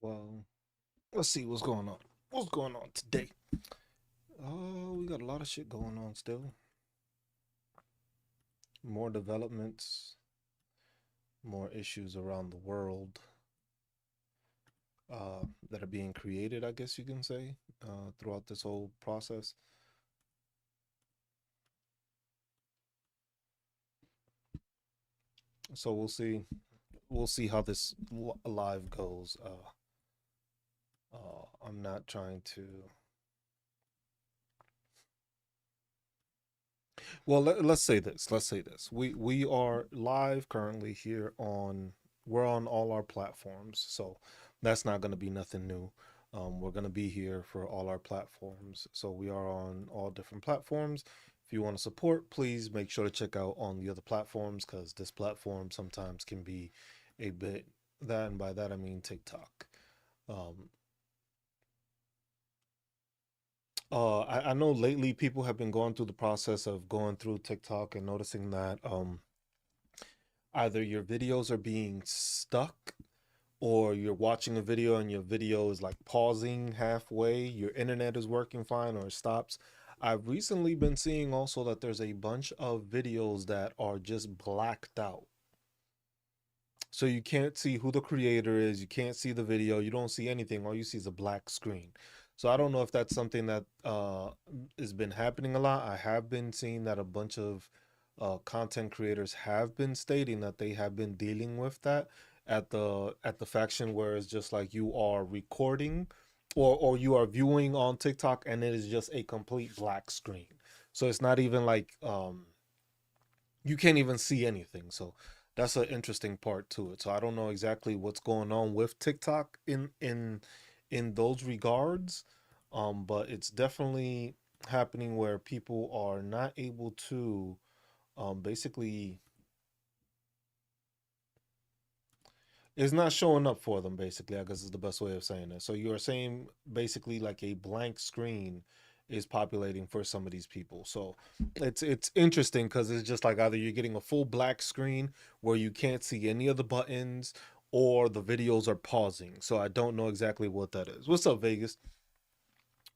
Well, let's see what's going on. What's going on today? Oh, we got a lot of shit going on still. More developments, more issues around the world that are being created, I guess you can say, throughout this whole process. So we'll see. We'll see how this live goes. I'm not trying to. Well, let's say this. Let's say this. We are live currently here on. We're on all our platforms, so that's not going to be nothing new. We're going to be here for all our platforms, so we are on all different platforms. If you want to support, please make sure to check out on the other platforms because this platform sometimes can be a bit that, and by that I mean TikTok. Um, I know lately people have been going through the process of going through TikTok and noticing that either your videos are being stuck or you're watching a video and your video is like pausing halfway, your internet is working fine or it stops. I've recently been seeing also that there's a bunch of videos that are just blacked out. So you can't see who the creator is, you can't see the video, you don't see anything, all you see is a black screen. So I don't know if that's something that has been happening a lot. I have been seeing that a bunch of content creators have been stating that they have been dealing with that at the faction where it's just like you are recording or you are viewing on TikTok and it is just a complete black screen. So it's not even like you can't even see anything. So that's an interesting part to it. So I don't know exactly what's going on with TikTok in those regards, but it's definitely happening where people are not able to basically it's not showing up for them basically, I guess is the best way of saying it. So you're saying basically like a blank screen is populating for some of these people. So it's interesting because it's just like either you're getting a full black screen where you can't see any of the buttons or the videos are pausing. So I don't know exactly what that is. What's up, Vegas?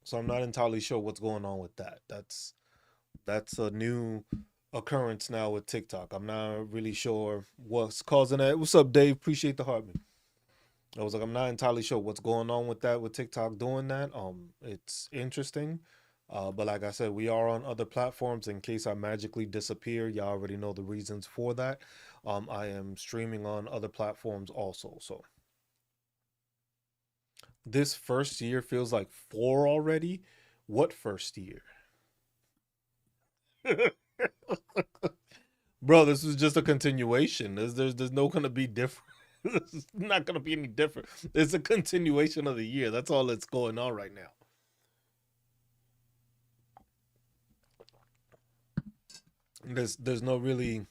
So I'm not entirely sure what's going on with that. That's a new occurrence now with TikTok. I'm not really sure what's causing that. What's up, Dave? Appreciate the heart, man. I was like, I'm not entirely sure what's going on with that with TikTok doing that. It's interesting. But like I said, we are on other platforms. In case I magically disappear, y'all already know the reasons for that. I am streaming on other platforms also. So this first year feels like four already. What first year? Bro, this is just a continuation. There's no gonna be different. It's not gonna be any different. It's a continuation of the year. That's all that's going on right now. There's no really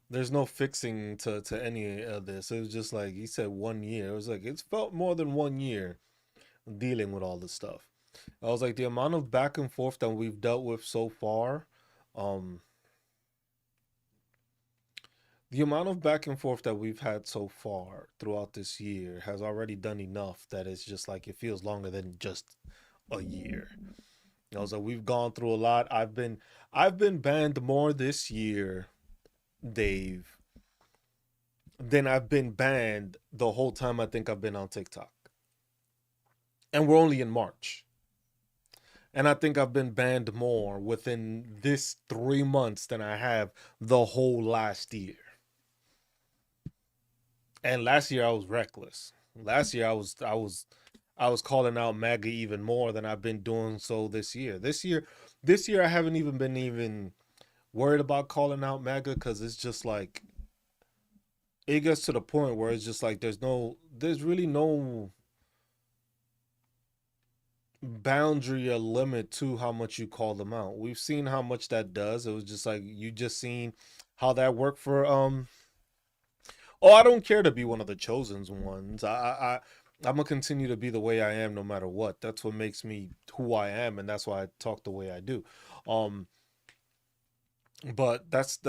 there's no fixing to any of this. It was just like he said 1 year. It was like it's felt more than 1 year dealing with all this stuff. I was like the amount of back and forth that we've dealt with so far, um, the amount of back and forth that we've had so far throughout this year has already done enough that it's just like it feels longer than just a year. I was like, we've gone through a lot. I've been banned more this year, Dave, than I've been banned the whole time I think I've been on TikTok. And we're only in March. And I think I've been banned more within this 3 months than I have the whole last year. And last year I was reckless. Last year I was calling out MAGA even more than I've been doing so this year. This year I haven't even been even worried about calling out MAGA because it's just like it gets to the point where it's just like there's really no boundary or limit to how much you call them out. We've seen how much that does. It was just like you just seen how that worked for oh, I don't care to be one of the chosen ones. I'm gonna continue to be the way I am no matter what. That's what makes me who I am, and that's why I talk the way I do. Um, But that's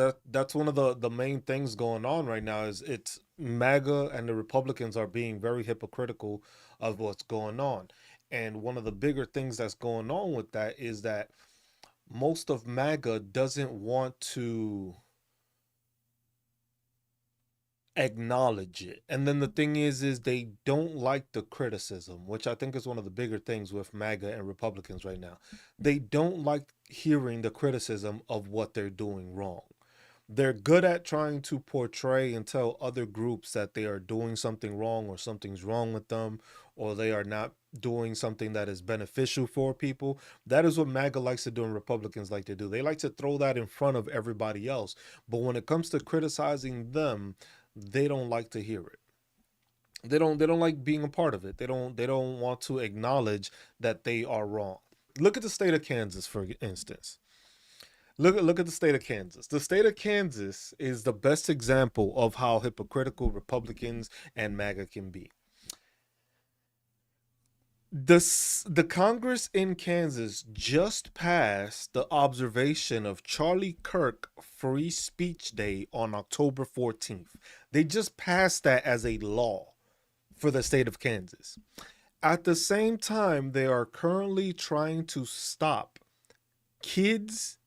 one of the main things going on right now is it's MAGA and the Republicans are being very hypocritical of what's going on. And one of the bigger things that's going on with that is that most of MAGA doesn't want to acknowledge it. And then the thing is they don't like the criticism, which I think is one of the bigger things with MAGA and Republicans right now. They don't like hearing the criticism of what they're doing wrong. They're good at trying to portray and tell other groups that they are doing something wrong or something's wrong with them or they are not doing something that is beneficial for people. That is what MAGA likes to do and Republicans like to do. They like to throw that in front of everybody else. But when it comes to criticizing them, they don't like to hear it. They don't like being a part of it. They don't want to acknowledge that they are wrong. Look at the state of Kansas, for instance. Look at the state of Kansas. The state of Kansas is the best example of how hypocritical Republicans and MAGA can be. The Congress in Kansas just passed the observation of Charlie Kirk Free Speech Day on October 14th. They just passed that as a law for the state of Kansas. At the same time, they are currently trying to stop kids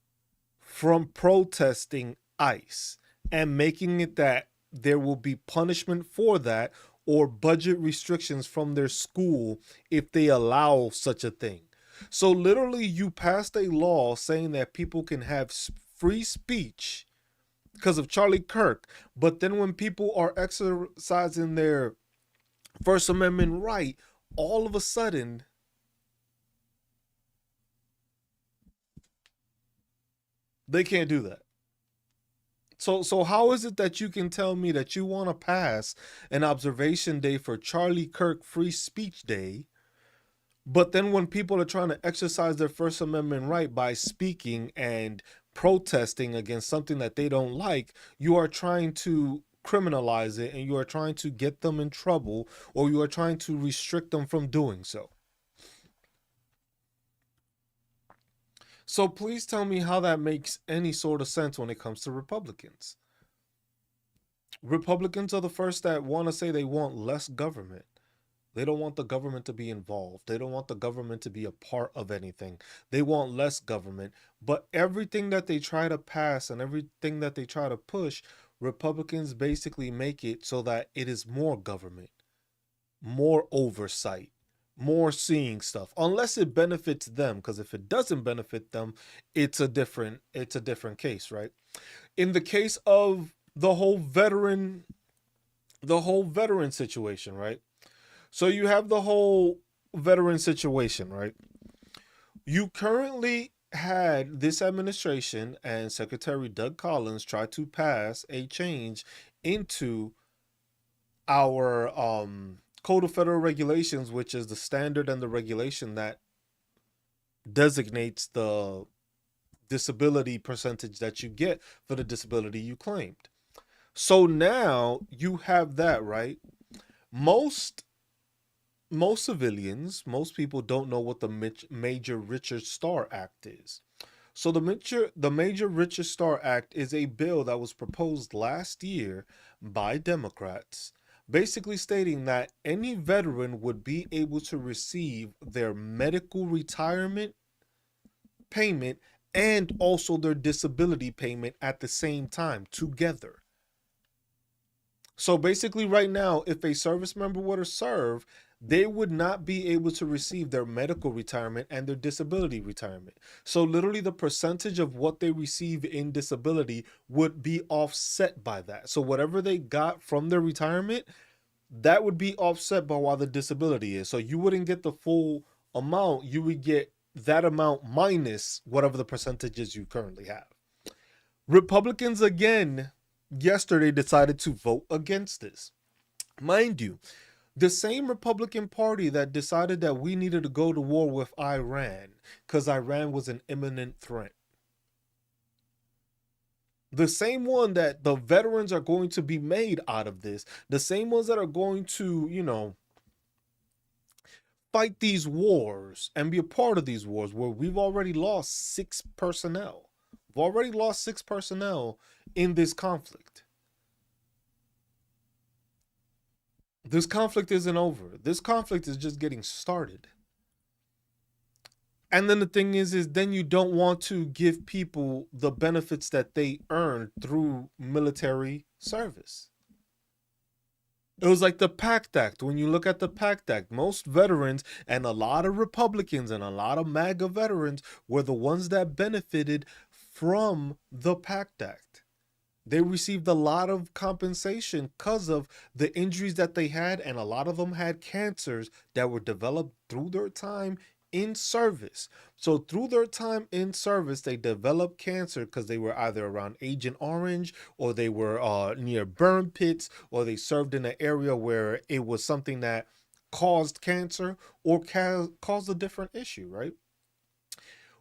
from protesting ICE and making it that there will be punishment for that or budget restrictions from their school if they allow such a thing. So literally you passed a law saying that people can have free speech because of Charlie Kirk, but then when people are exercising their First Amendment right, all of a sudden they can't do that. So how is it that you can tell me that you want to pass an observation day for Charlie Kirk Free Speech Day, but then when people are trying to exercise their First Amendment right by speaking and protesting against something that they don't like, you are trying to criminalize it and you are trying to get them in trouble or you are trying to restrict them from doing so. So please tell me how that makes any sort of sense when it comes to Republicans. Republicans are the first that want to say they want less government. They don't want the government to be involved. They don't want the government to be a part of anything. They want less government. But everything that they try to pass and everything that they try to push, Republicans basically make it so that it is more government, more oversight, more seeing stuff. Unless it benefits them, because if it doesn't benefit them, it's a different case, right? In the case of the whole veteran situation, right? So you have the whole veteran situation, right? You currently had this administration and Secretary Doug Collins try to pass a change into our Code of Federal Regulations, which is the standard and the regulation that designates the disability percentage that you get for the disability you claimed. So now you have that, right? Most most civilians, most people don't know what the Major Richard Starr Act is. So the Major Richard Starr Act is a bill that was proposed last year by Democrats, basically stating that any veteran would be able to receive their medical retirement payment and also their disability payment at the same time together. So basically, right now, if a service member were to serve, they would not be able to receive their medical retirement and their disability retirement. So, literally, the percentage of what they receive in disability would be offset by that. So, whatever they got from their retirement, that would be offset by what the disability is. So, you wouldn't get the full amount, you would get that amount minus whatever the percentages you currently have. Republicans, again, yesterday decided to vote against this. Mind you, the same Republican Party that decided that we needed to go to war with Iran because Iran was an imminent threat. The same one that the veterans are going to be made out of this, the same ones that are going to, fight these wars and be a part of these wars where we've already lost 6 personnel, We've already lost 6 personnel in this conflict. This conflict isn't over. This conflict is just getting started. And then the thing is then you don't want to give people the benefits that they earned through military service. It was like the PACT Act. When you look at the PACT Act, most veterans and a lot of Republicans and a lot of MAGA veterans were the ones that benefited from the PACT Act. They received a lot of compensation because of the injuries that they had, and a lot of them had cancers that were developed through their time in service. So through their time in service, they developed cancer because they were either around Agent Orange, or they were near burn pits, or they served in an area where it was something that caused cancer or caused a different issue, right?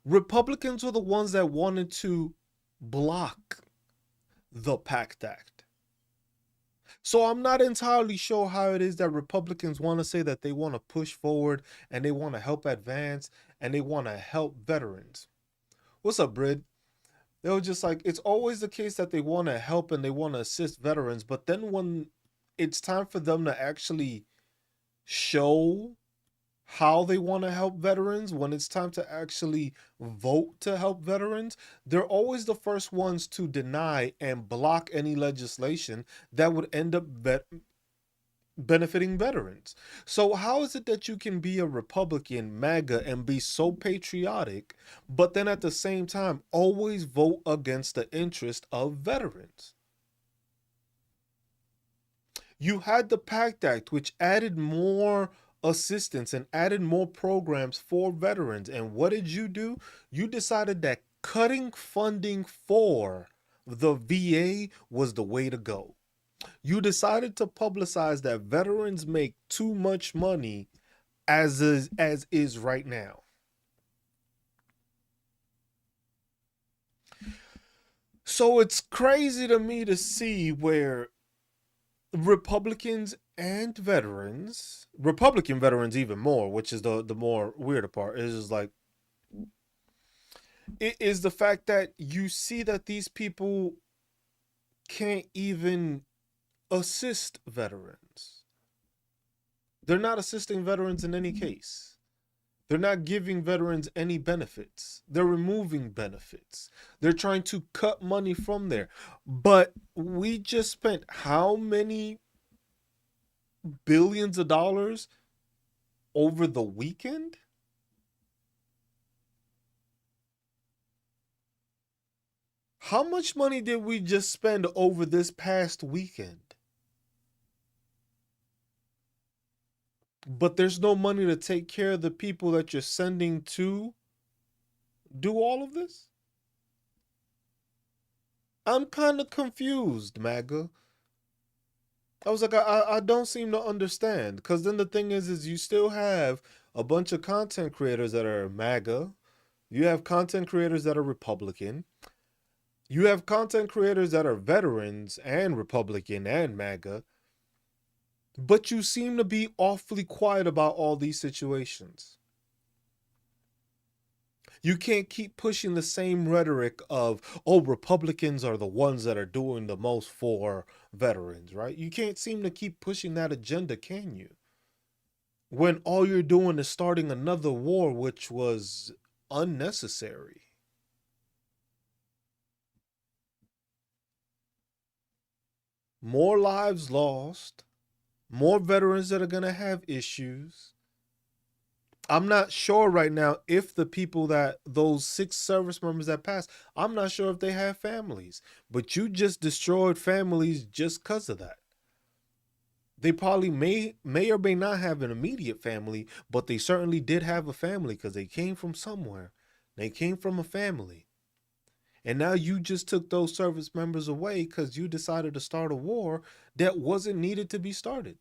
Republicans were the ones that wanted to block the PACT Act. So I'm not entirely sure how it is that Republicans want to say that they want to push forward and they want to help advance and they want to help veterans. What's up, Brid? They were just like, it's always the case that they want to help and they want to assist veterans, but then when it's time for them to actually show how they want to help veterans, when it's time to actually vote to help veterans, they're always the first ones to deny and block any legislation that would end up benefiting veterans. So how is it that you can be a Republican, MAGA, and be so patriotic, but then at the same time always vote against the interest of veterans? You had the PACT Act, which added more assistance and added more programs for veterans. And what did you do? You decided that cutting funding for the VA was the way to go. You decided to publicize that veterans make too much money as is right now. So it's crazy to me to see where Republicans and veterans, Republican veterans even more, which is the more weirder part, is just like, it is the fact that you see that these people can't even assist veterans. They're not assisting veterans in any case. They're not giving veterans any benefits. They're removing benefits. They're trying to cut money from there. But we just spent how many billions of dollars over the weekend? How much money did we just spend over this past weekend? But there's no money to take care of the people that you're sending to do all of this? I'm kind of confused, MAGA. I was like, I don't seem to understand. Because then the thing is you still have a bunch of content creators that are MAGA. You have content creators that are Republican. You have content creators that are veterans and Republican and MAGA. But you seem to be awfully quiet about all these situations. You can't keep pushing the same rhetoric of, oh, Republicans are the ones that are doing the most for veterans, right? You can't seem to keep pushing that agenda, can you? When all you're doing is starting another war, which was unnecessary. More lives lost, more veterans that are going to have issues. I'm not sure right now if the people that those 6 service members that passed, I'm not sure if they have families. But you just destroyed families just because of that. They probably may or may not have an immediate family, but they certainly did have a family because they came from somewhere. They came from a family. And now you just took those service members away because you decided to start a war that wasn't needed to be started.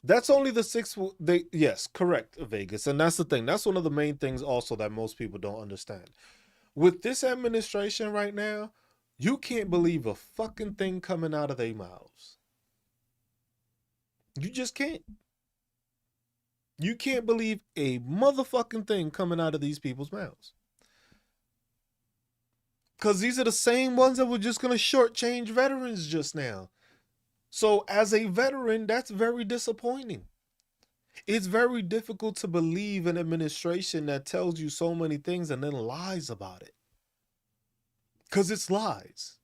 That's only the 6. They Yes, correct, Vegas, and that's the thing. That's one of the main things also that most people don't understand. With this administration right now, you can't believe a fucking thing coming out of their mouths. You just can't. You can't believe a motherfucking thing coming out of these people's mouths. Because these are the same ones that were just going to shortchange veterans just now. So, as a veteran, that's very disappointing. It's very difficult to believe an administration that tells you so many things and then lies about it. Because it's lies.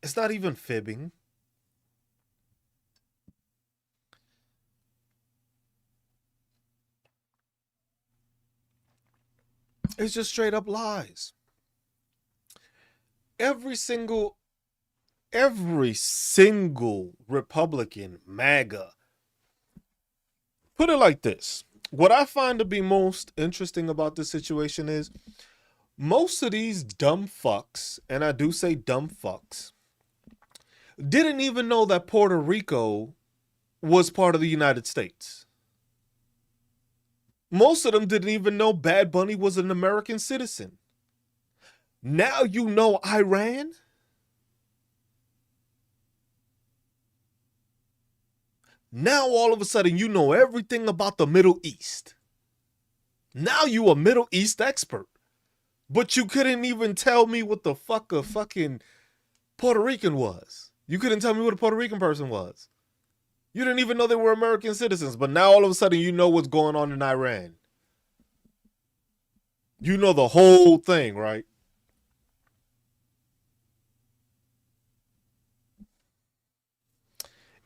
It's not even fibbing. It's just straight up lies. Every single Republican, MAGA, put it like this. What I find to be most interesting about this situation is most of these dumb fucks, and I do say dumb fucks, didn't even know that Puerto Rico was part of the United States. Most of them didn't even know Bad Bunny was an American citizen. Now you know Iran. Now all of a sudden you know everything about the Middle East. Now you a Middle East expert. But you couldn't even tell me what the fuck a fucking Puerto Rican was. You couldn't tell me what a Puerto Rican person was. You didn't even know they were American citizens, but now all of a sudden you know what's going on in Iran. You know the whole thing, right?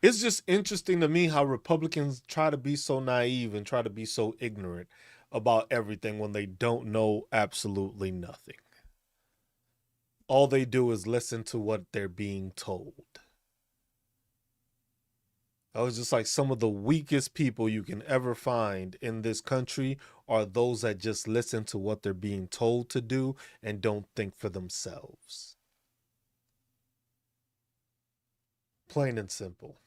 It's just interesting to me how Republicans try to be so naive and try to be so ignorant about everything when they don't know absolutely nothing. All they do is listen to what they're being told. I was just like, some of the weakest people you can ever find in this country are those that just listen to what they're being told to do and don't think for themselves. Plain and simple.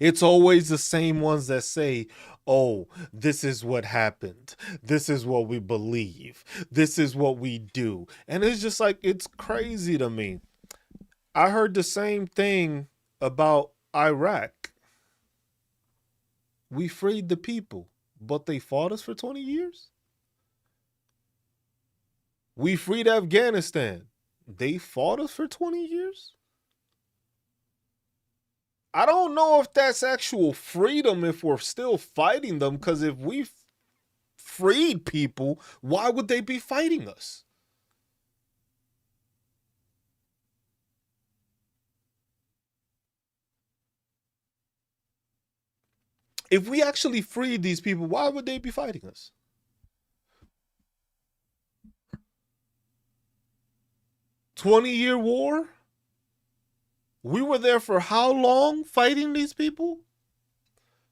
It's always the same ones that say, oh, this is what happened. This is what we believe. This is what we do. And it's just like, it's crazy to me. I heard the same thing about Iraq. We freed the people, but they fought us for 20 years. We freed Afghanistan. They fought us for 20 years. I don't know if that's actual freedom if we're still fighting them, because if we freed people, why would they be fighting us? If we actually freed these people, why would they be fighting us? 20-year war? We were there for how long fighting these people?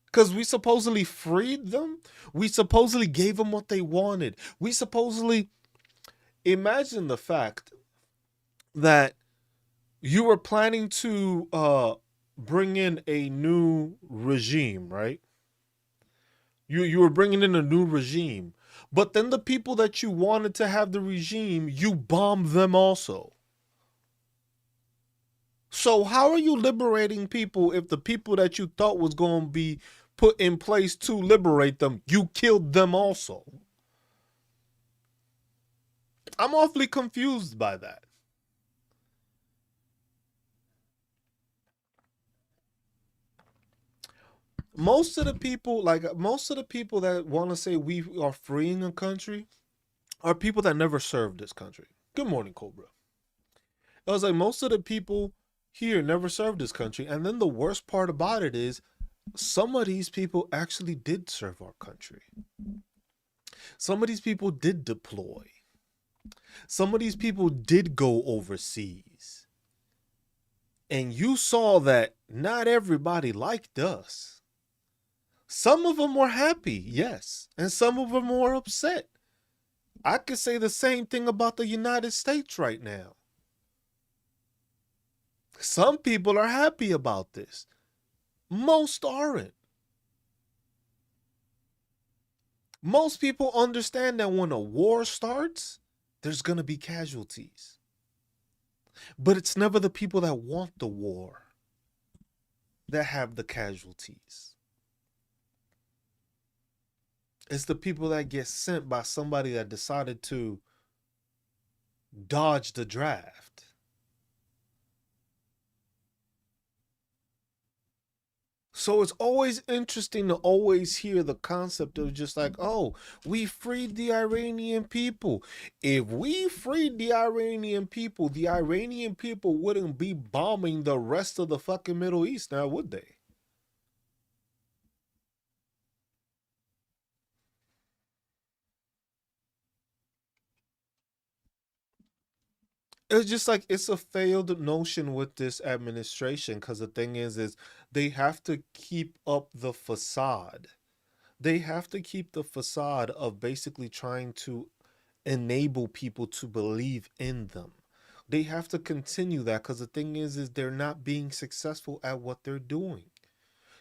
Because we supposedly freed them. We supposedly gave them what they wanted. We supposedly, imagine the fact that you were planning to bring in a new regime, right? You were bringing in a new regime. But then the people that you wanted to have the regime, you bombed them also. So how are you liberating people if the people that you thought was going to be put in place to liberate them, you killed them also? I'm awfully confused by that. Most of the people that want to say we are freeing a country are people that never served this country. Good morning, Cobra. I was like, most of the people here never served this country. And then the worst part about it is some of these people actually did serve our country. Some of these people did deploy. Some of these people did go overseas. And you saw that not everybody liked us. Some of them were happy, yes. And some of them were upset. I could say the same thing about the United States right now. Some people are happy about this. Most aren't. Most people understand that when a war starts, there's going to be casualties. But it's never the people that want the war. that have the casualties. It's the people that get sent by somebody that decided to dodge the draft. So it's always interesting to always hear the concept of just like, oh, we freed the Iranian people. If we freed the Iranian people wouldn't be bombing the rest of the fucking Middle East now, would they? It's just like it's a failed notion with this administration because the thing is they have to keep up the facade. They have to keep the facade of basically trying to enable people to believe in them. They have to continue that because the thing is they're not being successful at what they're doing.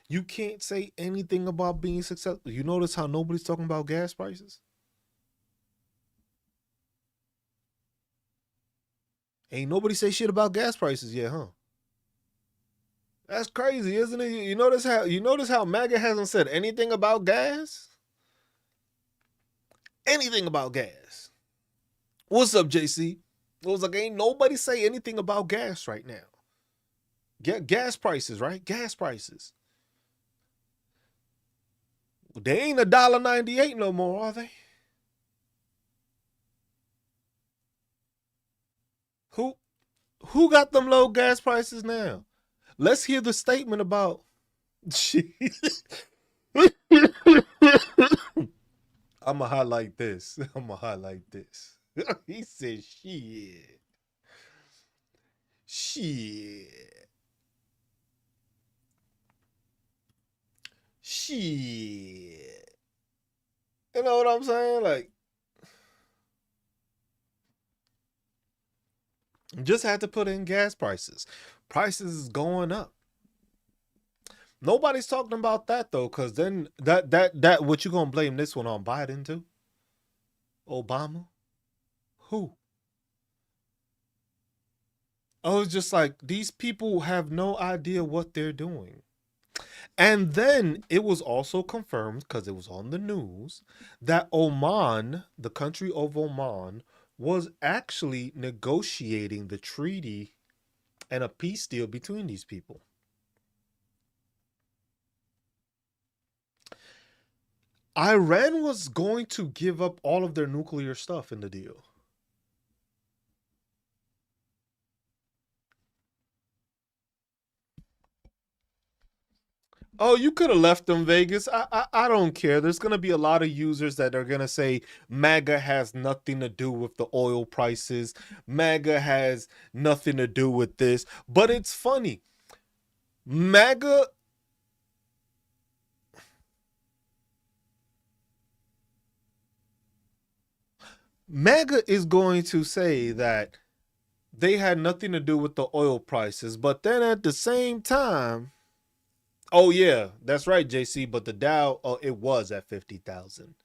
You can't say anything about being successful. You notice how nobody's talking about gas prices? Ain't nobody say shit about gas prices yet, huh? That's crazy, isn't it? You notice how MAGA hasn't said anything about gas? Anything about gas. What's up, JC? It was like ain't nobody say anything about gas right now. Gas prices, right? Gas prices. They ain't $1.98 no more, are they? Who who got them low gas prices now? Let's hear the statement about I'ma highlight this. I'ma highlight this. He said shit. Shit. Shit. You know what I'm saying? Like, just had to put in gas prices. Prices is going up. Nobody's talking about that though, because then that what you gonna blame this one on Biden too? Obama? Who? Oh, it's just like these people have no idea what they're doing. And then it was also confirmed, because it was on the news, that Oman, the country of Oman, was actually negotiating the treaty and a peace deal between these people. Iran was going to give up all of their nuclear stuff in the deal. Oh, you could have left them, Vegas. I don't care. There's gonna be a lot of users that are gonna say MAGA has nothing to do with the oil prices. MAGA has nothing to do with this. But it's funny. MAGA MAGA is going to say that they had nothing to do with the oil prices, but then at the same time, oh yeah, that's right, JC. But the Dow, oh, it was at 50,000.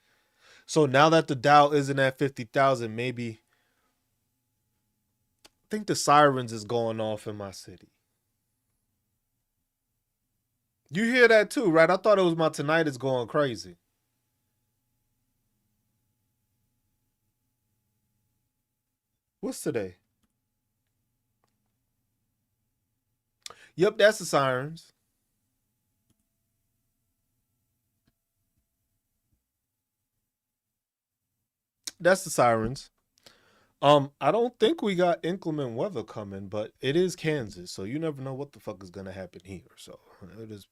So now that the Dow isn't at 50,000, maybe I think the sirens is going off in my city. You hear that too, right? I thought it was my tinnitus going crazy. What's today? Yep, that's the sirens. That's the sirens. I don't think we got inclement weather coming, but it is Kansas, so you never know what the fuck is gonna happen here. So it is.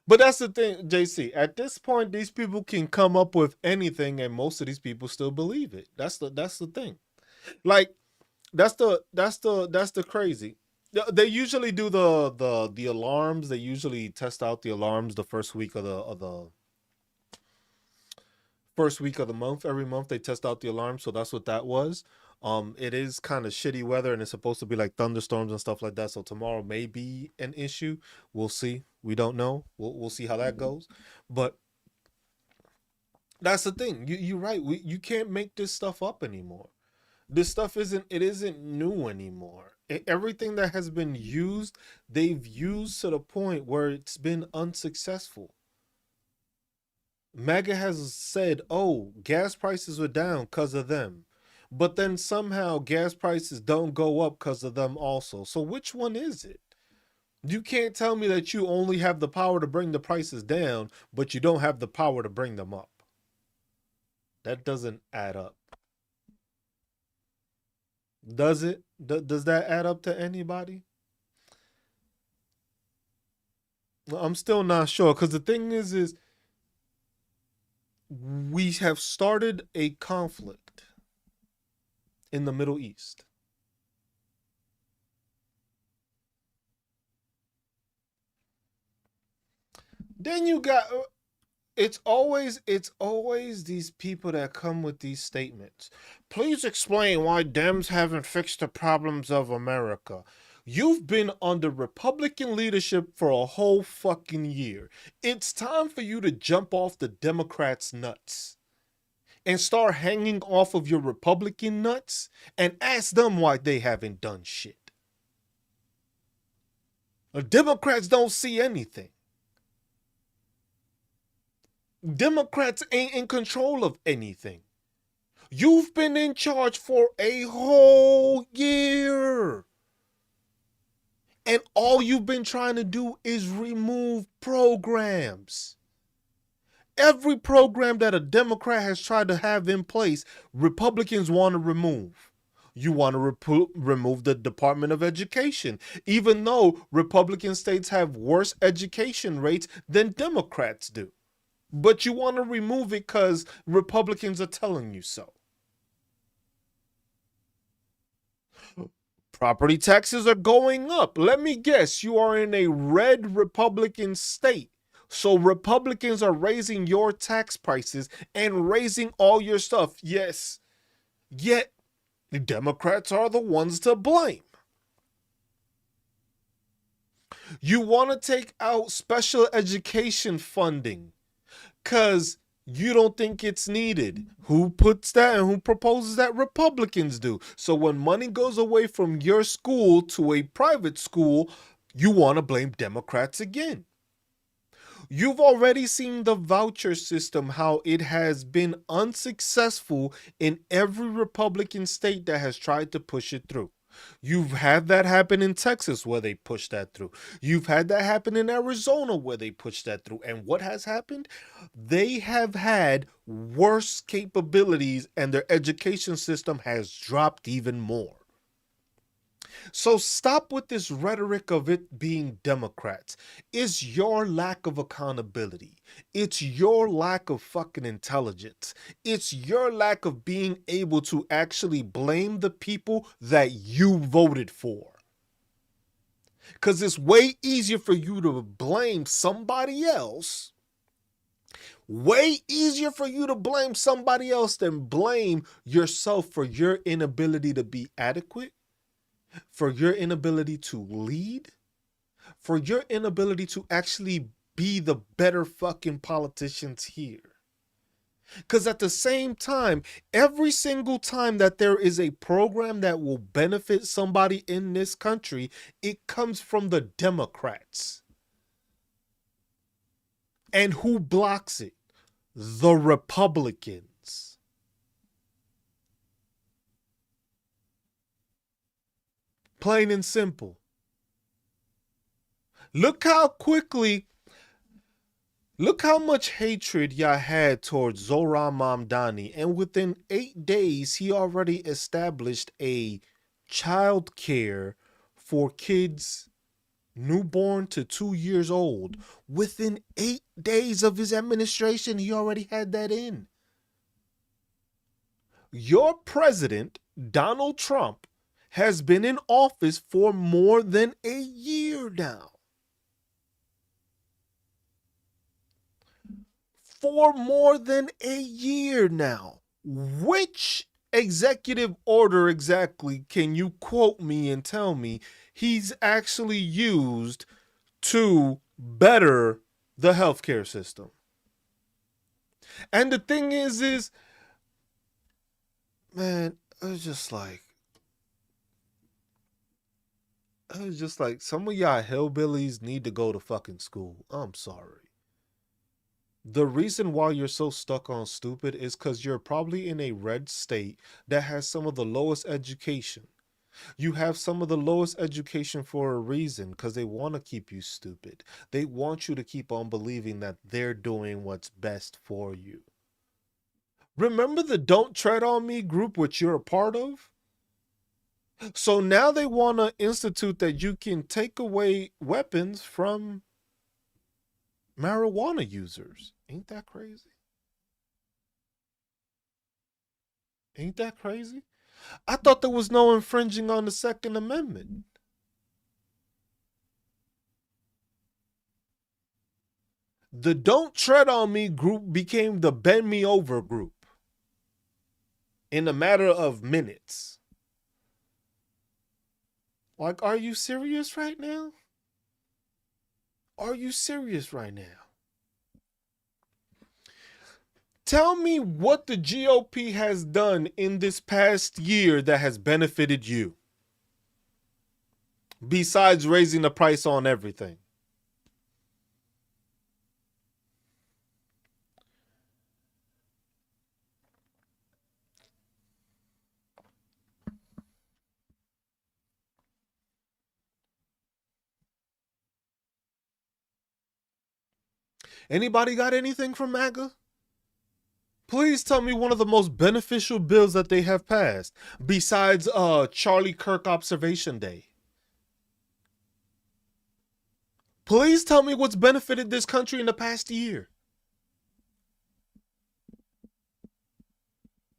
But that's the thing, JC. At this point, these people can come up with anything, and most of these people still believe it. That's the thing. Like that's the crazy. They usually do the alarms. They usually test out the alarms the first week of the month. Every month they test out the alarm, so that's what that was. It is kind of shitty weather, and it's supposed to be like thunderstorms and stuff like that. So tomorrow may be an issue. We'll see. We don't know. We'll see how that goes. But that's the thing. You're right. You can't make this stuff up anymore. This stuff isn't new anymore. Everything that has been used, they've used to the point where it's been unsuccessful. MAGA has said, oh, gas prices were down because of them. But then somehow gas prices don't go up because of them also. So which one is it? You can't tell me that you only have the power to bring the prices down, but you don't have the power to bring them up. That doesn't add up. Does it? Does that add up to anybody? Well, I'm still not sure because the thing is we have started a conflict in the Middle East. Then you got it's always these people that come with these statements. Please explain why Dems haven't fixed the problems of America. You've been under Republican leadership for a whole fucking year. It's time for you to jump off the Democrats' nuts and start hanging off of your Republican nuts and ask them why they haven't done shit. The Democrats don't see anything. Democrats ain't in control of anything. You've been in charge for a whole year. And all you've been trying to do is remove programs. Every program that a Democrat has tried to have in place, Republicans want to remove. You want to remove the Department of Education, even though Republican states have worse education rates than Democrats do. But you want to remove it because Republicans are telling you so. Property taxes are going up. Let me guess, you are in a red Republican state. So Republicans are raising your tax prices and raising all your stuff. Yes. Yet the Democrats are the ones to blame. You want to take out special education funding because you don't think it's needed. Who puts that and who proposes that? Republicans do. So when money goes away from your school to a private school, you want to blame Democrats again. You've already seen the voucher system, how it has been unsuccessful in every Republican state that has tried to push it through. You've had that happen in Texas where they pushed that through. You've had that happen in Arizona where they pushed that through. And what has happened? They have had worse capabilities and their education system has dropped even more. So stop with this rhetoric of it being Democrats. It's your lack of accountability. It's your lack of fucking intelligence. It's your lack of being able to actually blame the people that you voted for. Because it's way easier for you to blame somebody else. Way easier for you to blame somebody else than blame yourself for your inability to be adequate, for your inability to lead, for your inability to actually be the better fucking politicians here. Because at the same time, every single time that there is a program that will benefit somebody in this country, it comes from the Democrats. And who blocks it? The Republicans. Plain and simple. Look how much hatred y'all had towards Zohran Mamdani, and within 8 days, he already established a child care for kids newborn to 2 years old. Within 8 days of his administration, he already had that in. Your president, Donald Trump, has been in office for more than a year now. For more than a year now. Which executive order exactly can you quote me and tell me he's actually used to better the healthcare system? And the thing is, man, it's just like, I was just like, some of y'all hillbillies need to go to fucking school. I'm sorry. The reason why you're so stuck on stupid is because you're probably in a red state that has some of the lowest education. You have some of the lowest education for a reason because they want to keep you stupid. They want you to keep on believing that they're doing what's best for you. Remember the Don't Tread on Me group, which you're a part of? So now they want to institute that you can take away weapons from marijuana users. Ain't that crazy? Ain't that crazy? I thought there was no infringing on the Second Amendment. The Don't Tread on Me group became the Bend Me Over group in a matter of minutes. Like, are you serious right now? Are you serious right now? Tell me what the GOP has done in this past year that has benefited you, besides raising the price on everything. Anybody got anything from MAGA? Please tell me one of the most beneficial bills that they have passed, besides Charlie Kirk Observation Day. Please tell me what's benefited this country in the past year.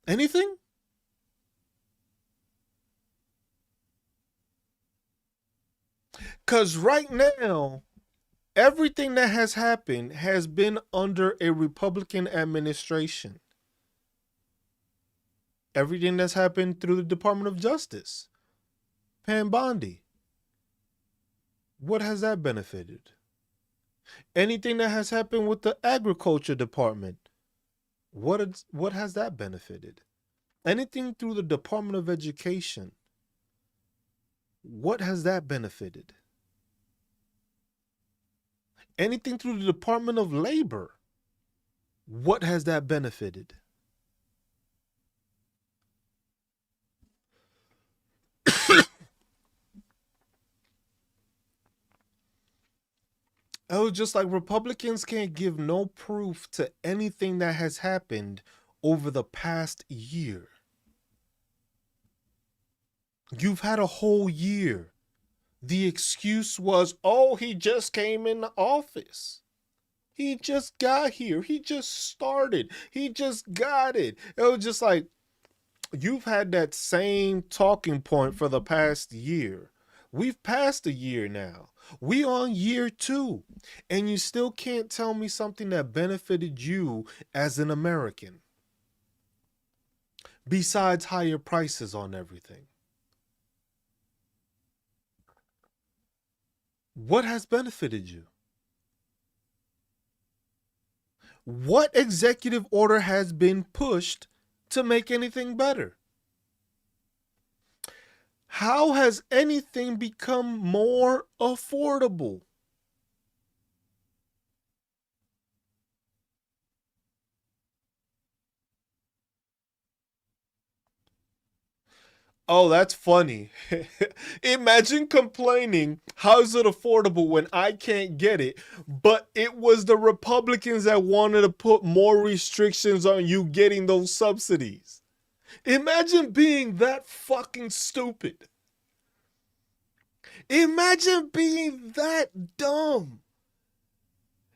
Anything? Because right now, everything that has happened has been under a Republican administration. Everything that's happened through the Department of Justice. Pam Bondi. What has that benefited? Anything that has happened with the Agriculture Department. What has that benefited? Anything through the Department of Education. What has that benefited? Anything through the Department of Labor. What has that benefited? It was just like Republicans can't give no proof to anything that has happened over the past year. You've had a whole year. The excuse was, oh, he just came in the office. He just got here. He just started. He just got it. It was just like, you've had that same talking point for the past year. We've passed a year now. We on year 2. And you still can't tell me something that benefited you as an American. Besides higher prices on everything. What has benefited you? What executive order has been pushed to make anything better? How has anything become more affordable? Oh, that's funny. Imagine complaining, how's it affordable when I can't get it? But it was the Republicans that wanted to put more restrictions on you getting those subsidies. Imagine being that fucking stupid. Imagine being that dumb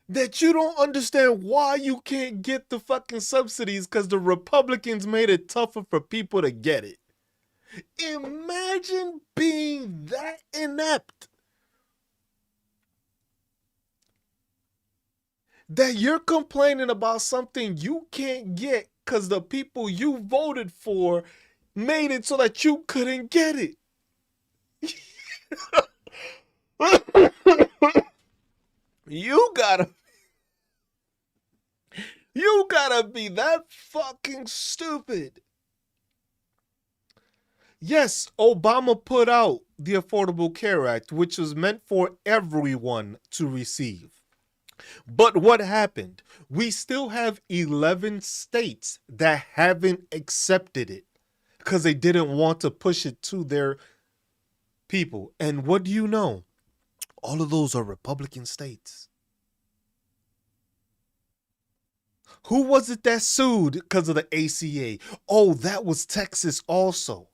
that you don't understand why you can't get the fucking subsidies because the Republicans made it tougher for people to get it. Imagine being that inept that you're complaining about something you can't get because the people you voted for made it so that you couldn't get it. you gotta you gotta be that fucking stupid. Yes, Obama put out the Affordable Care Act, which was meant for everyone to receive. But what happened? We still have 11 states that haven't accepted it because they didn't want to push it to their people. And what do you know? All of those are Republican states. Who was it that sued because of the ACA? Oh, that was Texas also.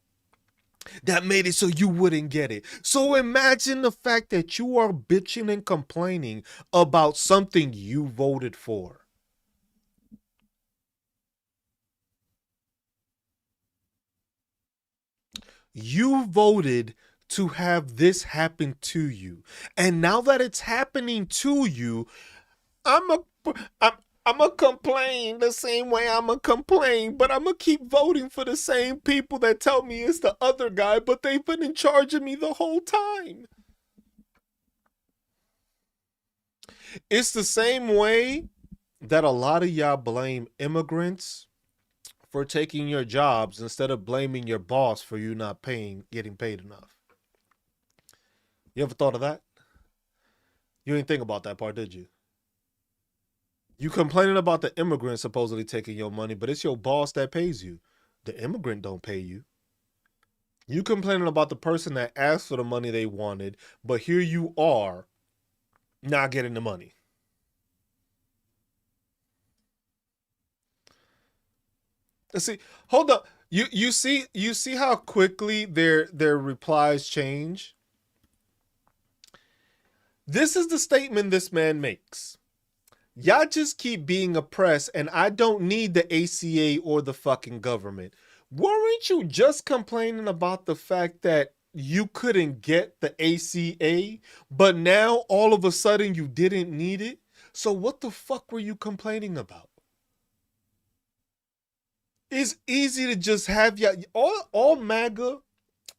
That made it so you wouldn't get it. So imagine the fact that you are bitching and complaining about something you voted for. You voted to have this happen to you. And now that it's happening to you, I'm a I'm I'm gonna complain the same way I'm gonna complain, but I'm gonna keep voting for the same people that tell me it's the other guy, but they've been in charge of me the whole time. It's the same way that a lot of y'all blame immigrants for taking your jobs instead of blaming your boss for you not getting paid enough. You ever thought of that? You didn't think about that part, did you? You complaining about the immigrant supposedly taking your money, but it's your boss that pays you. The immigrant don't pay you. You complaining about the person that asked for the money they wanted, but here you are not getting the money. See, hold up. You see how quickly their replies change? This is the statement this man makes. Y'all just keep being oppressed, and I don't need the ACA or the fucking government. Weren't you just complaining about the fact that you couldn't get the ACA, but now all of a sudden you didn't need it? So what the fuck were you complaining about? It's easy to just have all MAGA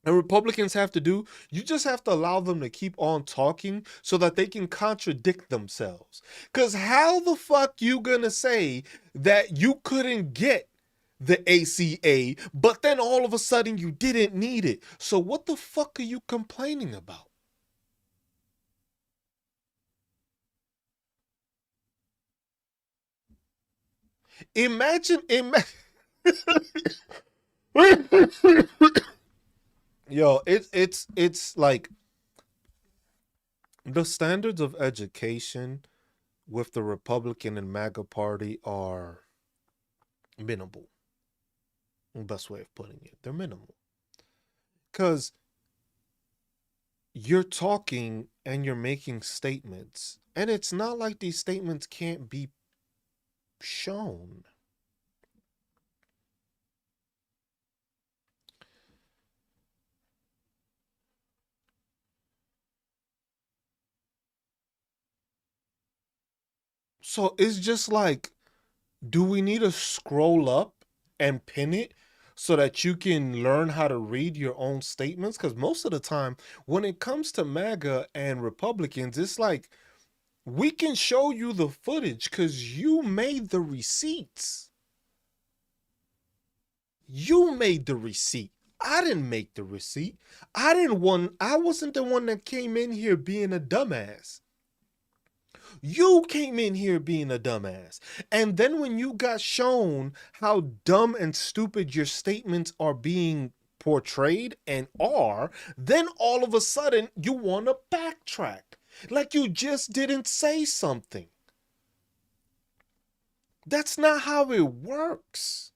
and Republicans have to do, you just have to allow them to keep on talking so that they can contradict themselves. Because how the fuck you gonna say that you couldn't get the ACA, but then all of a sudden you didn't need it? So what the fuck are you complaining about? Imagine. Yo, it's like the standards of education with the Republican and MAGA party are minimal. Best way of putting it. They're minimal. Because you're talking and you're making statements. And it's not like these statements can't be shown. So it's just like, do we need to scroll up and pin it so that you can learn how to read your own statements? Because most of the time, when it comes to MAGA and Republicans, it's like we can show you the footage because you made the receipts. You made the receipt. I didn't make the receipt. I wasn't the one that came in here being a dumbass. You came in here being a dumbass. And then when you got shown how dumb and stupid your statements are being portrayed and are, then all of a sudden you want to backtrack. Like you just didn't say something. That's not how it works.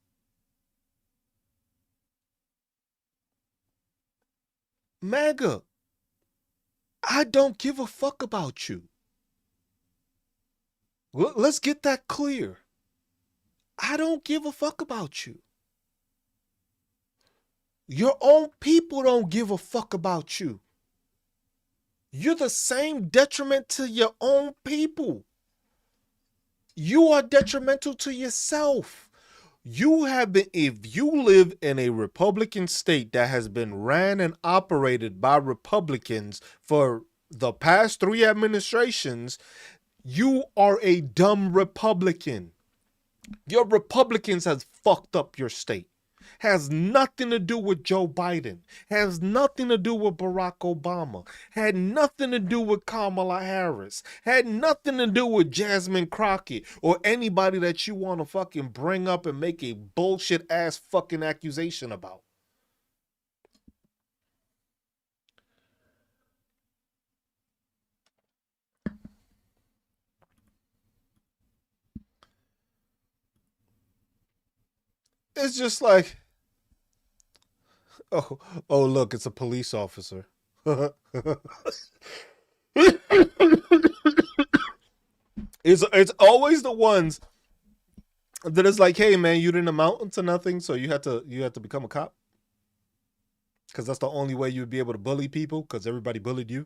MAGA, I don't give a fuck about you. Let's get that clear. I don't give a fuck about you. Your own people don't give a fuck about you. You're the same detriment to your own people. You are detrimental to yourself. If you live in a Republican state that has been ran and operated by Republicans for the past 3 administrations, you are a dumb Republican. Your Republicans has fucked up your state. Has nothing to do with Joe Biden. Has nothing to do with Barack Obama. Had nothing to do with Kamala Harris. Had nothing to do with Jasmine Crockett or anybody that you want to fucking bring up and make a bullshit ass fucking accusation about. It's just like, oh, oh, look, it's a police officer. It's always the ones that is like, hey man, you didn't amount to nothing, so you had to become a cop because that's the only way you'd be able to bully people because everybody bullied you.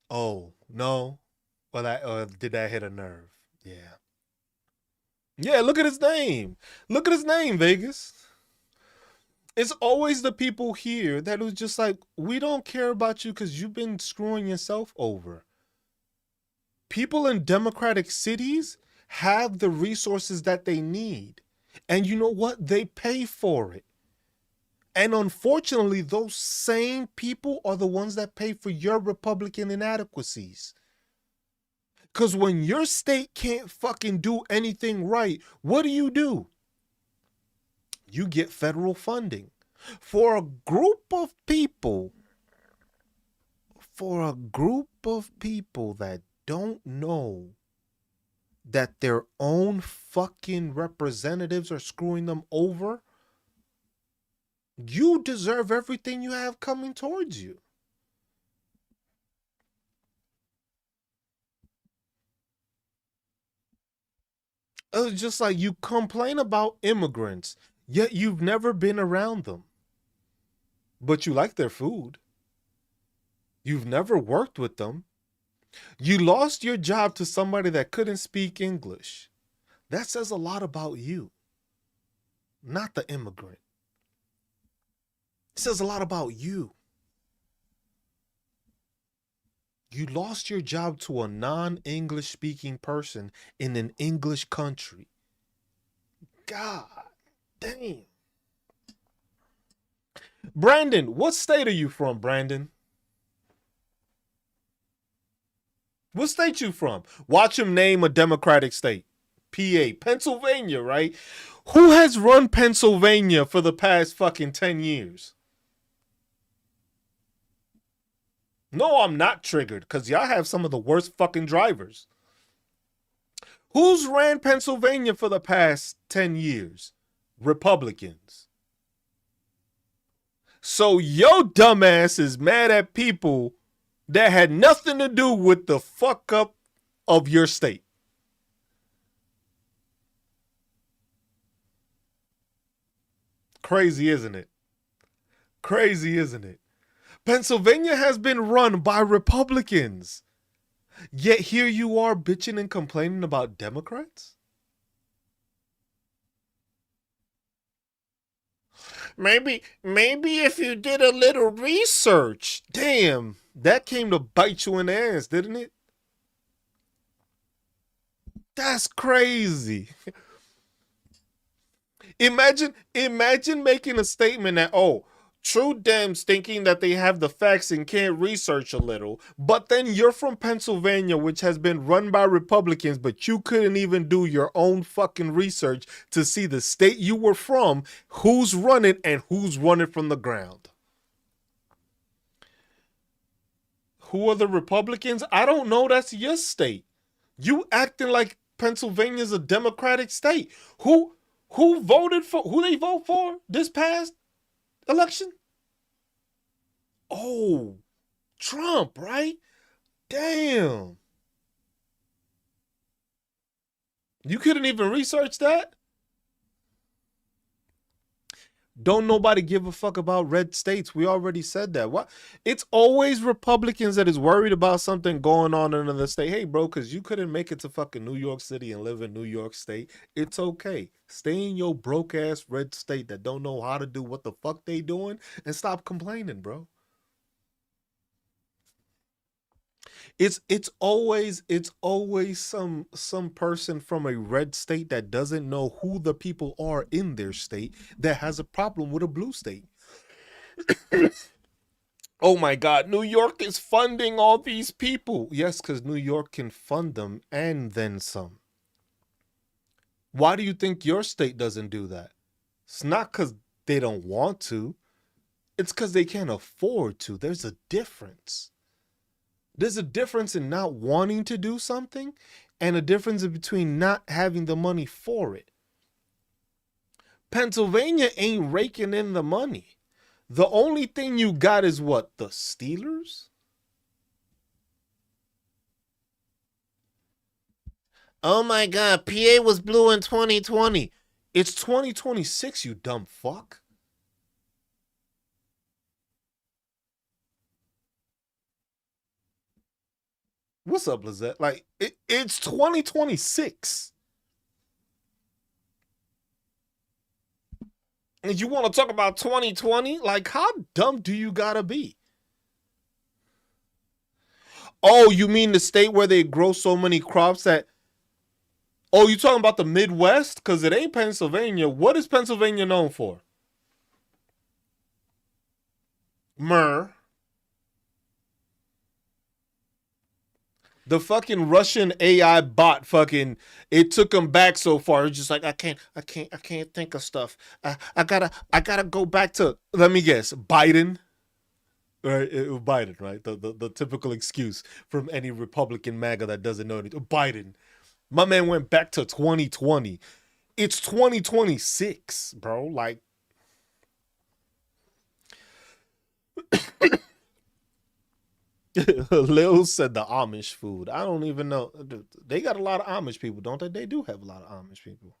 Oh no, well that did that hit a nerve? Yeah, yeah. Look at his name. Look at his name, Vegas. It's always the people here that was just like, we don't care about you because you've been screwing yourself over. People in democratic cities have the resources that they need. And you know what? They pay for it. And unfortunately, those same people are the ones that pay for your Republican inadequacies. Because when your state can't fucking do anything right, what do? You get federal funding. For a group of people, that don't know that their own fucking representatives are screwing them over, you deserve everything you have coming towards you. It's just like you complain about immigrants, yet you've never been around them, but you like their food. You've never worked with them. You lost your job to somebody that couldn't speak English. That says a lot about you, not the immigrant. It says a lot about you. You lost your job to a non-English speaking person in an English country. God damn. Brandon, what state are you from, Brandon? What state you from? Watch him name a Democratic state. PA. Pennsylvania, right? Who has run Pennsylvania for the past fucking 10 years? No, I'm not triggered because y'all have some of the worst fucking drivers. Who's ran Pennsylvania for the past 10 years? Republicans. So your dumbass is mad at people that had nothing to do with the fuck up of your state. Crazy, isn't it? Crazy, isn't it? Pennsylvania has been run by Republicans. Yet here you are bitching and complaining about Democrats? Maybe if you did a little research. Damn, that came to bite you in the ass, didn't it? That's crazy. Imagine making a statement that, oh, true Dems thinking that they have the facts and can't research a little, but then you're from Pennsylvania, which has been run by Republicans, but you couldn't even do your own fucking research to see the state you were from, who's running and who's running from the ground. Who are the Republicans? I don't know. That's your state. You acting like Pennsylvania's a Democratic state. Who voted for, who they vote for this past election? Oh, Trump, right? Damn. You couldn't even research that? Don't nobody give a fuck about red states. We already said that. What? It's always Republicans that is worried about something going on in another state. Hey, bro, because you couldn't make it to fucking New York City and live in New York State. It's okay. Stay in your broke ass red state that don't know how to do what the fuck they doing and stop complaining, bro. It's always some person from a red state that doesn't know who the people are in their state that has a problem with a blue state. Oh my God, New York is funding all these people. Yes, because New York can fund them and then some. Why do you think your state doesn't do that? It's not because they don't want to, it's because they can't afford to. There's a difference. There's a difference in not wanting to do something and a difference between not having the money for it. Pennsylvania ain't raking in the money. The only thing you got is what? The Steelers? Oh my God, PA was blue in 2020. It's 2026, you dumb fuck. What's up, Lizette? Like, it's 2026. And you want to talk about 2020? Like, how dumb do you gotta be? Oh, you mean the state where they grow so many crops that. Oh, you talking about the Midwest? Because it ain't Pennsylvania. What is Pennsylvania known for? Myrrh. The fucking Russian AI bot fucking it took him back so far. It's just like I can't think of stuff. I gotta go back to let me guess Biden. Right, Biden, right? The typical excuse from any Republican MAGA that doesn't know anything. Biden, my man went back to 2020. It's 2026, bro. Like Lil said, the Amish food. I don't even know. They got a lot of Amish people, don't they? They do have a lot of Amish people.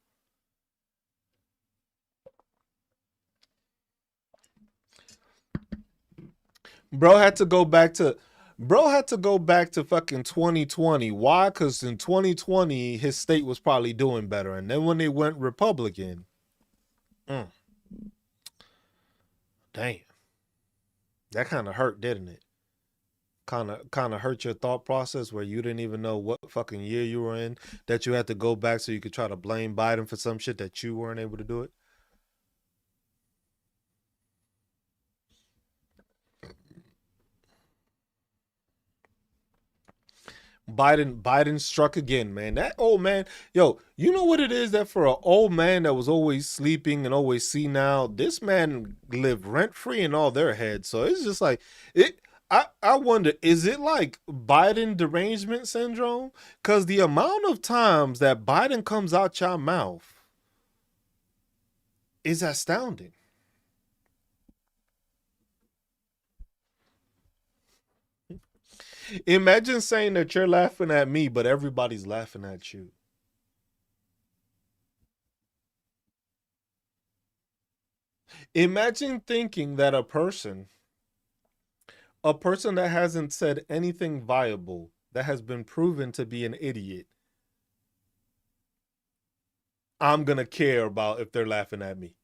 Bro had to go back to fucking 2020. Why? Because in 2020 his state was probably doing better, and then when they went Republican, mm, damn, that kind of hurt, didn't it? Kind of hurt your thought process where you didn't even know what fucking year you were in, that you had to go back so you could try to blame Biden for some shit that you weren't able to do it. Biden struck again, man. That old man, yo, you know what it is that for an old man that was always sleeping and always senile, this man lived rent free in all their heads. So it's just like it. I wonder, is it like Biden derangement syndrome? Because the amount of times that Biden comes out your mouth is astounding. Imagine saying that you're laughing at me, but everybody's laughing at you. Imagine thinking that a person that hasn't said anything viable, that has been proven to be an idiot, I'm gonna care about if they're laughing at me.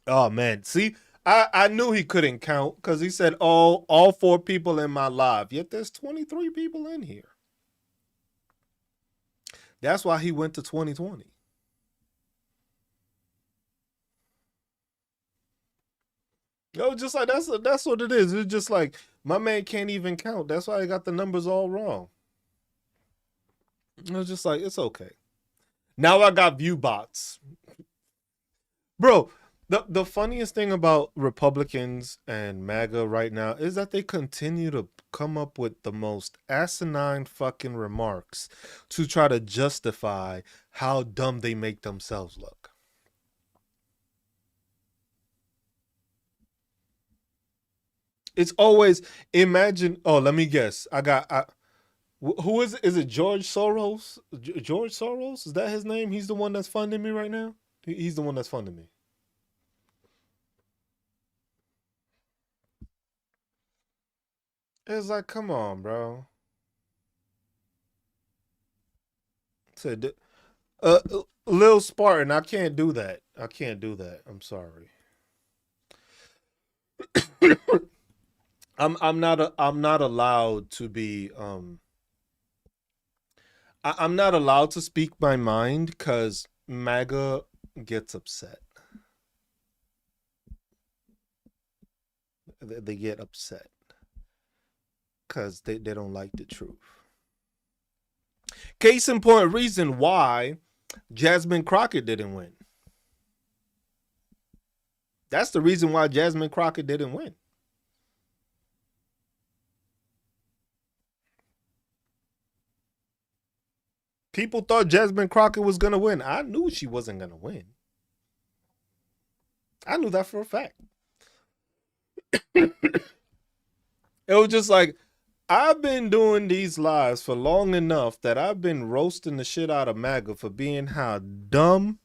Oh man, see, I knew he couldn't count because he said all four people in my live. Yet there's 23 people in here. That's why he went to 2020. Yo, just like that's what it is. It's just like my man can't even count. That's why I got the numbers all wrong. It was just like it's okay. Now I got view bots, bro. The funniest thing about Republicans and MAGA right now is that they continue to come up with the most asinine fucking remarks to try to justify how dumb they make themselves look. It's always imagine. Oh, let me guess. Who is it? Is it George Soros? George Soros? Is that his name? He's the one that's funding me right now. He's the one that's funding me. It's like, come on, bro. Said, Lil Spartan, I can't do that. I can't do that. I'm sorry. I'm not allowed to be I'm not allowed to speak my mind because MAGA gets upset. They get upset because they don't like the truth. Case in point, reason why Jasmine Crockett didn't win. That's the reason why Jasmine Crockett didn't win. People thought Jasmine Crockett was gonna win. I knew she wasn't gonna win. I knew that for a fact. It was just like, I've been doing these lives for long enough that I've been roasting the shit out of MAGA for being how dumb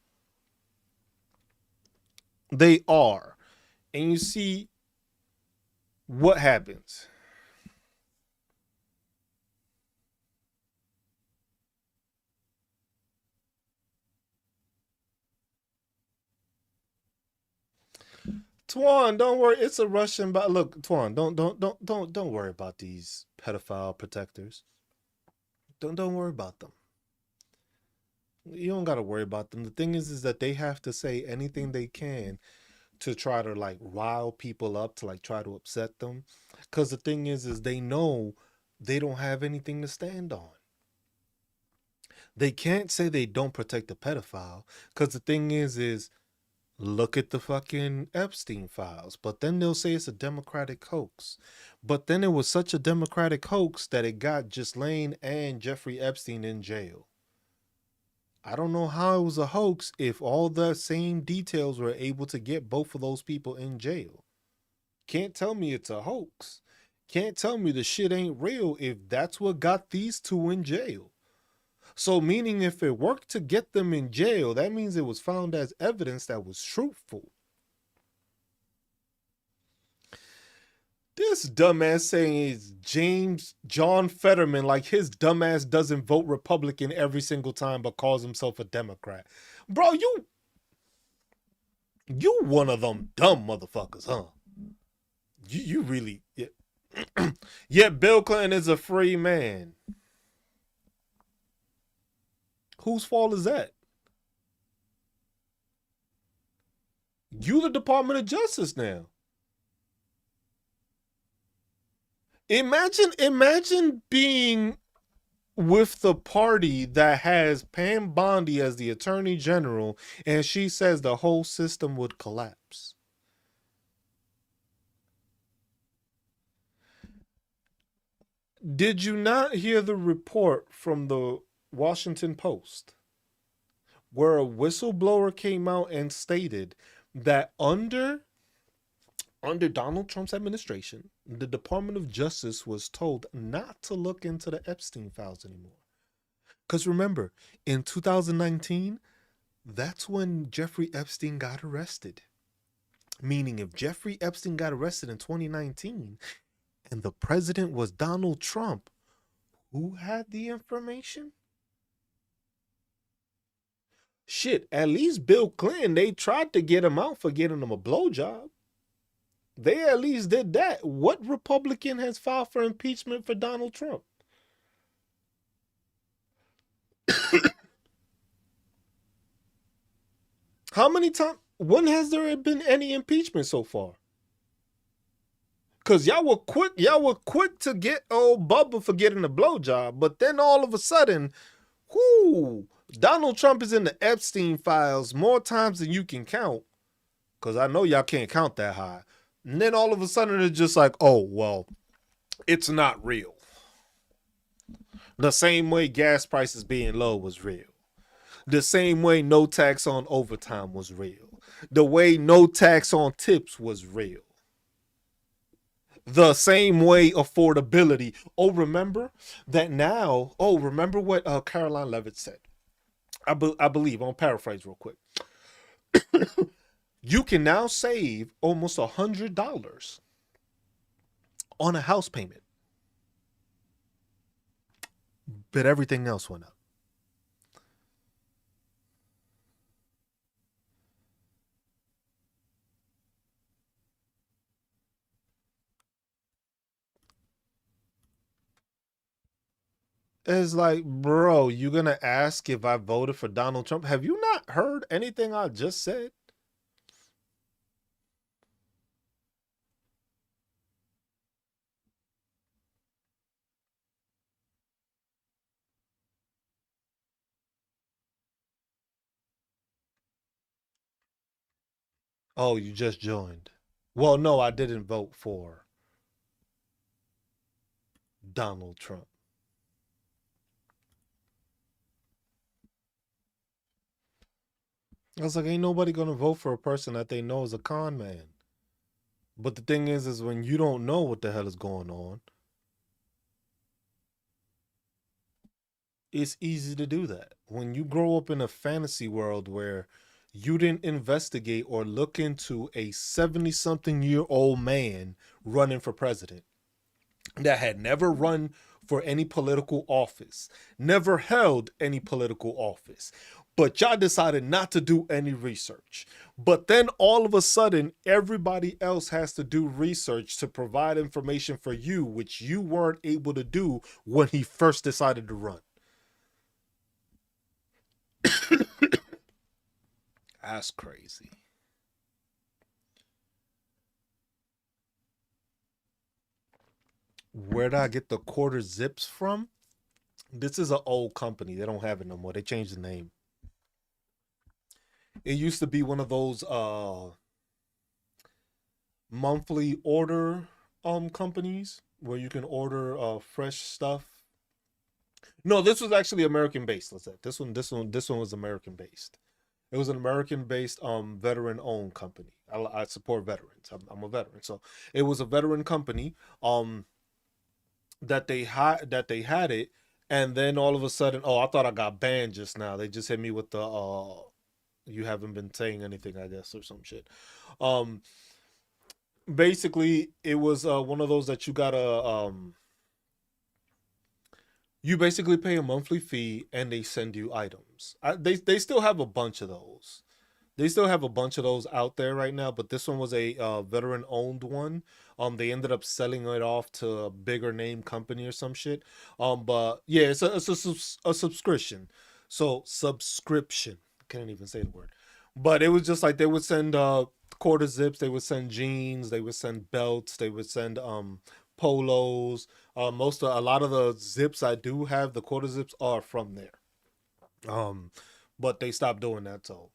they are. And you see what happens. Twan, don't worry. It's a Russian. But look, Twan, don't worry about these pedophile protectors. Don't worry about them. You don't gotta worry about them. The thing is that they have to say anything they can to try to like rile people up, to like try to upset them. Because the thing is they know they don't have anything to stand on. They can't say they don't protect the pedophile. Because the thing is look at the fucking Epstein files. But then they'll say it's a Democratic hoax. But then it was such a Democratic hoax that it got Ghislaine and Jeffrey Epstein in jail. I don't know how it was a hoax if all the same details were able to get both of those people in jail. Can't tell me it's a hoax. Can't tell me the shit ain't real if that's what got these two in jail. So, meaning if it worked to get them in jail, that means it was found as evidence that was truthful. This dumbass saying is James John Fetterman, like his dumbass doesn't vote Republican every single time but calls himself a Democrat. Bro, you one of them dumb motherfuckers, huh? You really yeah. Yet Bill Clinton is a free man. Whose fault is that? You the Department of Justice now. Imagine being with the party that has Pam Bondi as the attorney general and she says the whole system would collapse. Did you not hear the report from the Washington Post where a whistleblower came out and stated that under Donald Trump's administration, the Department of Justice was told not to look into the Epstein files anymore? Because remember, in 2019, that's when Jeffrey Epstein got arrested. Meaning, if Jeffrey Epstein got arrested in 2019 and the president was Donald Trump, who had the information? Shit, at least Bill Clinton, they tried to get him out for getting him a blowjob. They at least did that. What Republican has filed for impeachment for Donald Trump? How many times? When has there been any impeachment so far? Cause y'all were quick to get old Bubba for getting a blowjob, but then all of a sudden, whoo, Donald Trump is in the Epstein files more times than you can count. Cause I know y'all can't count that high. And then all of a sudden it's just like, oh well, it's not real. The same way gas prices being low was real. The same way no tax on overtime was real. The way no tax on tips was real. The same way affordability. Oh, remember that now? Oh, remember what Caroline Levitt said? I believe, I'll paraphrase real quick. You can now save almost $100 on a house payment, but everything else went up. It's like, bro, you gonna ask if I voted for Donald Trump? Have you not heard anything I just said? Oh, you just joined. Well, no, I didn't vote for Donald Trump. I was like, ain't nobody gonna vote for a person that they know is a con man. But the thing is when you don't know what the hell is going on, it's easy to do that. When you grow up in a fantasy world where you didn't investigate or look into a 70 something year old man running for president that had never run for any political office, never held any political office, but y'all decided not to do any research. But then all of a sudden, everybody else has to do research to provide information for you, which you weren't able to do when he first decided to run. That's crazy. Where did I get the quarter zips from? This is an old company. They don't have it no more. They changed the name. It used to be one of those monthly order companies where you can order fresh stuff. No, this was actually American based. Let's say this one was American based. It was an American based veteran owned company. I support veterans. I'm a veteran, so it was a veteran company that they had it, and then all of a sudden, oh, I thought I got banned just now. They just hit me with the you haven't been saying anything, I guess, or some shit. Um, Basically, it was one of those that you basically pay a monthly fee and they send you items. They still have a bunch of those. They still have a bunch of those out there right now, but this one was a veteran owned one. They ended up selling it off to a bigger name company or some shit. But yeah, it's a subscription. So subscription. Can't even say the word. But it was just like they would send quarter zips, they would send jeans, they would send belts, they would send polos. A lot of the zips I do have, the quarter zips are from there. Um, but they stopped doing that, so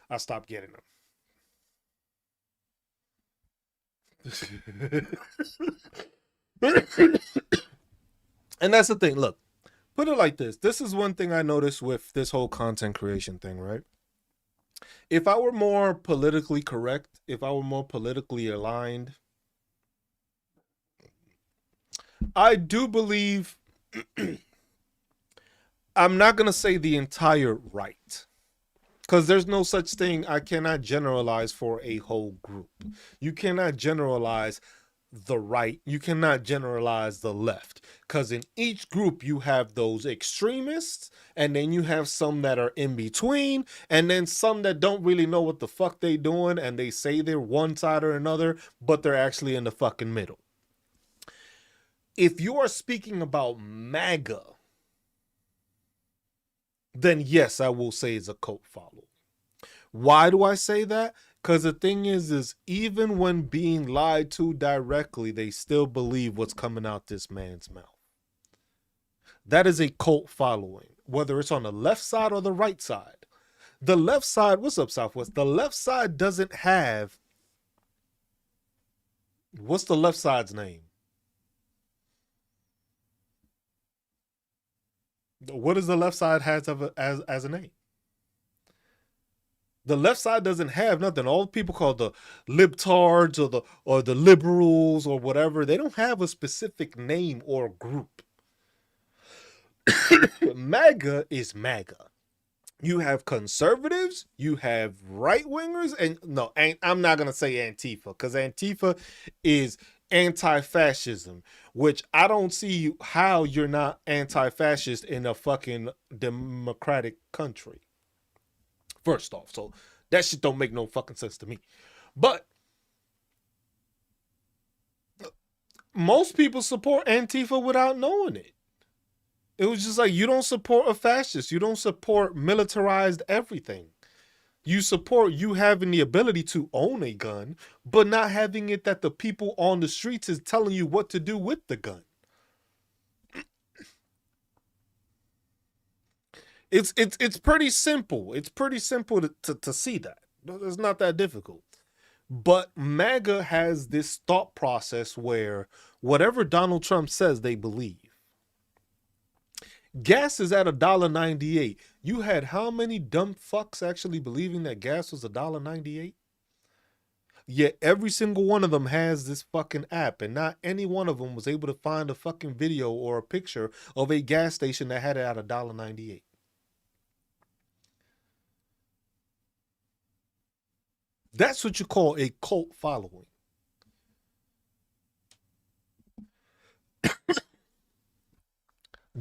I stopped getting them. And that's the thing. Look, put it like this. This is one thing I noticed with this whole content creation thing, right? If I were more politically correct, if I were more politically aligned, I do believe I'm not going to say the entire right. Because there's no such thing. I cannot generalize for a whole group. You cannot generalize the right. You cannot generalize the left. Because in each group, you have those extremists, and then you have some that are in between, and then some that don't really know what the fuck they doing, and they say they're one side or another, but they're actually in the fucking middle. If you are speaking about MAGA, then yes, I will say it's a cult follow. Why do I say that? Because the thing is even when being lied to directly, they still believe what's coming out this man's mouth. That is a cult following, whether it's on the left side or the right side. The left side, what's up, Southwest? The left side doesn't have. What's the left side's name? What does the left side has as a name? The left side doesn't have nothing. All people call the libtards or the liberals or whatever, they don't have a specific name or group. MAGA is MAGA. You have conservatives, you have right wingers, and no, I'm not gonna say Antifa because Antifa is anti-fascism, which I don't see how you're not anti-fascist in a fucking democratic country. First off, so that shit don't make no fucking sense to me. But most people support Antifa without knowing it. It was just like, you don't support a fascist. You don't support militarized everything. You support you having the ability to own a gun, but not having it that the people on the streets is telling you what to do with the gun. It's pretty simple. It's pretty simple to see that. It's not that difficult. But MAGA has this thought process where whatever Donald Trump says, they believe. Gas is at $1.98. You had how many dumb fucks actually believing that gas was $1.98? Yet every single one of them has this fucking app, and not any one of them was able to find a fucking video or a picture of a gas station that had it at $1.98. That's what you call a cult following.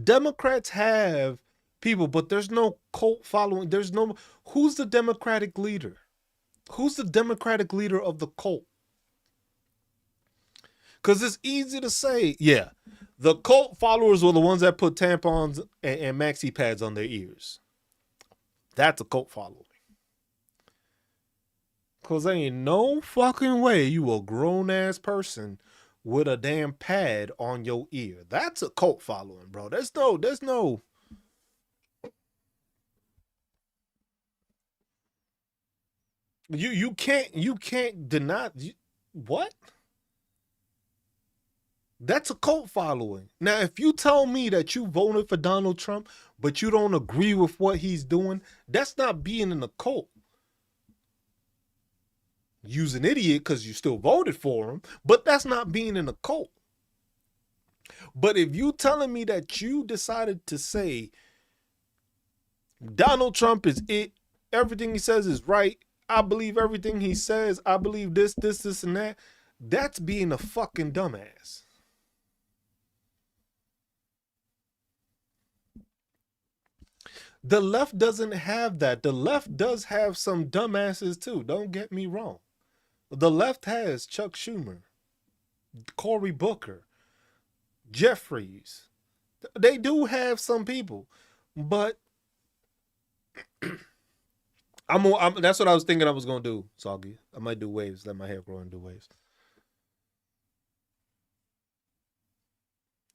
Democrats have people, but there's no cult following. There's no. Who's the Democratic leader? Who's the Democratic leader of the cult? Because it's easy to say, yeah, the cult followers were the ones that put tampons and maxi pads on their ears. That's a cult following. Because there ain't no fucking way you a grown ass person with a damn pad on your ear. That's a cult following, bro. There's no. You can't deny. What? That's a cult following. Now, if you tell me that you voted for Donald Trump, but you don't agree with what he's doing, that's not being in a cult. You's an idiot because you still voted for him, but that's not being in a cult. But if you telling me that you decided to say Donald Trump is it, everything he says is right, I believe everything he says, I believe this, and that, that's being a fucking dumbass. The left doesn't have that. The left does have some dumbasses too. Don't get me wrong. The left has Chuck Schumer, Cory Booker, Jeffries. They do have some people, but that's what I was thinking I was gonna do. Soggy. I might do waves. Let my hair grow and do waves.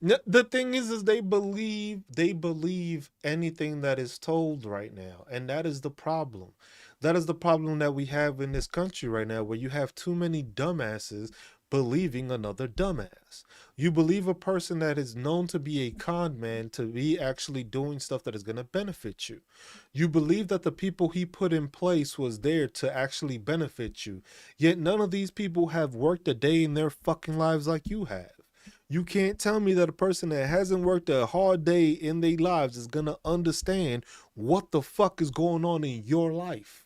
The thing is they believe anything that is told right now, and that is the problem. That is the problem that we have in this country right now, where you have too many dumbasses believing another dumbass. You believe a person that is known to be a con man to be actually doing stuff that is going to benefit you. You believe that the people he put in place was there to actually benefit you. Yet none of these people have worked a day in their fucking lives like you have. You can't tell me that a person that hasn't worked a hard day in their lives is going to understand what the fuck is going on in your life.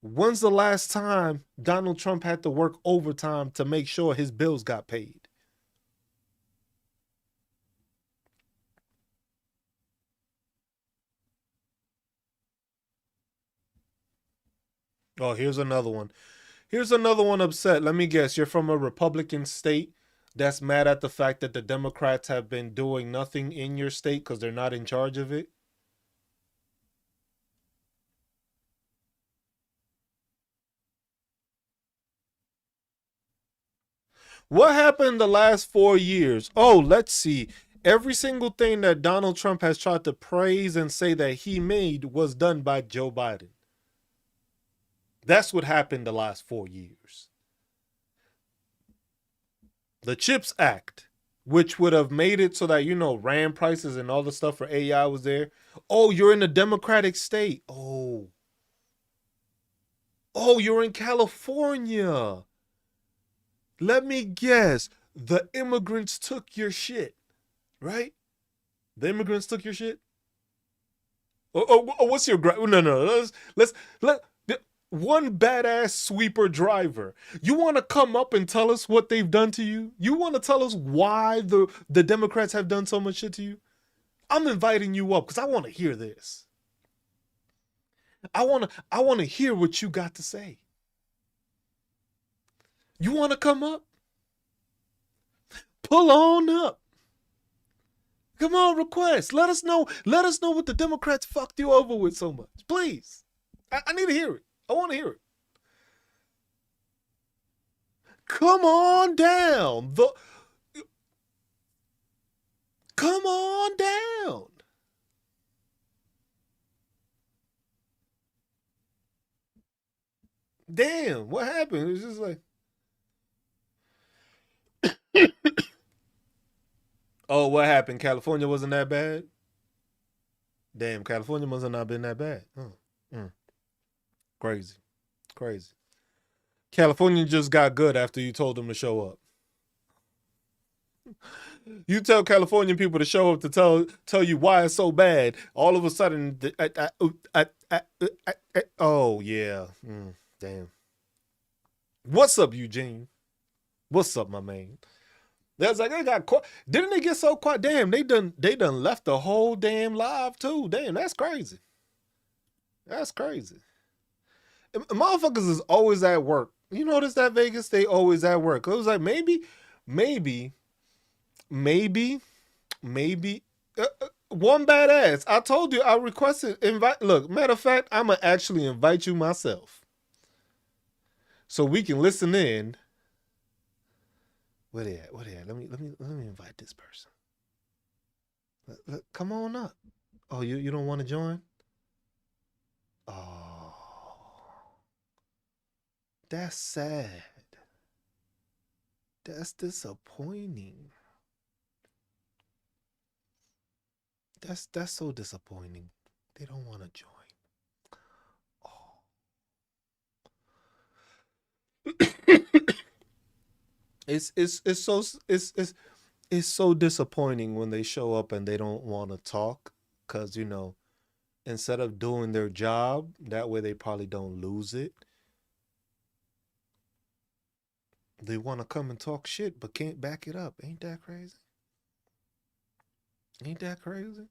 When's the last time Donald Trump had to work overtime to make sure his bills got paid? Oh, here's another one. Here's another one upset. Let me guess. You're from a Republican state that's mad at the fact that the Democrats have been doing nothing in your state because they're not in charge of it. What happened the last 4 years? Oh, let's see. Every single thing that Donald Trump has tried to praise and say that he made was done by Joe Biden. That's what happened the last 4 years. The CHIPS Act, which would have made it so that, RAM prices and all the stuff for AI was there. Oh, you're in a Democratic state. Oh, you're in California. Let me guess. The immigrants took your shit, right? The immigrants took your shit. What's your no? Let one badass sweeper driver. You want to come up and tell us what they've done to you? You want to tell us why the Democrats have done so much shit to you? I'm inviting you up because I want to hear this. I want to hear what you got to say. You want to come up? Pull on up. Come on, request. Let us know. Let us know what the Democrats fucked you over with so much. Please. I need to hear it. I want to hear it. Come on down. Come on down. Damn, what happened? It was just like, oh, what happened? California wasn't that bad? Damn, California must have not been that bad. Crazy. Crazy. California just got good after you told them to show up. You tell Californian people to show up to tell you why it's so bad. All of a sudden, oh yeah, damn. What's up, Eugene? What's up, my man? That's like they got quiet. Didn't they get so quiet? Damn, they done left the whole damn live too. Damn, that's crazy. That's crazy. Motherfuckers is always at work. You notice that Vegas, they always at work. It was like maybe one badass. I told you I requested invite. Look, matter of fact, I'ma actually invite you myself, so we can listen in. Where they at? Where they at? Let me invite this person. Come on up. Oh, you don't want to join? Oh, that's sad. That's disappointing. That's so disappointing. They don't want to join. Oh. It's so disappointing when they show up and they don't want to talk, because instead of doing their job, that way they probably don't lose it. They want to come and talk shit but can't back it up. Ain't that crazy? Ain't that crazy?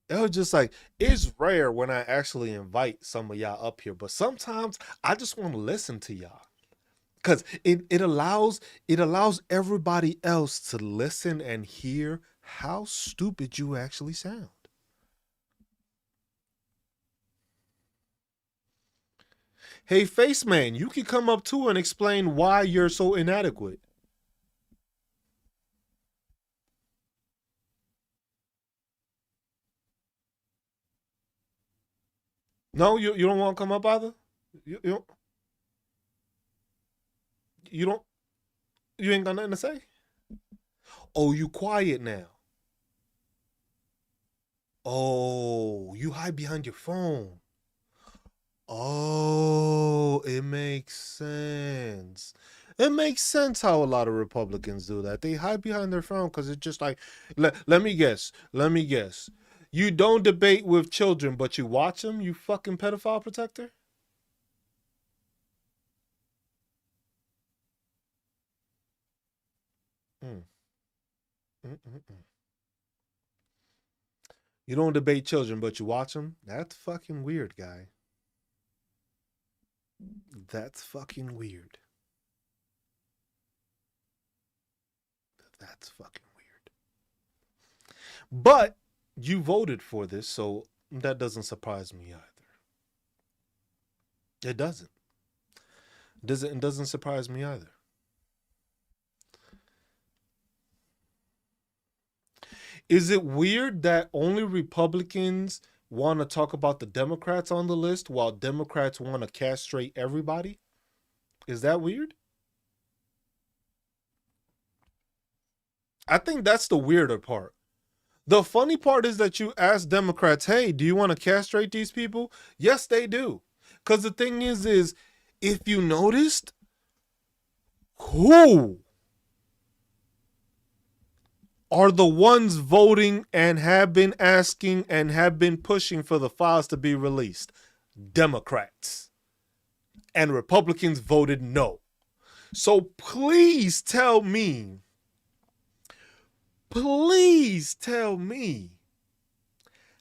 It was just like, it's rare when I actually invite some of y'all up here, but sometimes I just want to listen to y'all. Because it allows everybody else to listen and hear how stupid you actually sound. Hey, Face Man, you can come up too and explain why you're so inadequate. No, you don't want to come up either. You you don't you ain't got nothing to say. Oh, you quiet now. Oh, you hide behind your phone. Oh, it makes sense. It makes sense how a lot of Republicans do that. They hide behind their phone because it's just like, let me guess. Let me guess. You don't debate with children, but you watch them, you fucking pedophile protector? Mm. Mm-mm-mm. You don't debate children, but you watch them? That's fucking weird, guy. That's fucking weird. That's fucking weird. But you voted for this, so that doesn't surprise me either. It doesn't. It doesn't surprise me either. Is it weird that only Republicans want to talk about the Democrats on the list while Democrats want to castrate everybody? Is that weird? I think that's the weirder part. The funny part is that you ask Democrats, hey, do you want to castrate these people? Yes, they do. Because the thing is, if you noticed, who are the ones voting and have been asking and have been pushing for the files to be released? Democrats. And Republicans voted no. So please tell me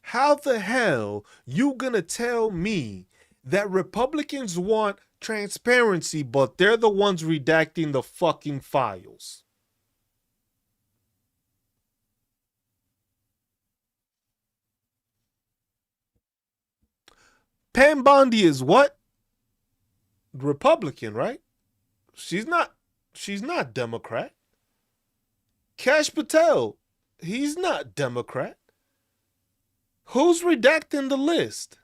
how the hell you gonna tell me that Republicans want transparency, but they're the ones redacting the fucking files? Pam Bondi is what? Republican, right? She's not. She's not Democrat. Cash Patel, he's not Democrat. Who's redacting the list?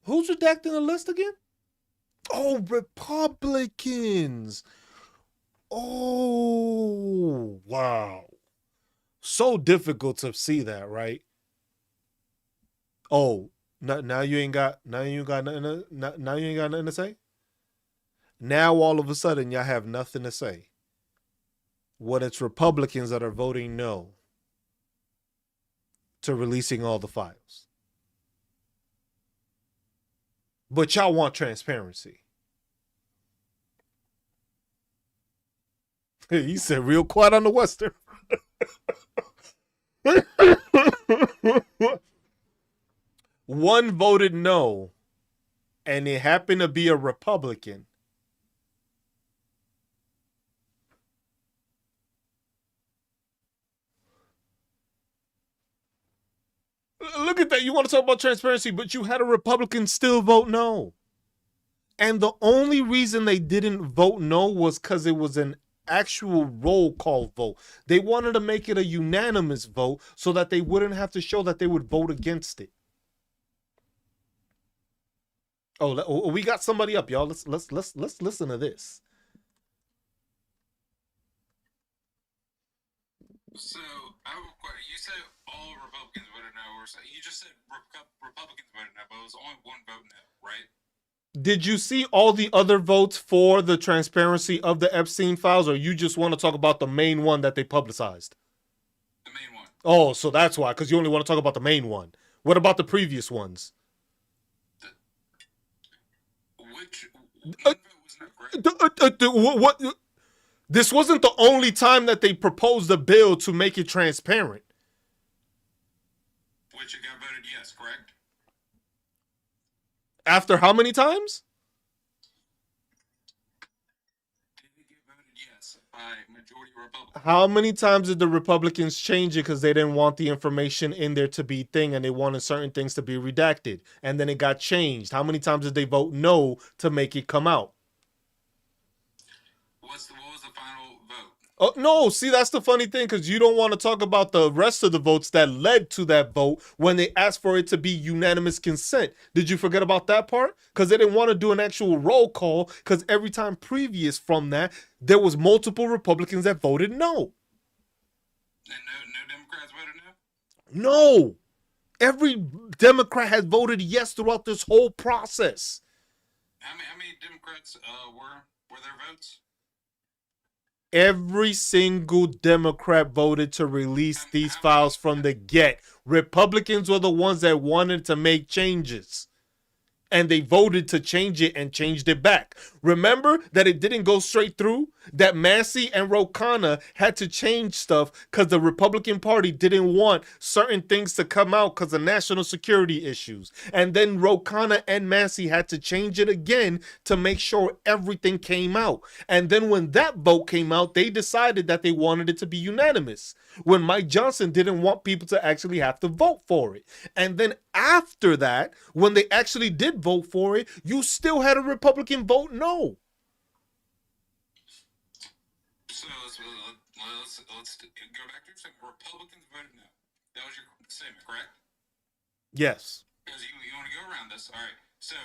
Who's redacting the list again? Oh, Republicans. Oh, wow. So difficult to see that, right? Oh, now you ain't got nothing now you ain't got nothing to say. Now all of a sudden y'all have nothing to say. When it's Republicans that are voting no to releasing all the files. But y'all want transparency. He said real quiet on the Western. One voted no, and it happened to be a Republican. Look at that. You want to talk about transparency, but you had a Republican still vote no. And the only reason they didn't vote no was because it was an actual roll call vote. They wanted to make it a unanimous vote so that they wouldn't have to show that they would vote against it. Oh, we got somebody up, y'all. Let's listen to this. So you said all Republicans voted no, or you just said Republicans voted no, but it was only one vote no, right? Did you see all the other votes for the transparency of the Epstein files, or you just want to talk about the main one that they publicized? The main one. Oh, so that's why, because you only want to talk about the main one. What about the previous ones? Which one vote was not correct? What? This wasn't the only time that they proposed a bill to make it transparent. Which it got voted yes, correct? After how many times? Did it get voted yes by majority Republicans? How many times did the Republicans change it because they didn't want the information in there to be thing and they wanted certain things to be redacted? And then it got changed. How many times did they vote no to make it come out? What was the final vote? Oh, no, see, that's the funny thing, because you don't want to talk about the rest of the votes that led to that vote when they asked for it to be unanimous consent. Did you forget about that part? Because they didn't want to do an actual roll call, because every time previous from that, there was multiple Republicans that voted no. And no Democrats voted no? No. Every Democrat has voted yes throughout this whole process. How many Democrats were their votes? Every single Democrat voted to release these files from the get. Republicans were the ones that wanted to make changes. And they voted to change it and changed it back. Remember that it didn't go straight through? That Massey and Ro Khanna had to change stuff because the Republican Party didn't want certain things to come out because of national security issues. And then Ro Khanna and Massey had to change it again to make sure everything came out. And then when that vote came out, they decided that they wanted it to be unanimous. When Mike Johnson didn't want people to actually have to vote for it. And then after that, when they actually did vote for it, you still had a Republican vote no. So let's go back to saying Republicans voted no. That was your statement, correct? Yes. Because you want to go around this. All right. So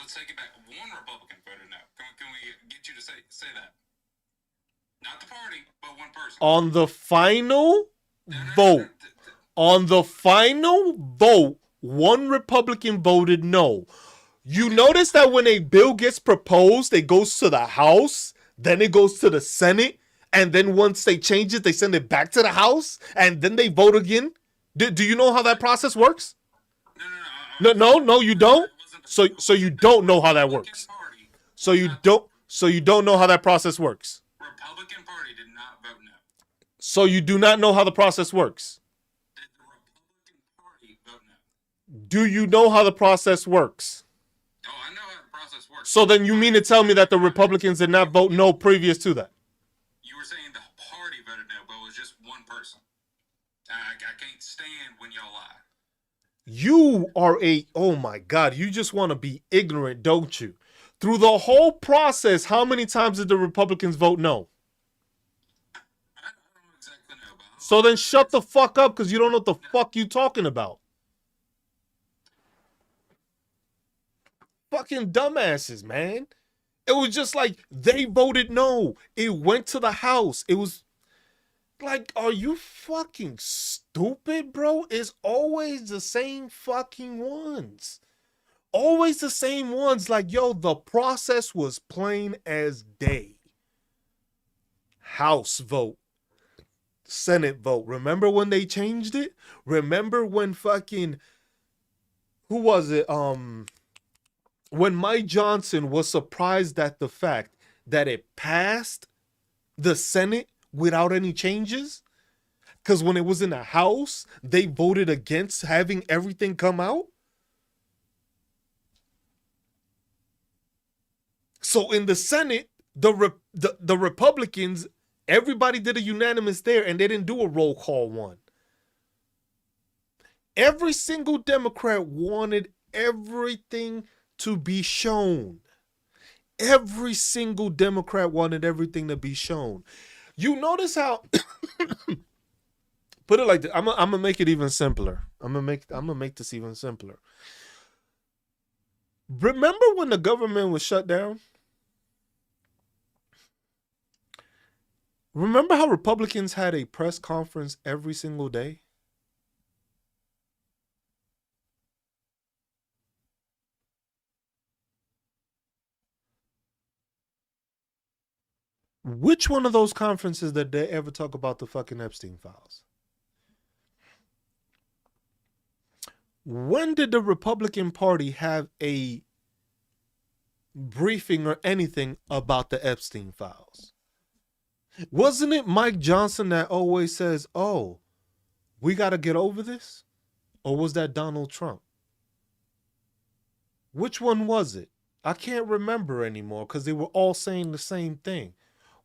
let's take it back. One Republican voted no. Can we get you to say that? Not the party, but one person. On the final vote, one Republican voted no. You notice that when a bill gets proposed, it goes to the House, then it goes to the Senate, and then once they change it, they send it back to the House, and then they vote again. Do you know how that process works? No, you don't. So you don't know how that works. So you don't know how that process works. Republican Party did not vote no. So you do not know how the process works. Did the Republican Party vote no? Do you know how the process works? Oh, I know how the process works. So then you mean to tell me that the Republicans did not vote no previous to that? You were saying the party voted no, but it was just one person. I can't stand when y'all lie. You are oh my God, you just want to be ignorant, don't you? Through the whole process, how many times did the Republicans vote no? I don't exactly know, but So then I'll shut the fuck up because you don't know what the no. fuck you talking about. Fucking dumbasses, man. It was just like they voted no. It went to the House. It was like, are you fucking stupid, bro? It's always the same fucking ones. Always the same ones. Like, yo, the process was plain as day. House vote, Senate vote. Remember when they changed it? Remember when fucking who was it? When Mike Johnson was surprised at the fact that it passed the Senate without any changes? Because when it was in the House, they voted against having everything come out. So in the Senate, the Republicans, everybody did a unanimous there, and they didn't do a roll call one. Every single Democrat wanted everything to be shown. Every single Democrat wanted everything to be shown. You notice how put it like this. I'm gonna make it even simpler. I'm gonna make this even simpler. Remember when the government was shut down? Remember how Republicans had a press conference every single day? Which one of those conferences did they ever talk about the fucking Epstein files? When did the Republican Party have a briefing or anything about the Epstein files? Wasn't it Mike Johnson that always says, oh, we got to get over this? Or was that Donald Trump? Which one was it? I can't remember anymore because they were all saying the same thing.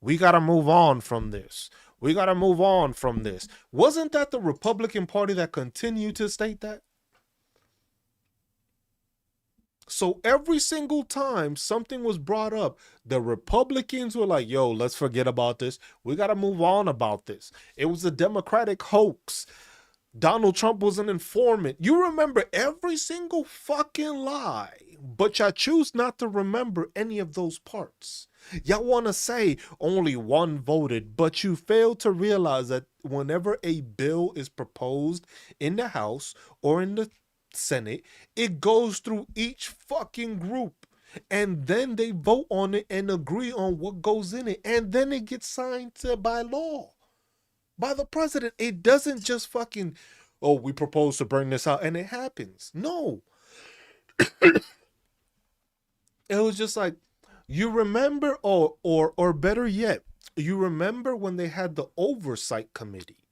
We got to move on from this. We got to move on from this. Wasn't that the Republican Party that continued to state that? So every single time something was brought up, the Republicans were like, yo, let's forget about this. We got to move on about this. It was a Democratic hoax. Donald Trump was an informant. You remember every single fucking lie, but y'all choose not to remember any of those parts. Y'all want to say only one voted, but you fail to realize that whenever a bill is proposed in the House or in the Senate, it goes through each fucking group. And then they vote on it and agree on what goes in it. And then it gets signed by law, by the president. It doesn't just fucking, oh, we propose to bring this out and it happens. No. It was just like, you remember, or better yet, you remember when they had the oversight committee.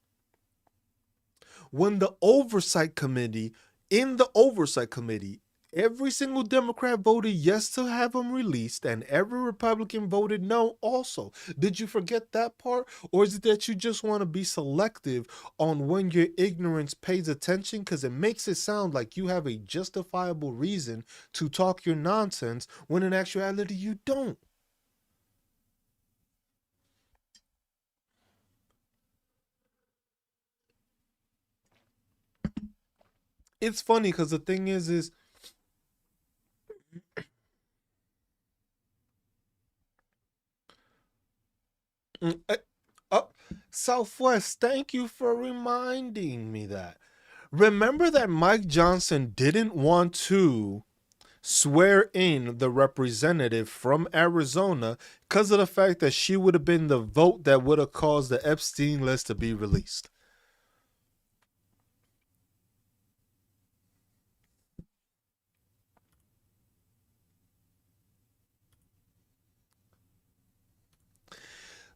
When the oversight committee, in the oversight committee, every single Democrat voted yes to have them released, and every Republican voted no also. Did you forget that part? Or is it that you just want to be selective on when your ignorance pays attention? Because it makes it sound like you have a justifiable reason to talk your nonsense when in actuality you don't. It's funny because the thing is mm, uh, Southwest, thank you for reminding me that. Remember that Mike Johnson didn't want to swear in the representative from Arizona because of the fact that she would have been the vote that would have caused the Epstein list to be released.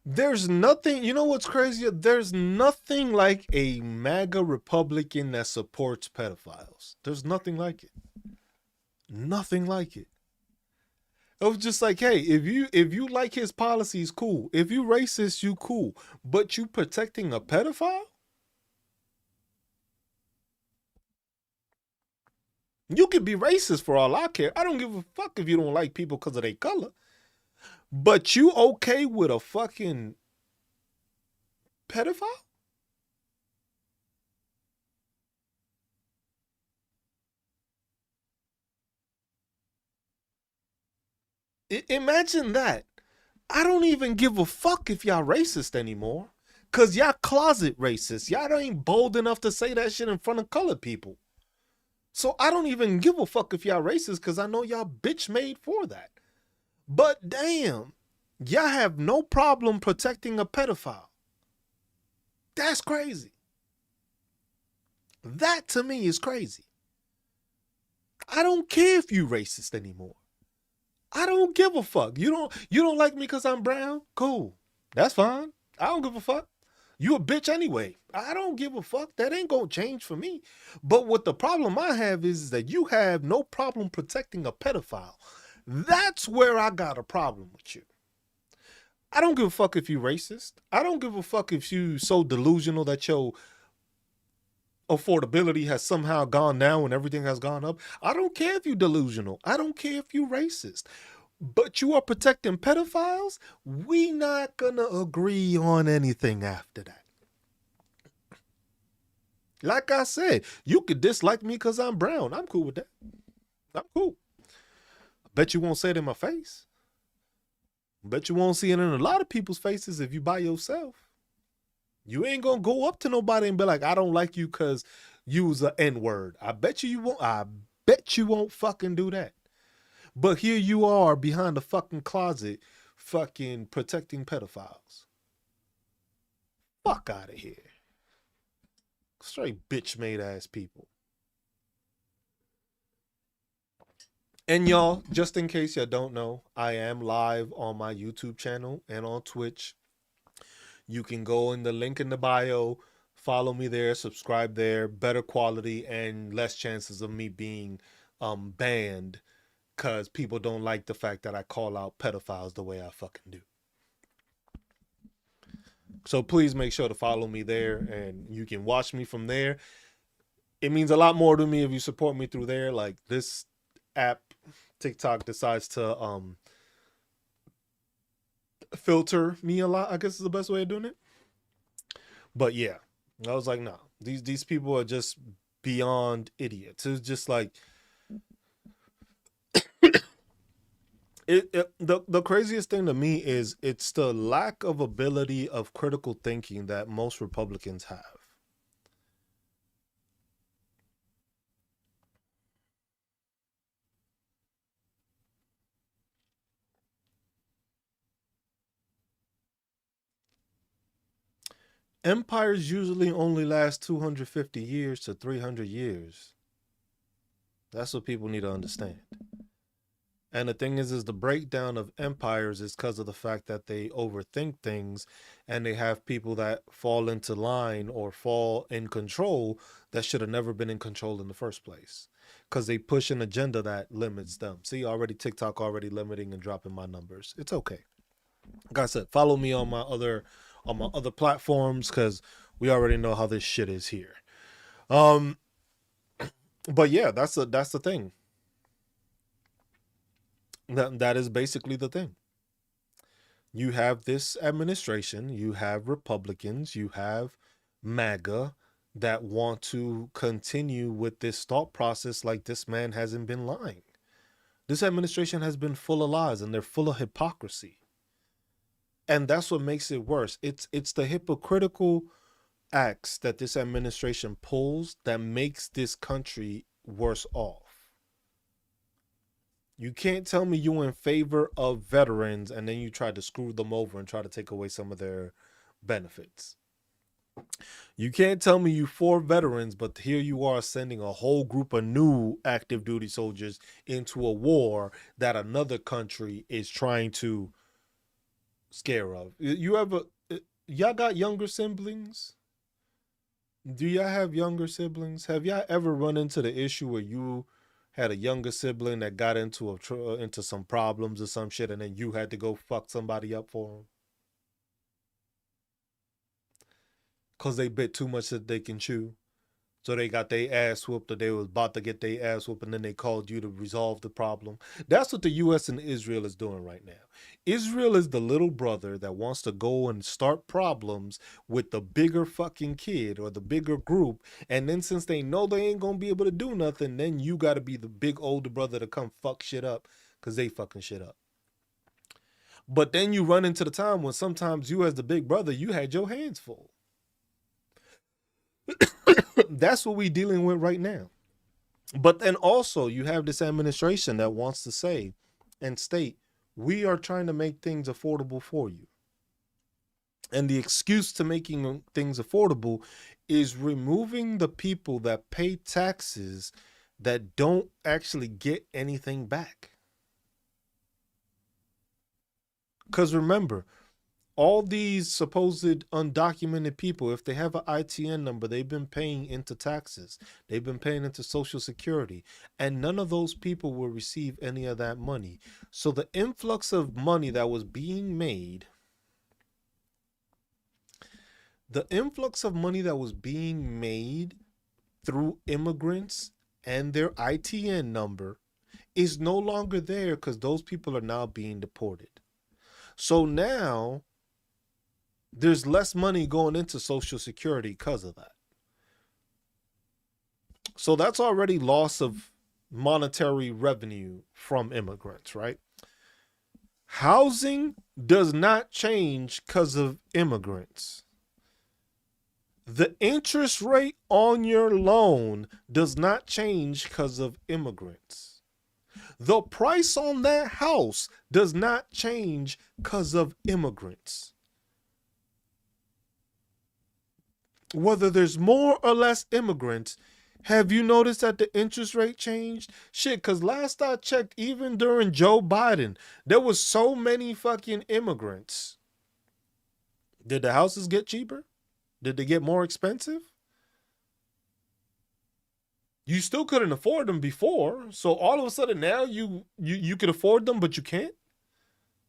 There's nothing, you know what's crazy? There's nothing like a MAGA Republican that supports pedophiles. There's nothing like it. Nothing like it. It was just like, hey, if you like his policies, cool. If you racist, you cool. But you protecting a pedophile? You could be racist for all I care. I don't give a fuck if you don't like people because of their color. But you okay with a fucking pedophile? Imagine that. I don't even give a fuck if y'all racist anymore. Cause y'all closet racist. Y'all ain't bold enough to say that shit in front of colored people. So I don't even give a fuck if y'all racist because I know y'all bitch made for that. But damn, y'all have no problem protecting a pedophile. That's crazy. That to me is crazy. I don't care if you racist anymore. I don't give a fuck. You don't like me because I'm brown? Cool. That's fine. I don't give a fuck. You a bitch anyway. I don't give a fuck. That ain't gonna change for me. But what the problem I have is that you have no problem protecting a pedophile. That's where I got a problem with you. I don't give a fuck if you racist. I don't give a fuck if you so delusional that your affordability has somehow gone down and everything has gone up. I don't care if you delusional. I don't care if you racist. But you are protecting pedophiles? We not gonna agree on anything after that. Like I said, you could dislike me because I'm brown. I'm cool with that. I'm cool. I bet you won't say it in my face. I bet you won't see it in a lot of people's faces if you by yourself. You ain't gonna go up to nobody and be like, I don't like you because you was a N-word. I bet you won't. I bet you won't fucking do that. But here you are behind the fucking closet, fucking protecting pedophiles. Fuck out of here. Straight bitch made ass people. And y'all, just in case you don't know, I am live on my YouTube channel and on Twitch. You can go in the link in the bio, follow me there, subscribe there, better quality and less chances of me being banned because people don't like the fact that I call out pedophiles the way I fucking do. So please make sure to follow me there and you can watch me from there. It means a lot more to me if you support me through there. Like this app, TikTok decides to filter me a lot, I guess is the best way of doing it. But yeah, I was like, no, these people are just beyond idiots. It's just like the craziest thing to me is it's the lack of ability of critical thinking that most Republicans have. Empires usually only last 250 years to 300 years. That's what people need to understand. And the thing is the breakdown of empires is because of the fact that they overthink things and they have people that fall into line or fall in control that should have never been in control in the first place. Because they push an agenda that limits them. See, already TikTok already limiting and dropping my numbers. It's okay. Like I said, follow me on my other platforms because we already know how this shit is here. Um, but yeah, that's the thing. That is basically the thing. You have this administration, you have Republicans, you have MAGA that want to continue with this thought process like this man hasn't been lying. This administration has been full of lies and they're full of hypocrisy. And that's what makes it worse. It's the hypocritical acts that this administration pulls that makes this country worse off. You can't tell me you're in favor of veterans and then you try to screw them over and try to take away some of their benefits. You can't tell me you for veterans, but here you are sending a whole group of new active duty soldiers into a war that another country is trying to scare of. You ever y'all got younger siblings? Do y'all have younger siblings? Have y'all ever run into the issue where you had a younger sibling that got into some problems or some shit, and then you had to go fuck somebody up for them because they bit too much that they can chew? So they got their ass whooped, or they was about to get their ass whooped, and then they called you to resolve the problem. That's what the U.S. and Israel is doing right now. Israel is the little brother that wants to go and start problems with the bigger fucking kid or the bigger group, and then since they know they ain't gonna be able to do nothing, then you got to be the big older brother to come fuck shit up because they fucking shit up. But then you run into the time when sometimes you, as the big brother, you had your hands full. That's what we dealing with right now. But then also you have this administration that wants to say and state, we are trying to make things affordable for you. And the excuse to making things affordable is removing the people that pay taxes that don't actually get anything back. Because remember, all these supposed undocumented people, if they have an ITN number, they've been paying into taxes, they've been paying into Social Security, and none of those people will receive any of that money. So the influx of money that was being made, through immigrants and their ITN number is no longer there because those people are now being deported. So now there's less money going into Social Security because of that. So that's already loss of monetary revenue from immigrants, right? Housing does not change because of immigrants. The interest rate on your loan does not change because of immigrants. The price on that house does not change because of immigrants. Whether there's more or less immigrants, have you noticed that the interest rate changed? Shit, because last I checked, even during Joe Biden, there was so many fucking immigrants. Did the houses get cheaper? Did they get more expensive? You still couldn't afford them before, so all of a sudden now you could afford them, but you can't.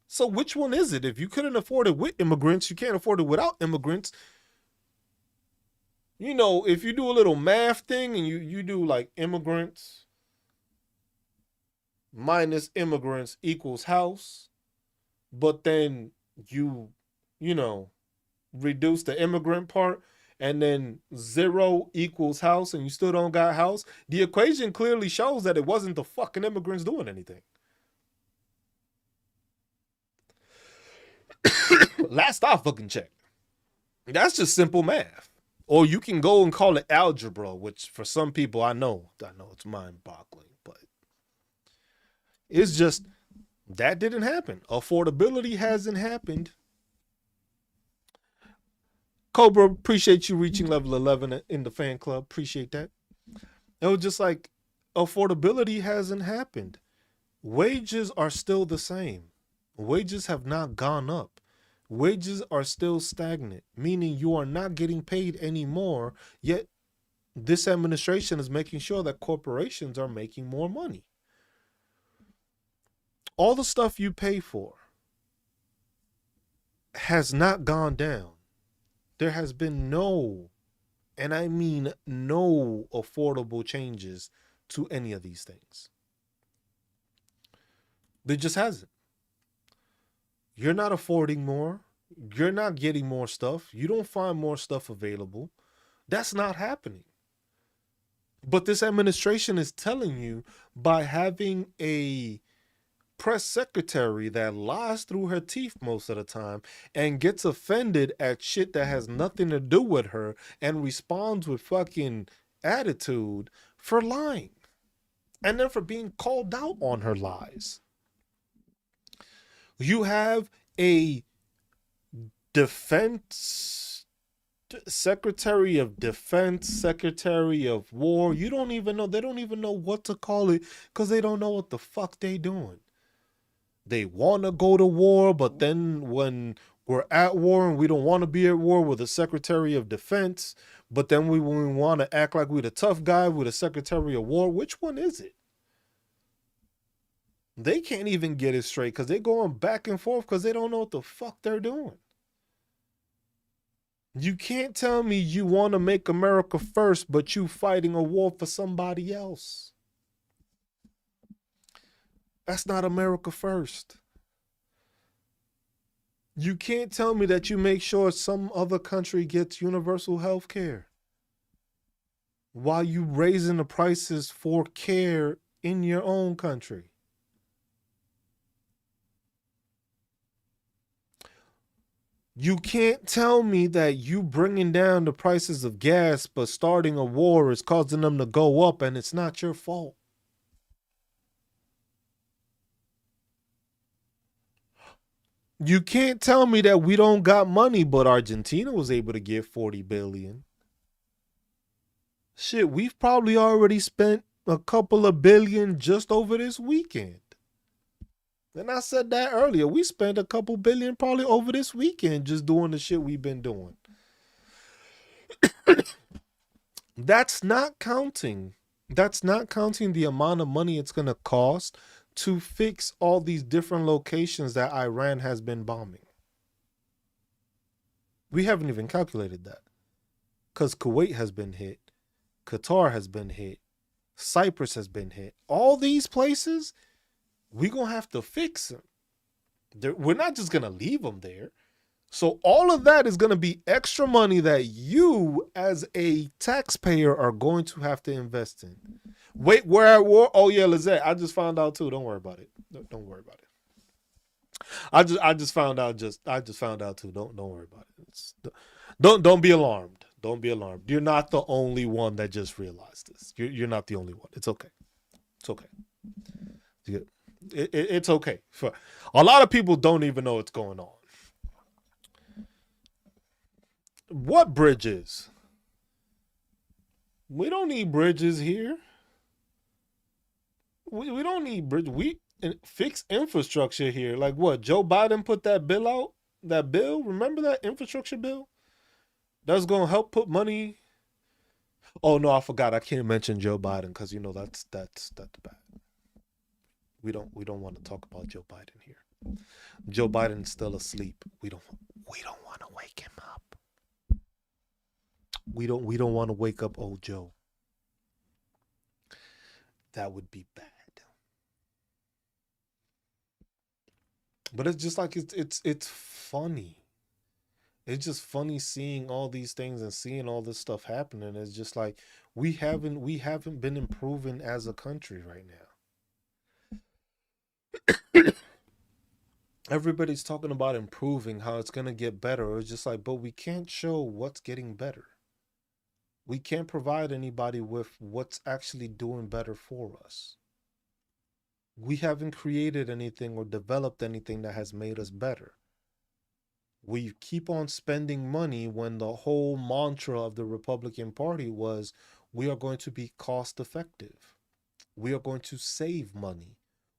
So which one is it? If you couldn't afford it with immigrants, you can't afford it without immigrants. You know, if you do a little math thing and you do like immigrants minus immigrants equals house, but then you know, reduce the immigrant part, and then 0 equals house, and you still don't got house, the equation clearly shows that it wasn't the fucking immigrants doing anything. Last I fucking checked. That's just simple math. Or you can go and call it algebra, which for some people I know it's mind-boggling, but it's just that didn't happen. Affordability hasn't happened. Cobra, appreciate you reaching level 11 in the fan club. Appreciate that. It was just like affordability hasn't happened. Wages are still the same. Wages have not gone up. Wages are still stagnant, meaning you are not getting paid anymore, yet this administration is making sure that corporations are making more money. All the stuff you pay for has not gone down. There has been no, and I mean no, affordable changes to any of these things. There just hasn't. You're not affording more. You're not getting more stuff. You don't find more stuff available. That's not happening. But this administration is telling you by having a press secretary that lies through her teeth most of the time and gets offended at shit that has nothing to do with her and responds with fucking attitude for lying and then for being called out on her lies. You have a defense secretary of defense, secretary of war. You don't even know. They don't even know what to call it because they don't know what the fuck they doing. They want to go to war, but then when we're at war and we don't want to be at war with the secretary of defense, but then when we want to act like we're the tough guy with the secretary of war, which one is it? They can't even get it straight because they're going back and forth because they don't know what the fuck they're doing. You can't tell me you want to make America first, but you fighting a war for somebody else. That's not America first. You can't tell me that you make sure some other country gets universal health care while you raising the prices for care in your own country. You can't tell me that you bringing down the prices of gas but starting a war is causing them to go up and it's not your fault. You can't tell me that we don't got money but Argentina was able to get 40 billion. Shit, we've probably already spent a couple of billion just over this weekend. And I said that earlier. We spent a couple billion probably over this weekend just doing the shit we've been doing. That's not counting. That's not counting the amount of money it's going to cost to fix all these different locations that Iran has been bombing. We haven't even calculated that. Because Kuwait has been hit, Qatar has been hit, Cyprus has been hit. All these places, we're going to have to fix them. We're not just going to leave them there. So all of that is going to be extra money that you as a taxpayer are going to have to invest in. Wait, where? Oh yeah, Lizette, I just found out too. Don't worry about it. Don't worry about it. I just found out. I just found out too. Don't worry about it. Don't be alarmed. Don't be alarmed. You're not the only one that just realized this. You're not the only one. It's okay. It's okay. It's okay. For a lot of people, don't even know what's going on. What bridges? We don't need bridges here. We don't need bridge. We fix infrastructure here. Like what? Joe Biden put that bill out. That bill. Remember that infrastructure bill? That's gonna help put money. Oh no, I forgot. I can't mention Joe Biden because you know that's bad. We don't want to talk about Joe Biden here. Joe Biden's still asleep. We don't want to wake him up. We don't want to wake up old Joe. That would be bad. But it's just like it's funny. It's just funny seeing all these things and seeing all this stuff happening. It's just like we haven't been improving as a country right now. Everybody's talking about improving, how it's gonna get better. It's just like, but we can't show what's getting better. We can't provide anybody with what's actually doing better for us. We haven't created anything or developed anything that has made us better. We keep on spending money when the whole mantra of the Republican Party was we are going to be cost effective. We are going to save money.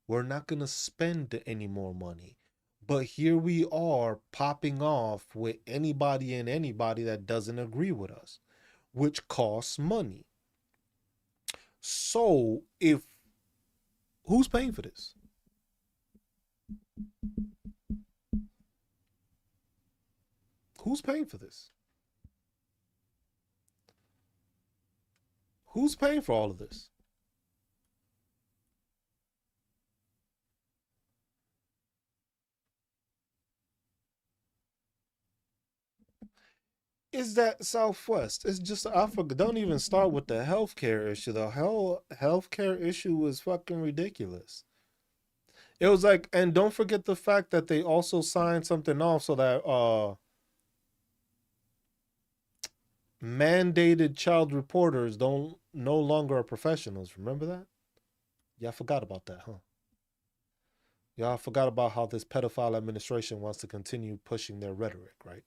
We're not going to spend any more money. But here we are popping off with anybody and anybody that doesn't agree with us, which costs money. So if who's paying for this? Who's paying for this? Who's paying for all of this? Is that Southwest? It's just I forgot. Don't even start with the healthcare issue. The healthcare issue was fucking ridiculous. It was like, and don't forget the fact that they also signed something off so that mandated child reporters don't no longer are professionals. Remember that? Y'all forgot about that, huh? Y'all forgot about how this pedophile administration wants to continue pushing their rhetoric, right?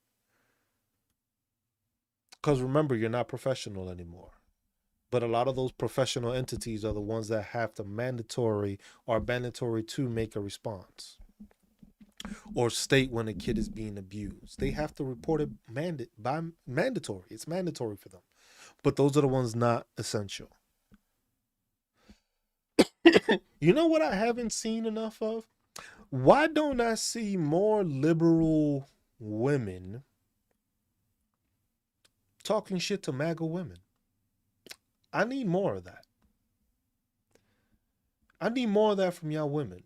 Because remember, you're not professional anymore. But a lot of those professional entities are the ones that have to mandatory or mandatory to make a response or state when a kid is being abused. They have to report it by mandatory. It's mandatory for them. But those are the ones not essential. You know what I haven't seen enough of? Why don't I see more liberal women talking shit to MAGA women. I need more of that. I need more of that from y'all women.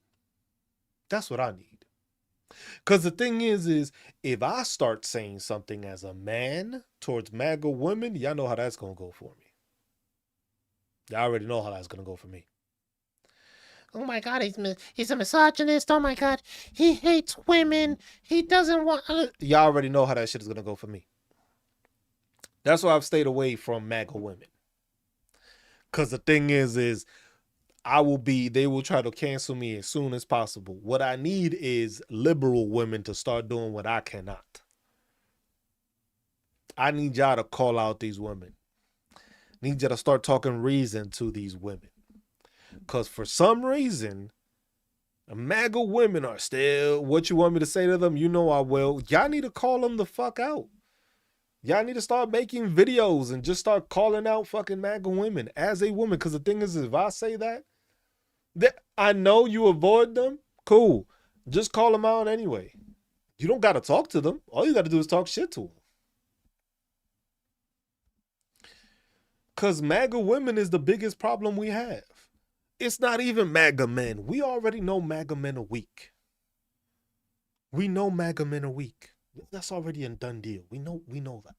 That's what I need. Because the thing is if I start saying something as a man towards MAGA women, y'all know how that's going to go for me. Y'all already know how that's going to go for me. Oh my God, he's a misogynist. Oh my God, he hates women. He doesn't want. Y'all already know how that shit is going to go for me. That's why I've stayed away from MAGA women. Because the thing is they will try to cancel me as soon as possible. What I need is liberal women to start doing what I cannot. I need y'all to call out these women. I need y'all to start talking reason to these women. Because for some reason, MAGA women are still, what you want me to say to them, you know I will. Y'all need to call them the fuck out. Y'all need to start making videos and just start calling out fucking MAGA women as a woman. Because the thing is, if I say that, I know you avoid them. Cool. Just call them out anyway. You don't got to talk to them. All you got to do is talk shit to them. Because MAGA women is the biggest problem we have. It's not even MAGA men. We already know MAGA men are weak. We know MAGA men are weak. That's already a done deal. We know that.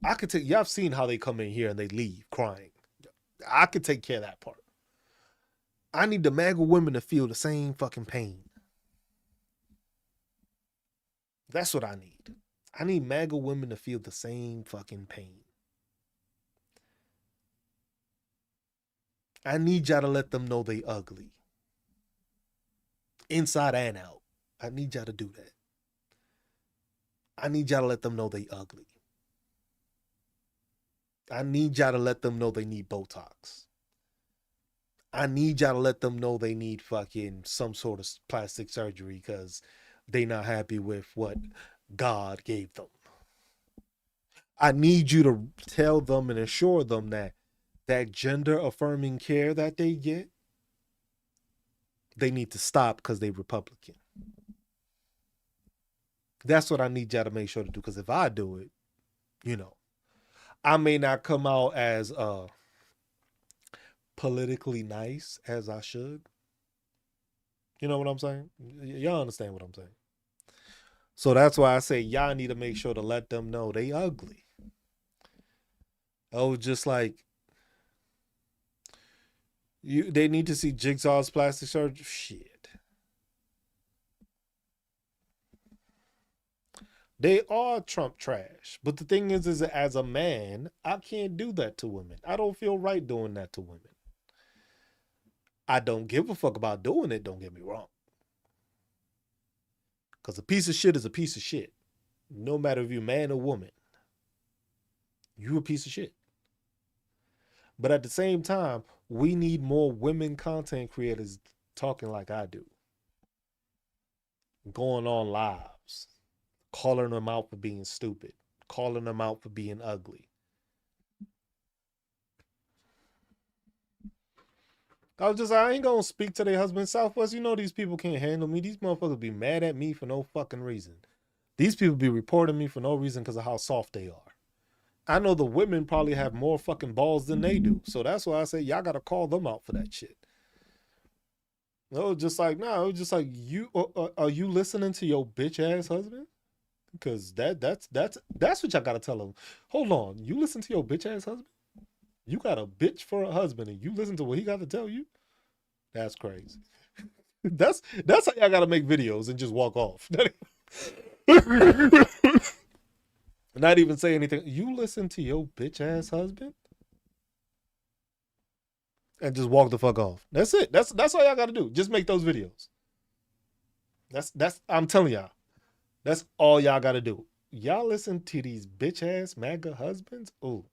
I could take, y'all have seen how they come in here and they leave crying. I could take care of that part. I need the MAGA women to feel the same fucking pain. That's what I need. I need MAGA women to feel the same fucking pain. I need y'all to let them know they ugly. Inside and out. I need y'all to do that. I need y'all to let them know they ugly. I need y'all to let them know they need Botox. I need y'all to let them know they need fucking some sort of plastic surgery because they not happy with what God gave them. I need you to tell them and assure them that gender affirming care that they get, they need to stop because they Republican. That's what I need y'all to make sure to do. Because if I do it, I may not come out as politically nice as I should. You know what I'm saying? Y'all understand what I'm saying? So that's why I say y'all need to make sure to let them know they ugly. Oh, just like they need to see Jigsaw's plastic surgery. Shit. They are Trump trash. But the thing is as a man, I can't do that to women. I don't feel right doing that to women. I don't give a fuck about doing it, don't get me wrong. Because a piece of shit is a piece of shit. No matter if you're man or woman. You a piece of shit. But at the same time, we need more women content creators talking like I do. Going on lives. Calling them out for being stupid. Calling them out for being ugly. I ain't gonna speak to their husband. Southwest, you know these people can't handle me. These motherfuckers be mad at me for no fucking reason. These people be reporting me for no reason because of how soft they are. I know the women probably have more fucking balls than they do. So that's why I say y'all gotta call them out for that shit. No, just like you are you listening to your bitch ass husband? Because that's what y'all gotta tell them. Hold on, you listen to your bitch ass husband? You got a bitch for a husband and you listen to what he got to tell you? That's crazy. that's how y'all gotta make videos and just walk off. Not even say anything. You listen to your bitch ass husband and just walk the fuck off. That's it. That's all y'all gotta do. Just make those videos. That's I'm telling y'all. That's all y'all gotta do. Y'all listen to these bitch ass MAGA husbands. Oh,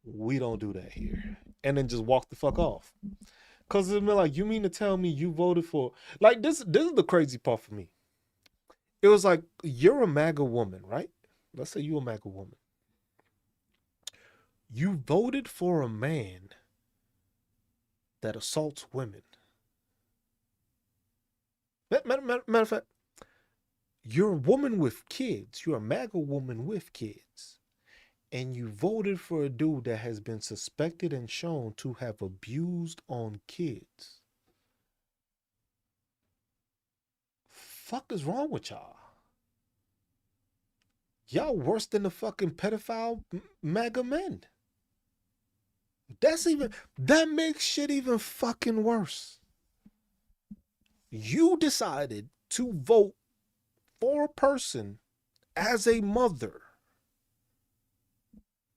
we don't do that here. And then just walk the fuck off. Cause it's been like, you mean to tell me you voted for like this is the crazy part for me. It was like, you're a MAGA woman, right? Let's say you're a MAGA woman. You voted for a man that assaults women. Matter of fact, You're a woman with kids. You're a MAGA woman with kids. And you voted for a dude that has been suspected and shown to have abused on kids. Fuck is wrong with y'all? Y'all worse than the fucking pedophile MAGA men. That makes shit even fucking worse. You decided to vote for a person as a mother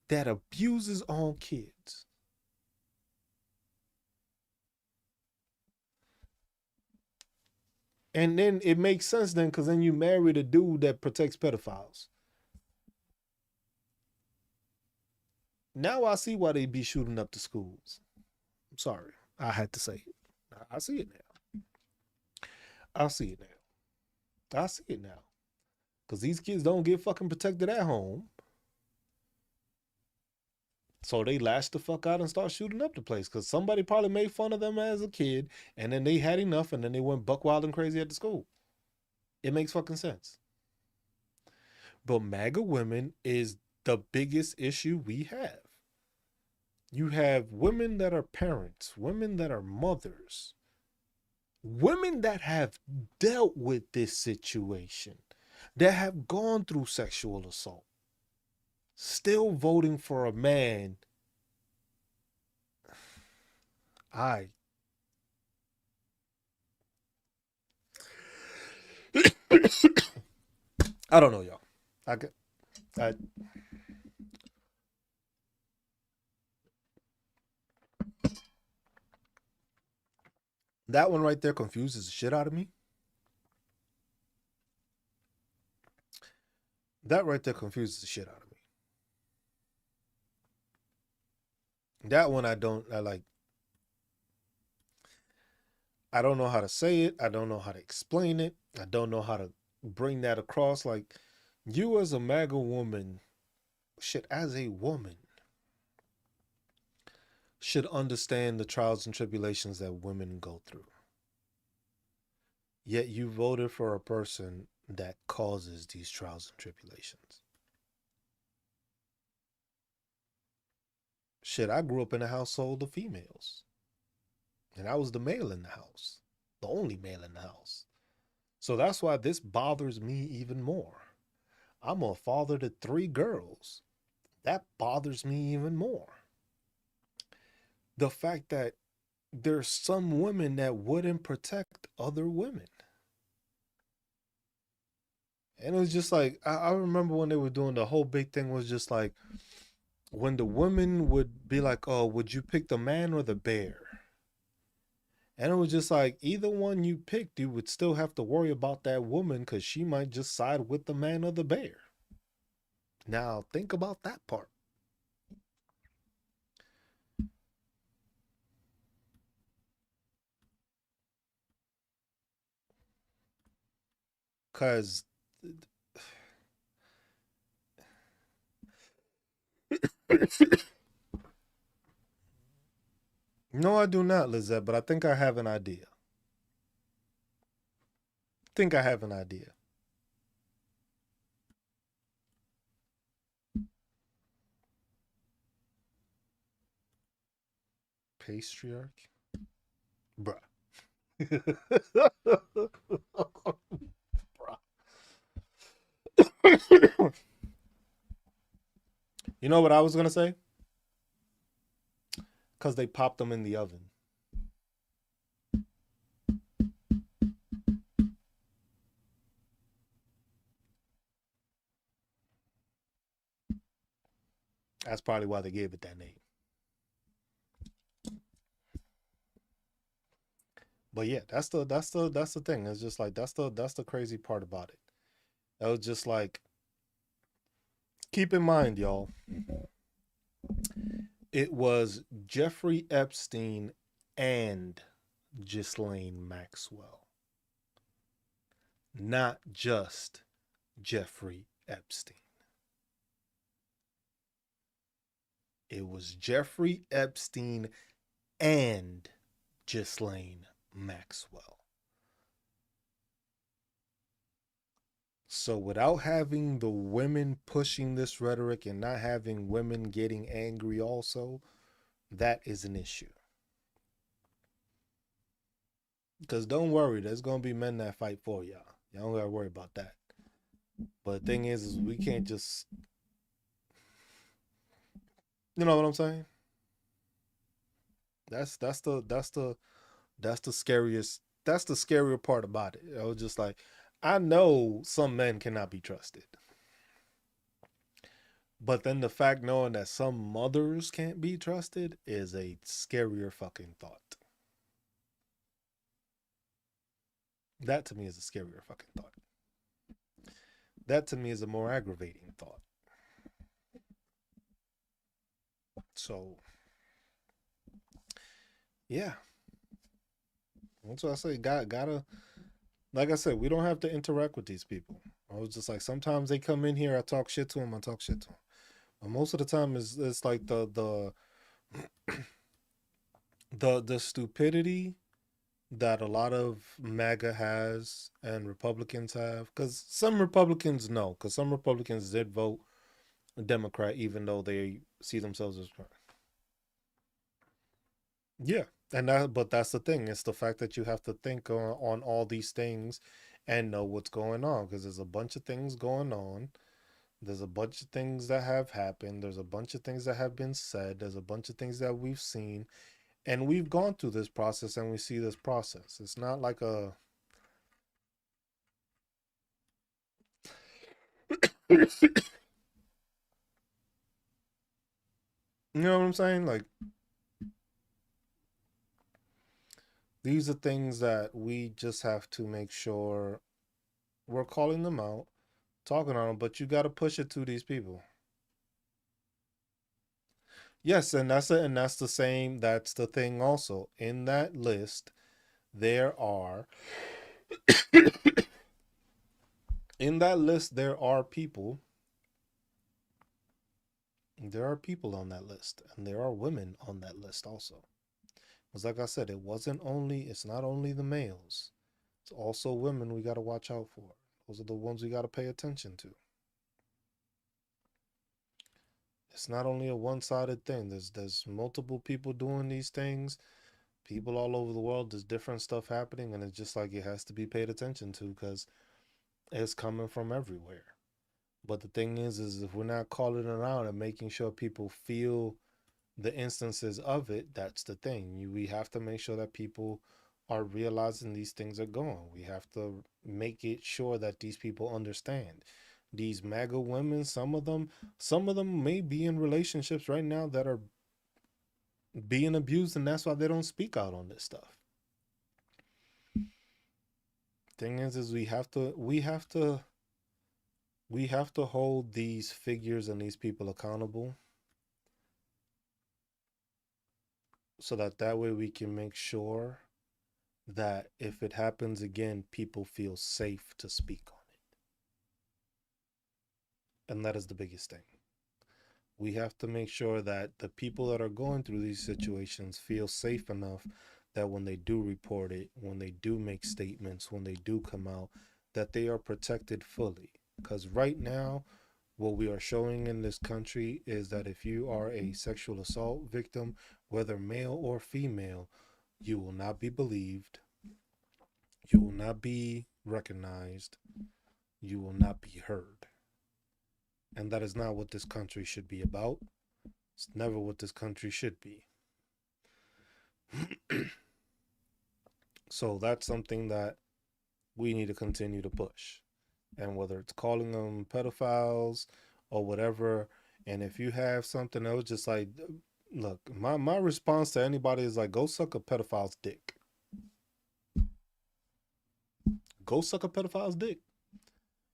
that abuses on kids. And then it makes sense then because then you married a dude that protects pedophiles. Now I see why they be shooting up the schools. I'm sorry. I had to say it. I see it now. I see it now. I see it now. Because these kids don't get fucking protected at home. So they lash the fuck out and start shooting up the place. Because somebody probably made fun of them as a kid. And then they had enough. And then they went buck wild and crazy at the school. It makes fucking sense. But MAGA women is the biggest issue we have. You have women that are parents, women that are mothers, women that have dealt with this situation, that have gone through sexual assault, still voting for a man. I I don't know, y'all. I that one right there confuses the shit out of me. That right there confuses the shit out of me. That one I don't know how to say it. I don't know how to explain it. I don't know how to bring that across. Like, you as a MAGA woman, shit, as a woman, should understand the trials and tribulations that women go through. Yet you voted for a person that causes these trials and tribulations. Shit, I grew up in a household of females. And I was the male in the house, the only male in the house. So that's why this bothers me even more. I'm a father to 3 girls. That bothers me even more. The fact that there's some women that wouldn't protect other women. And it was just like, I remember when they were doing the whole big thing was just like, when the women would be like, oh, would you pick the man or the bear? And it was just like, either one you picked, you would still have to worry about that woman because she might just side with the man or the bear. Now, think about that part. Because, no, I do not, Lizette, but I think I have an idea. Think I have an idea. Patriarch? Bruh. You know what I was going to say? Because they popped them in the oven. That's probably why they gave it that name. But yeah, that's the thing. It's just like that's the crazy part about it. It was just like, keep in mind, y'all, it was Jeffrey Epstein and Ghislaine Maxwell, not just Jeffrey Epstein. It was Jeffrey Epstein and Ghislaine Maxwell. So without having the women pushing this rhetoric and not having women getting angry also, that is an issue. Because don't worry, there's gonna be men that fight for y'all. Y'all don't gotta worry about that. But the thing is we can't just, you know what I'm saying? That's the scariest. That's the scarier part about it. I was just like, I know some men cannot be trusted, but then the fact knowing that some mothers can't be trusted is a scarier fucking thought. That to me is a scarier fucking thought. That to me is a more aggravating thought. So yeah, that's what I say. Gotta like I said, we don't have to interact with these people. I was just like, sometimes they come in here, I talk shit to them, I talk shit to them. But most of the time, it's like the stupidity that a lot of MAGA has and Republicans have. Because some Republicans know, because some Republicans did vote Democrat, even though they see themselves as, yeah. And that, but that's the thing. It's the fact that you have to think on all these things and know what's going on, because there's a bunch of things going on. There's a bunch of things that have happened. There's a bunch of things that have been said. There's a bunch of things that we've seen. And we've gone through this process and we see this process. It's not like a, you know what I'm saying? Like, these are things that we just have to make sure we're calling them out, talking on them, but you got to push it to these people. Yes, and that's the same. That's the thing. Also, in that list, there are in that list there are people. There are people on that list, and there are women on that list also. Because, like I said, it's not only the males. It's also women we got to watch out for. Those are the ones we got to pay attention to. It's not only a one-sided thing. There's multiple people doing these things. People all over the world. There's different stuff happening, and it's just like it has to be paid attention to because it's coming from everywhere. But the thing is if we're not calling it out and making sure people feel the instances of it, that's the thing. We have to make sure that people are realizing these things are going. We have to make it sure that these people understand. These MAGA women, some of them may be in relationships right now that are being abused, and that's why they don't speak out on this stuff. Thing is we have to hold these figures and these people accountable so that way we can make sure that if it happens again, people feel safe to speak on it. And that is the biggest thing. We have to make sure that the people that are going through these situations feel safe enough that when they do report it, when they do make statements, when they do come out, that they are protected fully. Because right now, what we are showing in this country is that if you are a sexual assault victim, whether male or female, you will not be believed, you will not be recognized, you will not be heard. And that is not what this country should be about. It's never what this country should be. So that's something that we need to continue to push. And whether it's calling them pedophiles or whatever, and if you have something else, just like, look, my response to anybody is like, go suck a pedophile's dick. Go suck a pedophile's dick.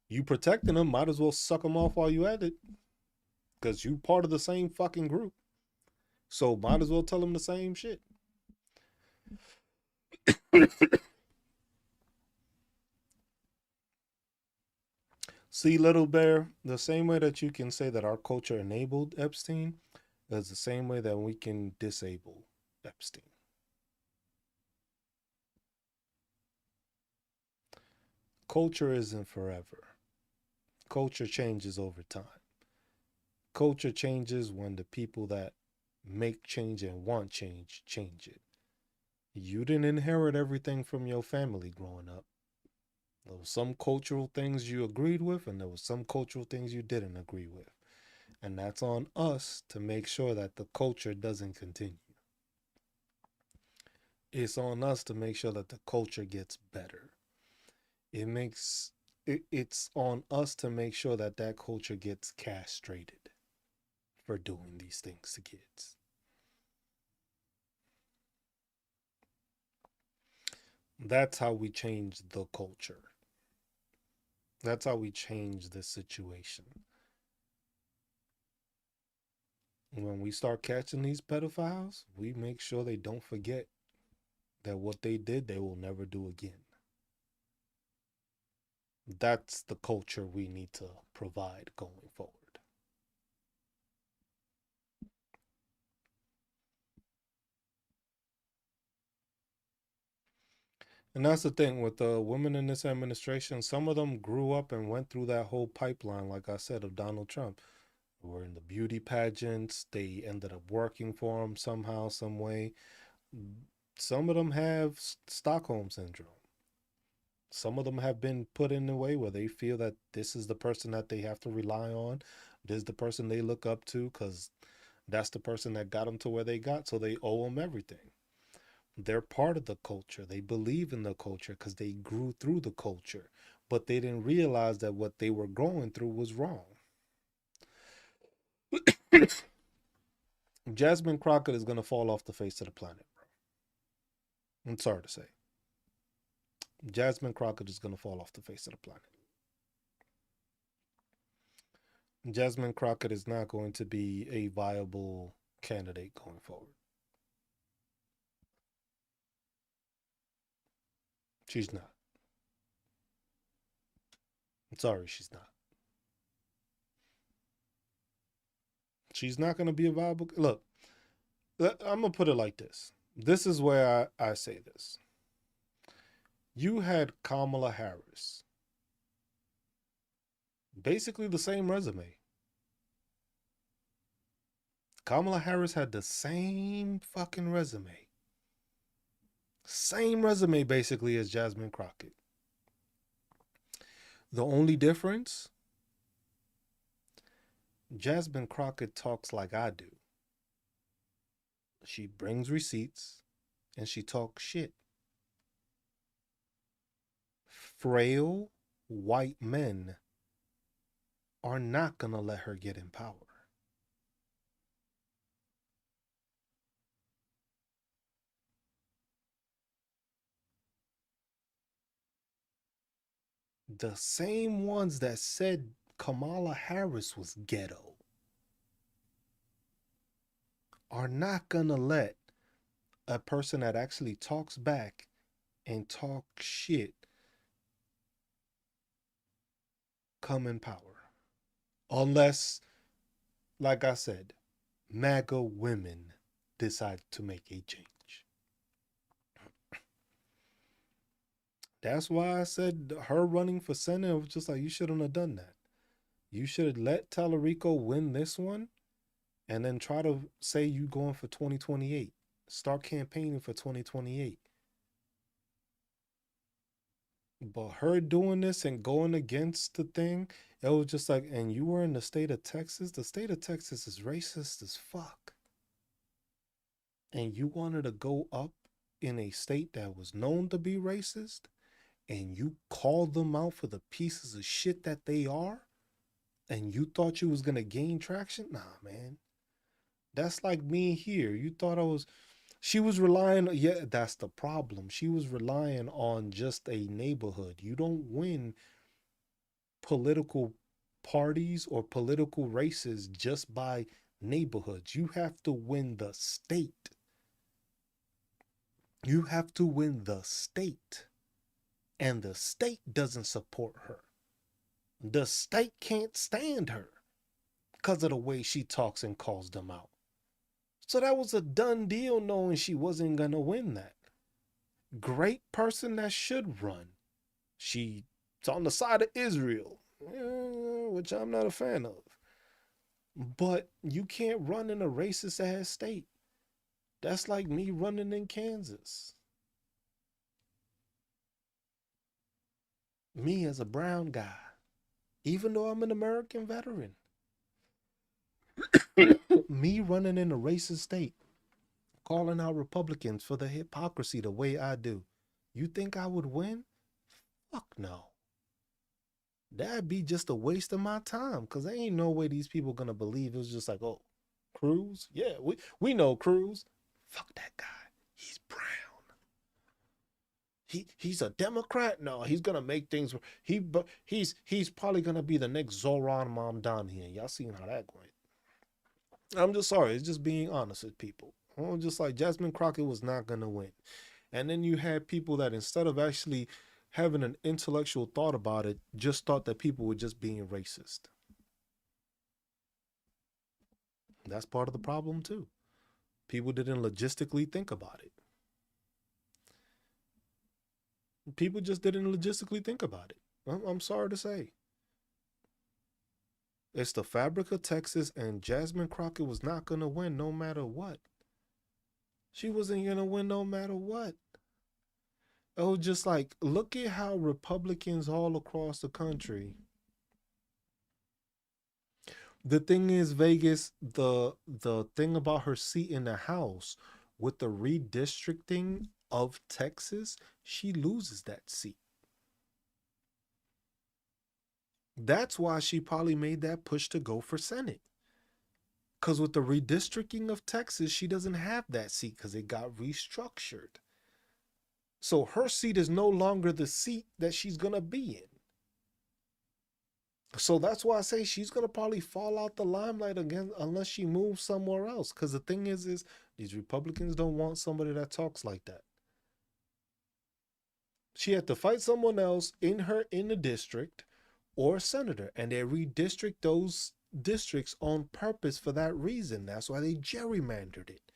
You protecting them, might as well suck them off while you at it, because you part of the same fucking group. So might as well tell them the same shit. See, little bear, the same way that you can say that our culture enabled Epstein is the same way that we can disable Epstein. Culture isn't forever. Culture changes over time. Culture changes when the people that make change and want change change it. You didn't inherit everything from your family growing up. There were some cultural things you agreed with, and there were some cultural things you didn't agree with. And that's on us to make sure that the culture doesn't continue. It's on us to make sure that the culture gets better. It's on us to make sure that that culture gets castrated for doing these things to kids. That's how we change the culture. That's how we change the situation. When we start catching these pedophiles, we make sure they don't forget that what they did, they will never do again. That's the culture we need to provide going forward. And that's the thing with the women in this administration. Some of them grew up and went through that whole pipeline, like I said, of Donald Trump. They were in the beauty pageants. They ended up working for him somehow, some way. Some of them have Stockholm syndrome. Some of them have been put in a way where they feel that this is the person that they have to rely on. This is the person they look up to because that's the person that got them to where they got. So they owe them everything. They're part of the culture. They believe in the culture because they grew through the culture, but they didn't realize that what they were going through was wrong. Jasmine Crockett is going to fall off the face of the planet, bro. I'm sorry to say. Jasmine Crockett is going to fall off the face of the planet. Jasmine Crockett is not going to be a viable candidate going forward. She's not. I'm sorry, she's not. She's not going to be a viable. Look, I'm going to put it like this. This is where I say this. You had Kamala Harris. Basically the same resume. Kamala Harris had the same fucking resume. Same resume basically as Jasmine Crockett. The only difference, Jasmine Crockett talks like I do. She brings receipts and she talks shit. Frail white men are not going to let her get in power. The same ones that said Kamala Harris was ghetto are not going to let a person that actually talks back and talk shit come in power. Unless, like I said, MAGA women decide to make a change. That's why I said her running for Senate was just like, you shouldn't have done that. You should have let Tallarico win this one and then try to say you going for 2028. Start campaigning for 2028. But her doing this and going against the thing, it was just like, and you were in the state of Texas. The state of Texas is racist as fuck. And you wanted to go up in a state that was known to be racist, and you called them out for the pieces of shit that they are, and you thought you was gonna gain traction? Nah, man. That's like me here. You thought I was. She was relying. Yeah, that's the problem. She was relying on just a neighborhood. You don't win political parties or political races just by neighborhoods. You have to win the state. You have to win the state. And the state doesn't support her. The state can't stand her because of the way she talks and calls them out. So that was a done deal knowing she wasn't going to win that. Great person that should run. She's on the side of Israel. which I'm not a fan of. But you can't run in a racist ass state. That's like me running in Kansas. Me as a brown guy, even though I'm an American veteran, me running in a racist state, calling out Republicans for the hypocrisy the way I do. You think I would win? Fuck no. That'd be just a waste of my time because there ain't no way these people gonna believe it was just like, oh, Cruz? Yeah, we know Cruz. Fuck that guy. He's brown. He's a Democrat. No, he's gonna make things. He's probably gonna be the next Zoran Mamdani. Y'all seen how that went? I'm just sorry. It's just being honest with people. I'm just like Jasmine Crockett was not gonna win, and then you had people that instead of actually having an intellectual thought about it, just thought that people were just being racist. That's part of the problem too. People didn't logistically think about it. People just didn't logistically think about it. I'm sorry to say. It's the fabric of Texas, and Jasmine Crockett was not going to win no matter what. She wasn't going to win no matter what. It was just like, look at how Republicans all across the country. The thing is, Vegas, the thing about her seat in the House with the redistricting of Texas, she loses that seat. That's why she probably made that push to go for Senate. Because with the redistricting of Texas, she doesn't have that seat because it got restructured. So her seat is no longer the seat that she's going to be in. So that's why I say she's going to probably fall out the limelight again unless she moves somewhere else. Because the thing is these Republicans don't want somebody that talks like that. She had to fight someone else in the district or a senator, and they redistrict those districts on purpose for that reason. That's why they gerrymandered it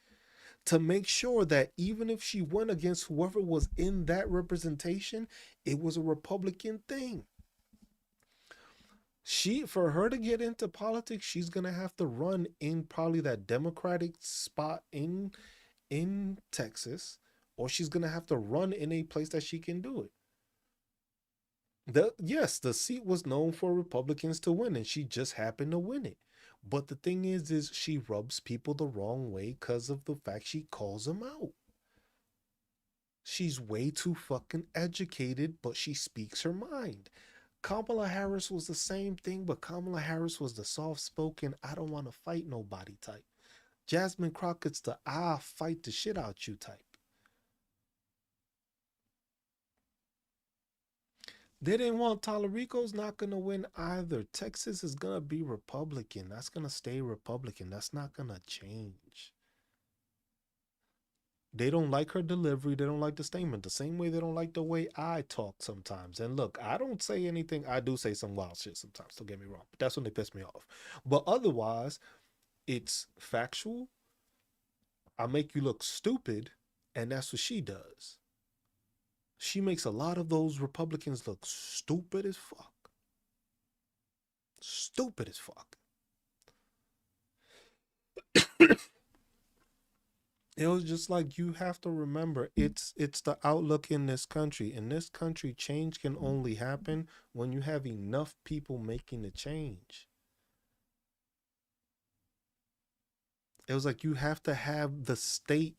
to make sure that even if she went against whoever was in that representation, it was a Republican thing. For her to get into politics, she's gonna have to run in probably that Democratic spot in Texas, or she's gonna have to run in a place that she can do it. Yes, the seat was known for Republicans to win, and she just happened to win it. But the thing is she rubs people the wrong way because of the fact she calls them out. She's way too fucking educated, but she speaks her mind. Kamala Harris was the same thing, but Kamala Harris was the soft spoken, I don't want to fight nobody type. Jasmine Crockett's the I'll fight the shit out you type. They didn't want Tallarico's not gonna win either. Texas is gonna be Republican. That's gonna stay Republican. That's not gonna change. They don't like her delivery. They don't like the statement. The same way they don't like the way I talk sometimes. And look, I don't say anything. I do say some wild shit sometimes. Don't get me wrong. But that's when they piss me off. But otherwise, it's factual. I make you look stupid, and that's what she does. She makes a lot of those Republicans look stupid as fuck. Stupid as fuck. It was just like you have to remember it's the outlook in this country. In this country, change can only happen when you have enough people making the change. It was like you have to have the state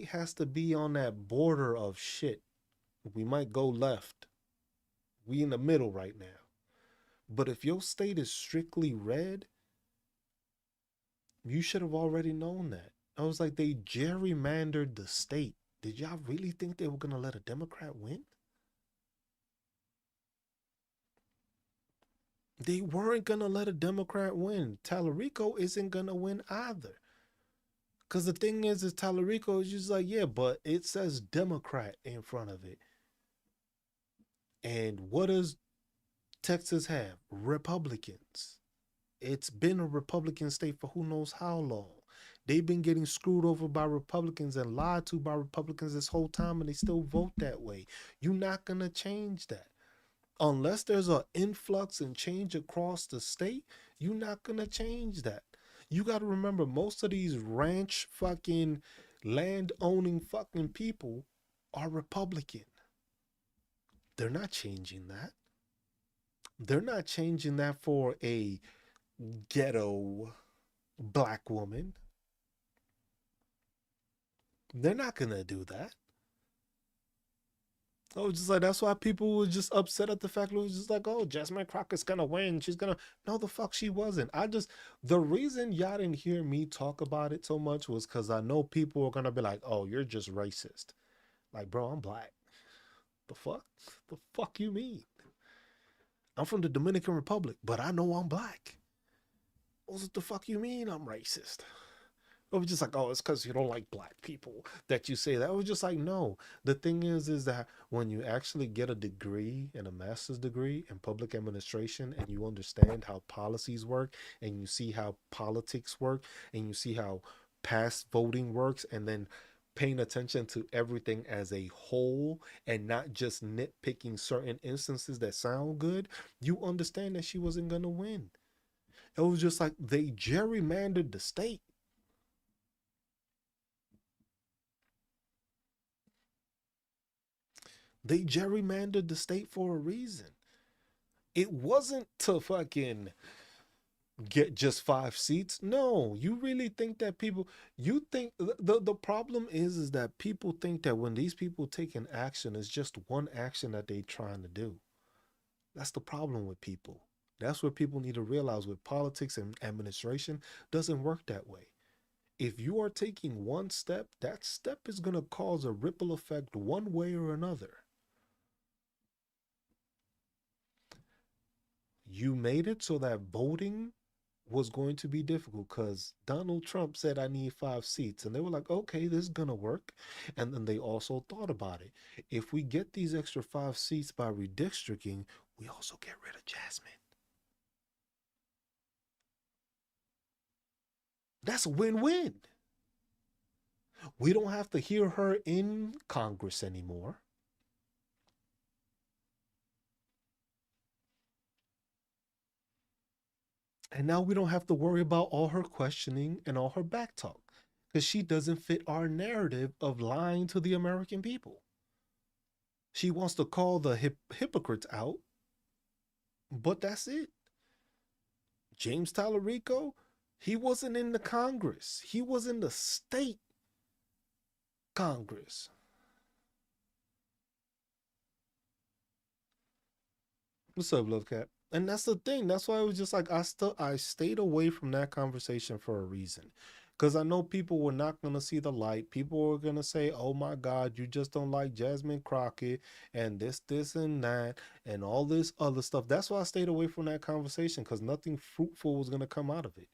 has to be on that border of shit. We might go left. We in the middle right now. But if your state is strictly red, you should have already known that. I was like, they gerrymandered the state. Did y'all really think they were going to let a Democrat win? They weren't going to let a Democrat win. Tallarico isn't going to win either. Because the thing is Tallarico is just like, yeah, but it says Democrat in front of it. And what does Texas have? Republicans. It's been a Republican state for who knows how long. They've been getting screwed over by Republicans and lied to by Republicans this whole time, and they still vote that way. You're not going to change that. Unless there's an influx and change across the state, you're not gonna change that. You got to remember, most of these ranch fucking land owning fucking people are Republican. They're not changing that. They're not changing that for a ghetto black woman. They're not gonna do that. I was just like, that's why people were just upset at the fact that it was just like, oh, Jasmine Crockett's gonna win. She's gonna. No, the fuck she wasn't. The reason y'all didn't hear me talk about it so much was because I know people are gonna be like, oh, you're just racist. Like, bro, I'm black. The fuck? The fuck you mean? I'm from the Dominican Republic, but I know I'm black. What the fuck you mean I'm racist? It was just like, oh, it's because you don't like black people that you say that. I was just like, no. The thing is that when you actually get a degree and a master's degree in public administration and you understand how policies work and you see how politics work and you see how past voting works and then paying attention to everything as a whole and not just nitpicking certain instances that sound good, you understand that she wasn't going to win. It was just like they gerrymandered the state. They gerrymandered the state for a reason. It wasn't to fucking get just 5 seats. No, you really think that people you think the problem is that people think that when these people take an action, it's just one action that they trying to do. That's the problem with people. That's what people need to realize with politics and administration doesn't work that way. If you are taking one step, that step is going to cause a ripple effect one way or another. You made it so that voting was going to be difficult because Donald Trump said, I need 5 seats. And they were like, okay, this is going to work. And then they also thought about it. If we get these extra 5 seats by redistricting, we also get rid of Jasmine. That's a win win. We don't have to hear her in Congress anymore. And now we don't have to worry about all her questioning and all her back talk because she doesn't fit our narrative of lying to the American people. She wants to call the hypocrites out, but that's it. James Tallarico, he wasn't in the Congress. He was in the state Congress. What's up, Love Cat? And that's the thing. That's why I was just like I stayed away from that conversation for a reason. Because I know people were not gonna see the light. People were gonna say, oh my God, you just don't like Jasmine Crockett and this, and that, and all this other stuff. That's why I stayed away from that conversation, because nothing fruitful was gonna come out of it.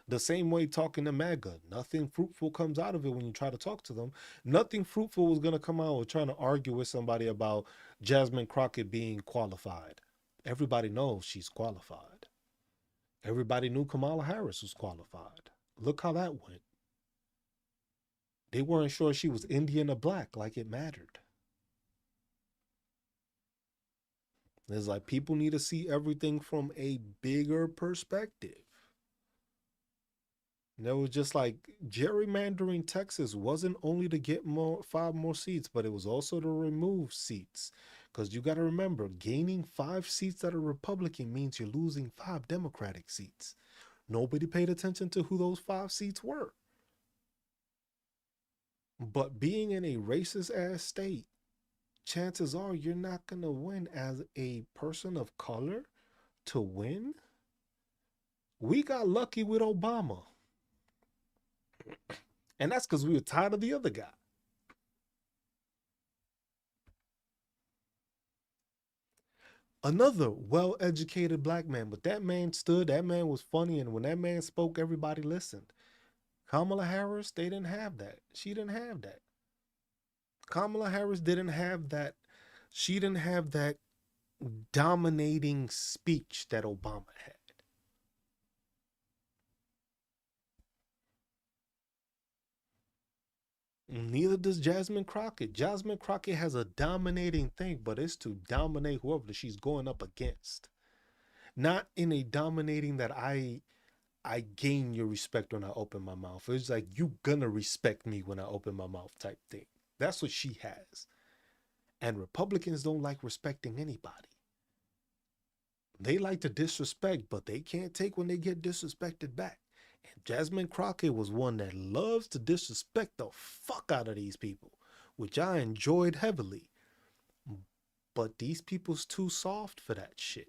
The same way talking to MAGA, nothing fruitful comes out of it when you try to talk to them. Nothing fruitful was going to come out of trying to argue with somebody about Jasmine Crockett being qualified. Everybody knows she's qualified. Everybody knew Kamala Harris was qualified. Look how that went. They weren't sure she was Indian or black like it mattered. It's like people need to see everything from a bigger perspective. And it was just like gerrymandering Texas wasn't only to get 5 more seats, but it was also to remove seats. Because you got to remember, gaining 5 seats that are Republican means you're losing 5 Democratic seats. Nobody paid attention to who those 5 seats were. But being in a racist ass state, chances are you're not going to win as a person of color to win. We got lucky with Obama. And that's because we were tired of the other guy. Another well-educated black man, but that man stood, that man was funny, and when that man spoke, everybody listened. Kamala Harris, they didn't have that. She didn't have that. Kamala Harris didn't have that. She didn't have that dominating speech that Obama had. Neither does Jasmine Crockett. Jasmine Crockett has a dominating thing, but it's to dominate whoever she's going up against. Not in a dominating that I gain your respect when I open my mouth. It's like you gonna respect me when I open my mouth type thing. That's what she has. And Republicans don't like respecting anybody. They like to disrespect, but they can't take when they get disrespected back. And Jasmine Crockett was one that loves to disrespect the fuck out of these people, which I enjoyed heavily. But these people's too soft for that shit.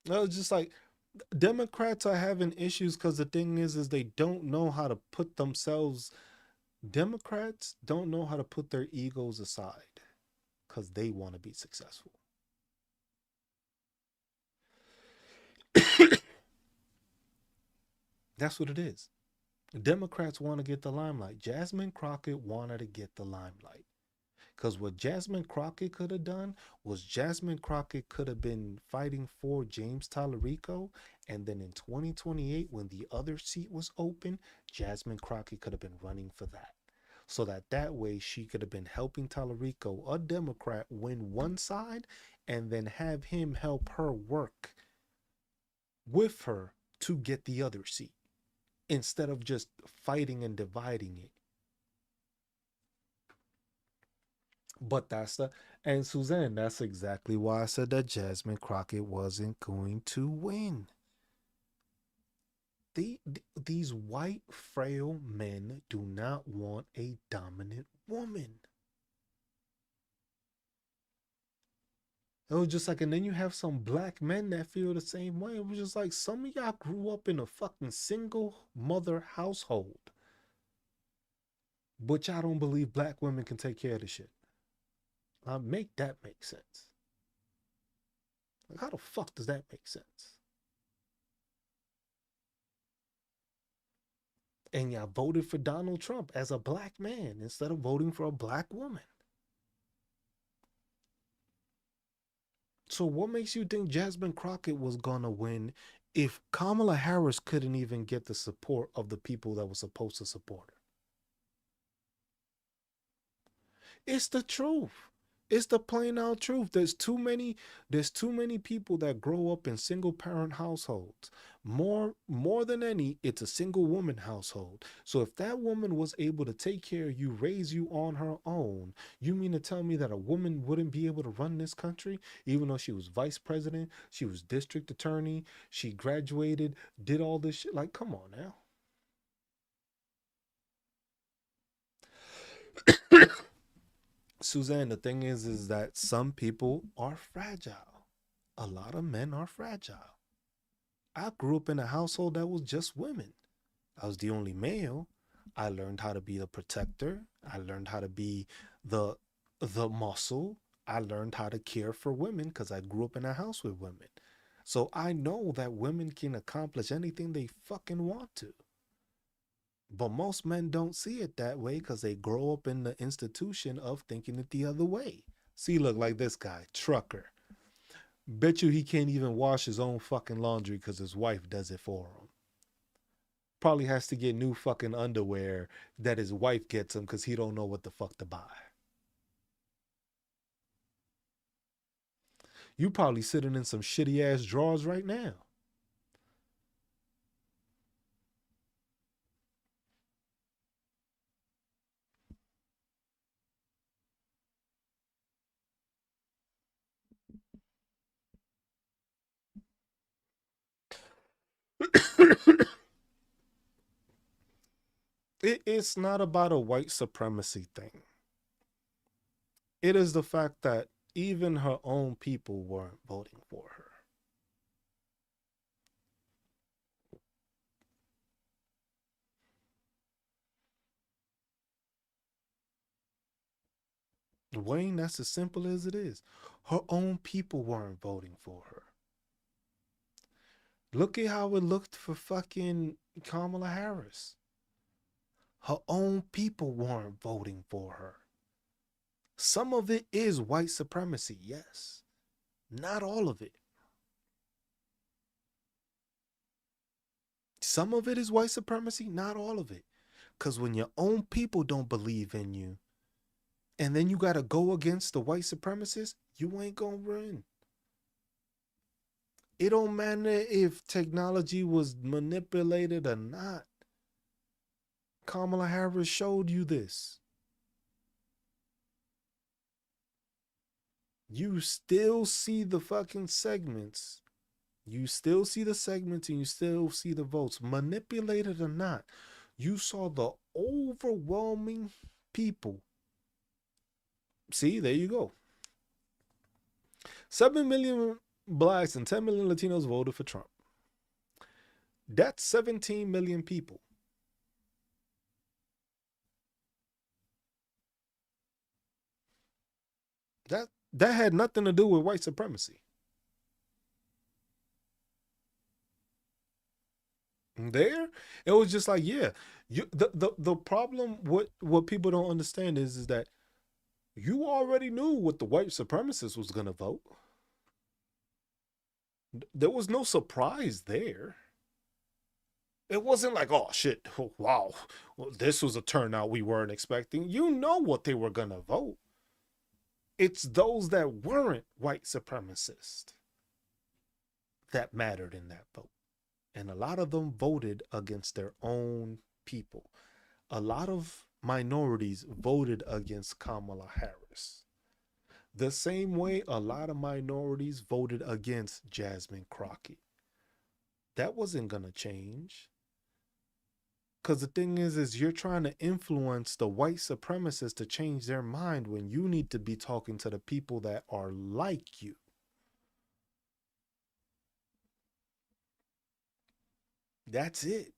No, it's just like Democrats are having issues because the thing is they don't know how to put themselves. Democrats don't know how to put their egos aside because they want to be successful. That's what it is. Democrats want to get the limelight. Jasmine Crockett wanted to get the limelight. Because what Jasmine Crockett could have done was Jasmine Crockett could have been fighting for James Tallarico. And then in 2028, when the other seat was open, Jasmine Crockett could have been running for that. So that way she could have been helping Tallarico, a Democrat, win one side and then have him help her work with her to get the other seat instead of just fighting and dividing it. But that's the and Suzanne, that's exactly why I said that Jasmine Crockett wasn't going to win. These white frail men do not want a dominant woman. It was just like, and then you have some black men that feel the same way. It was just like some of y'all grew up in a fucking single mother household, but y'all don't believe black women can take care of the shit. Now make that make sense. Like, how the fuck does that make sense? And y'all voted for Donald Trump as a black man instead of voting for a black woman. So what makes you think Jasmine Crockett was gonna win if Kamala Harris couldn't even get the support of the people that were supposed to support her? It's the truth. It's the plain out truth. There's too many people that grow up in single parent households. More than any, it's a single woman household. So if that woman was able to take care of you, raise you on her own, you mean to tell me that a woman wouldn't be able to run this country even though she was vice president, she was district attorney, she graduated, did all this shit? Like, come on now. Suzanne, the thing is that some people are fragile. A lot of men are fragile. I grew up in a household that was just women. I was the only male. I learned how to be the protector. I learned how to be the the muscle. I learned how to care for women because I grew up in a house with women. So I know that women can accomplish anything they fucking want to. But most men don't see it that way because they grow up in the institution of thinking it the other way. See, look like this guy, trucker. Bet you he can't even wash his own fucking laundry because his wife does it for him. Probably has to get new fucking underwear that his wife gets him because he don't know what the fuck to buy. You probably sitting in some shitty ass drawers right now. It's not about a white supremacy thing. It is the fact that even her own people weren't voting for her. Wayne, that's as simple as it is. Her own people weren't voting for her. Look at how it looked for fucking Kamala Harris. Her own people weren't voting for her. Some of it is white supremacy, yes. Not all of it. Some of it is white supremacy, not all of it. Because when your own people don't believe in you, and then you got to go against the white supremacists, you ain't going to win. It don't matter if technology was manipulated or not. Kamala Harris showed you this. You still see the fucking segments. You still see the segments and you still see the votes. Manipulated or not, you saw the overwhelming people. See, there you go. 7 million blacks and 10 million Latinos voted for Trump. That's 17 million people. That had nothing to do with white supremacy. There, it was just like, yeah, the problem, what people don't understand is that you already knew what the white supremacist was gonna vote. There was no surprise there. It wasn't like, oh shit, oh, wow, well, this was a turnout we weren't expecting. You know what they were gonna vote. It's those that weren't white supremacists that mattered in that vote. And a lot of them voted against their own people. A lot of minorities voted against Kamala Harris. The same way a lot of minorities voted against Jasmine Crockett. That wasn't going to change. Because the thing is you're trying to influence the white supremacists to change their mind when you need to be talking to the people that are like you. That's it.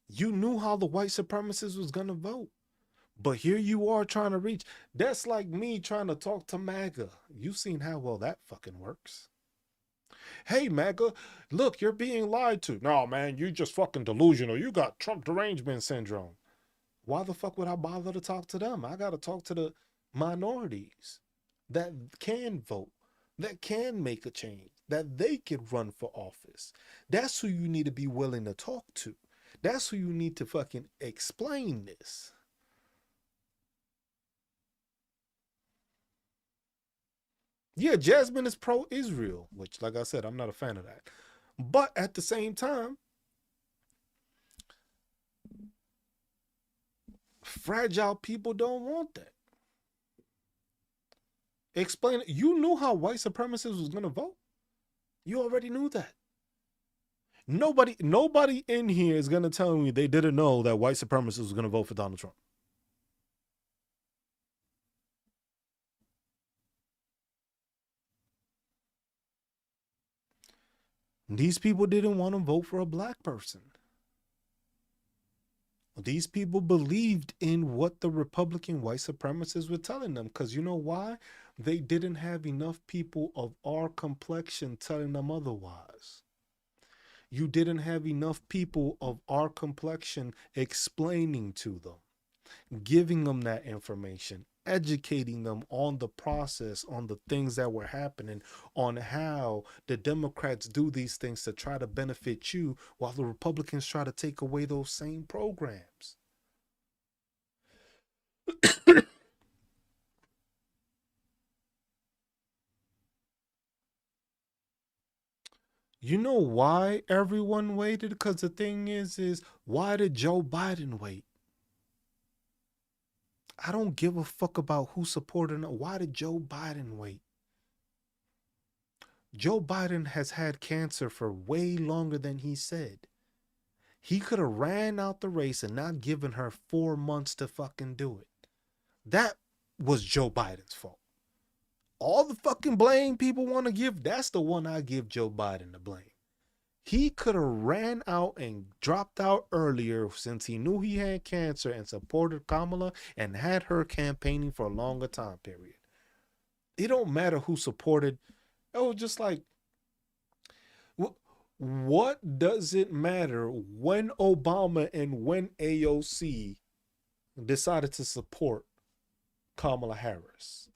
You knew how the white supremacists was going to vote. But here you are trying to reach. That's like me trying to talk to MAGA. You've seen how well that fucking works. Hey, MAGA, look, you're being lied to. No, man, you just fucking delusional. You got Trump derangement syndrome. Why the fuck would I bother to talk to them? I got to talk to the minorities that can vote, that can make a change, that they can run for office. That's who you need to be willing to talk to. That's who you need to fucking explain this. Yeah, Jasmine is pro Israel, which, like I said, I'm not a fan of that. But at the same time, fragile people don't want that. Explain it. You knew how white supremacists was going to vote. You already knew that. Nobody in here is going to tell me they didn't know that white supremacists was going to vote for Donald Trump. These people didn't want to vote for a black person. These people believed in what the Republican white supremacists were telling them. Because you know why? They didn't have enough people of our complexion telling them otherwise. You didn't have enough people of our complexion explaining to them, giving them that information, educating them on the process, on the things that were happening, on how the Democrats do these things to try to benefit you while the Republicans try to take away those same programs. You know why everyone waited? Because the thing is why did Joe Biden wait? I don't give a fuck about who supported him. Why did Joe Biden wait? Joe Biden has had cancer for way longer than he said. He could have ran out the race and not given her 4 months to fucking do it. That was Joe Biden's fault. All the fucking blame people want to give, that's the one I give Joe Biden the blame. He could have ran out and dropped out earlier since he knew he had cancer and supported Kamala and had her campaigning for a longer time period. It don't matter who supported. It was just like, what does it matter when Obama and when AOC decided to support Kamala Harris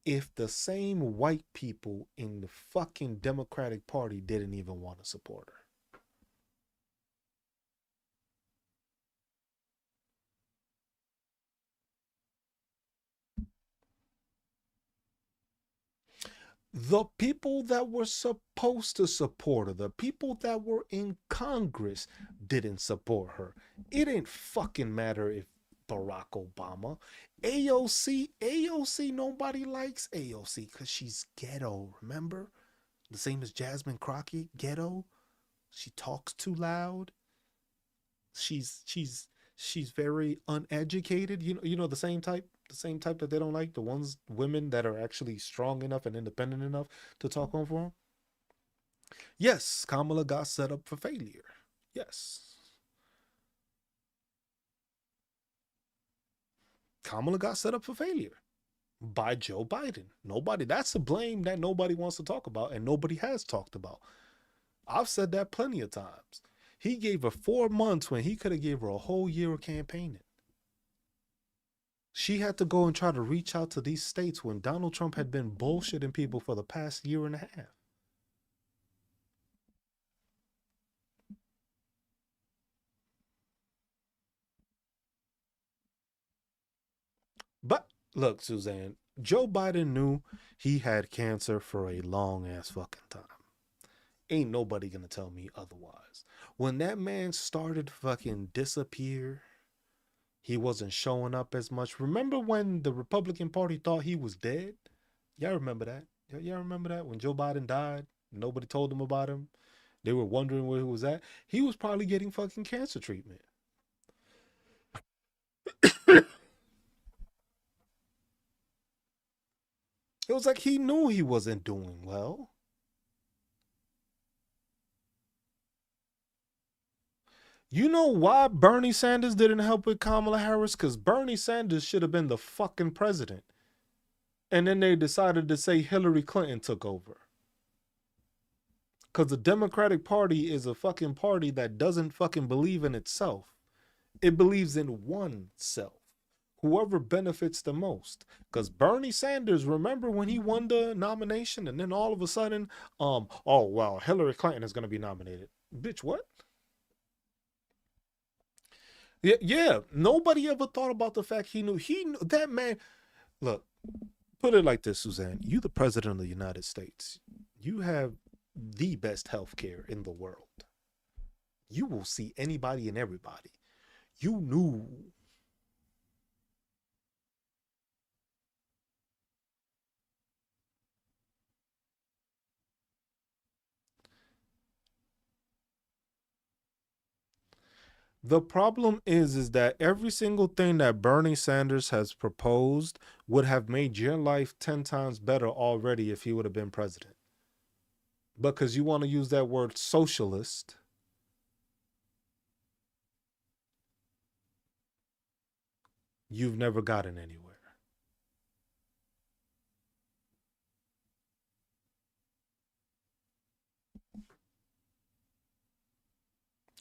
if the same white people in the fucking Democratic Party didn't even want to support her? The people that were supposed to support her, the people that were in Congress, didn't support her. It didn't fucking matter if Barack Obama, AOC, nobody likes AOC because she's ghetto, remember? The same as Jasmine Crockett, ghetto. She talks too loud. She's very uneducated. You know the same type that they don't like, the ones women that are actually strong enough and independent enough to talk on for them. Yes, Kamala got set up for failure. Yes, Kamala got set up for failure by Joe Biden. Nobody, that's a blame that nobody wants to talk about and nobody has talked about. I've said that plenty of times. He gave her 4 months when he could have gave her a whole year of campaigning. She had to go and try to reach out to these states when Donald Trump had been bullshitting people for the past year and a half. But look, Suzanne, Joe Biden knew he had cancer for a long ass fucking time. Ain't nobody gonna tell me otherwise. When that man started fucking disappear, he wasn't showing up as much. Remember when the Republican Party thought he was dead? Y'all remember that? Y'all remember that when Joe Biden died? Nobody told them about him. They were wondering where he was at. He was probably getting fucking cancer treatment. It was like he knew he wasn't doing well. You know why Bernie Sanders didn't help with Kamala Harris? Because Bernie Sanders should have been the fucking president. And then they decided to say Hillary Clinton took over. Because the Democratic Party is a fucking party that doesn't fucking believe in itself. It believes in oneself. Whoever benefits the most. Because Bernie Sanders, remember when he won the nomination and then all of a sudden, oh, well, Hillary Clinton is going to be nominated. Bitch, what? Yeah, yeah. Nobody ever thought about the fact he knew that man. Look, put it like this, Suzanne. You the president of the United States. You have the best healthcare in the world. You will see anybody and everybody. You knew. The problem is that every single thing that Bernie Sanders has proposed would have made your life 10 times better already if he would have been president. Because you want to use that word socialist, you've never gotten anywhere.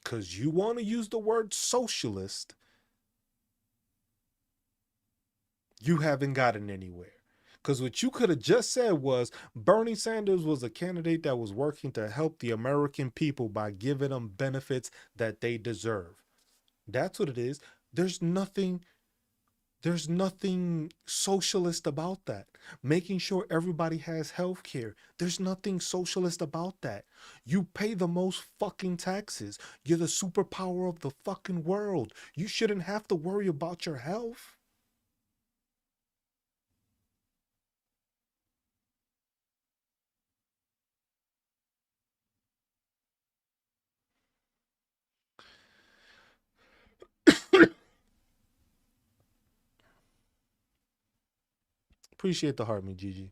Because you want to use the word socialist, you haven't gotten anywhere. Because what you could have just said was Bernie Sanders was a candidate that was working to help the American people by giving them benefits that they deserve. That's what it is. There's nothing there's nothing socialist about that. Making sure everybody has health care. There's nothing socialist about that. You pay the most fucking taxes. You're the superpower of the fucking world. You shouldn't have to worry about your health. Appreciate the heart, me, Gigi.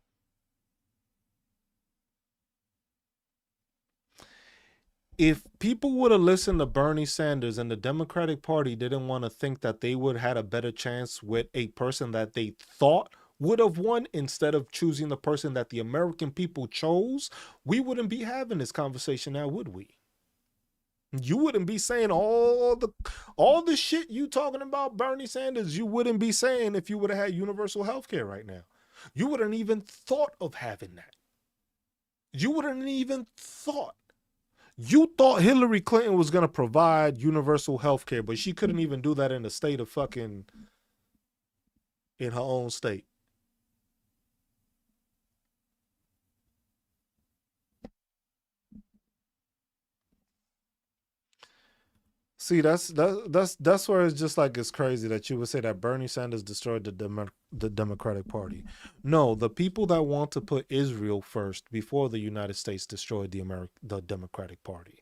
If people would have listened to Bernie Sanders and the Democratic Party didn't want to think that they would have had a better chance with a person that they thought would have won instead of choosing the person that the American people chose, we wouldn't be having this conversation now, would we? You wouldn't be saying all the shit you talking about Bernie Sanders, you wouldn't be saying if you would have had universal health care right now. You wouldn't even thought of having that. You wouldn't even thought. You thought Hillary Clinton was going to provide universal health care, but she couldn't even do that in the state of fucking, in her own state. See, that's where it's just like it's crazy that you would say that Bernie Sanders destroyed the Democratic Party. No, the people that want to put Israel first before the United States destroyed the Democratic Party.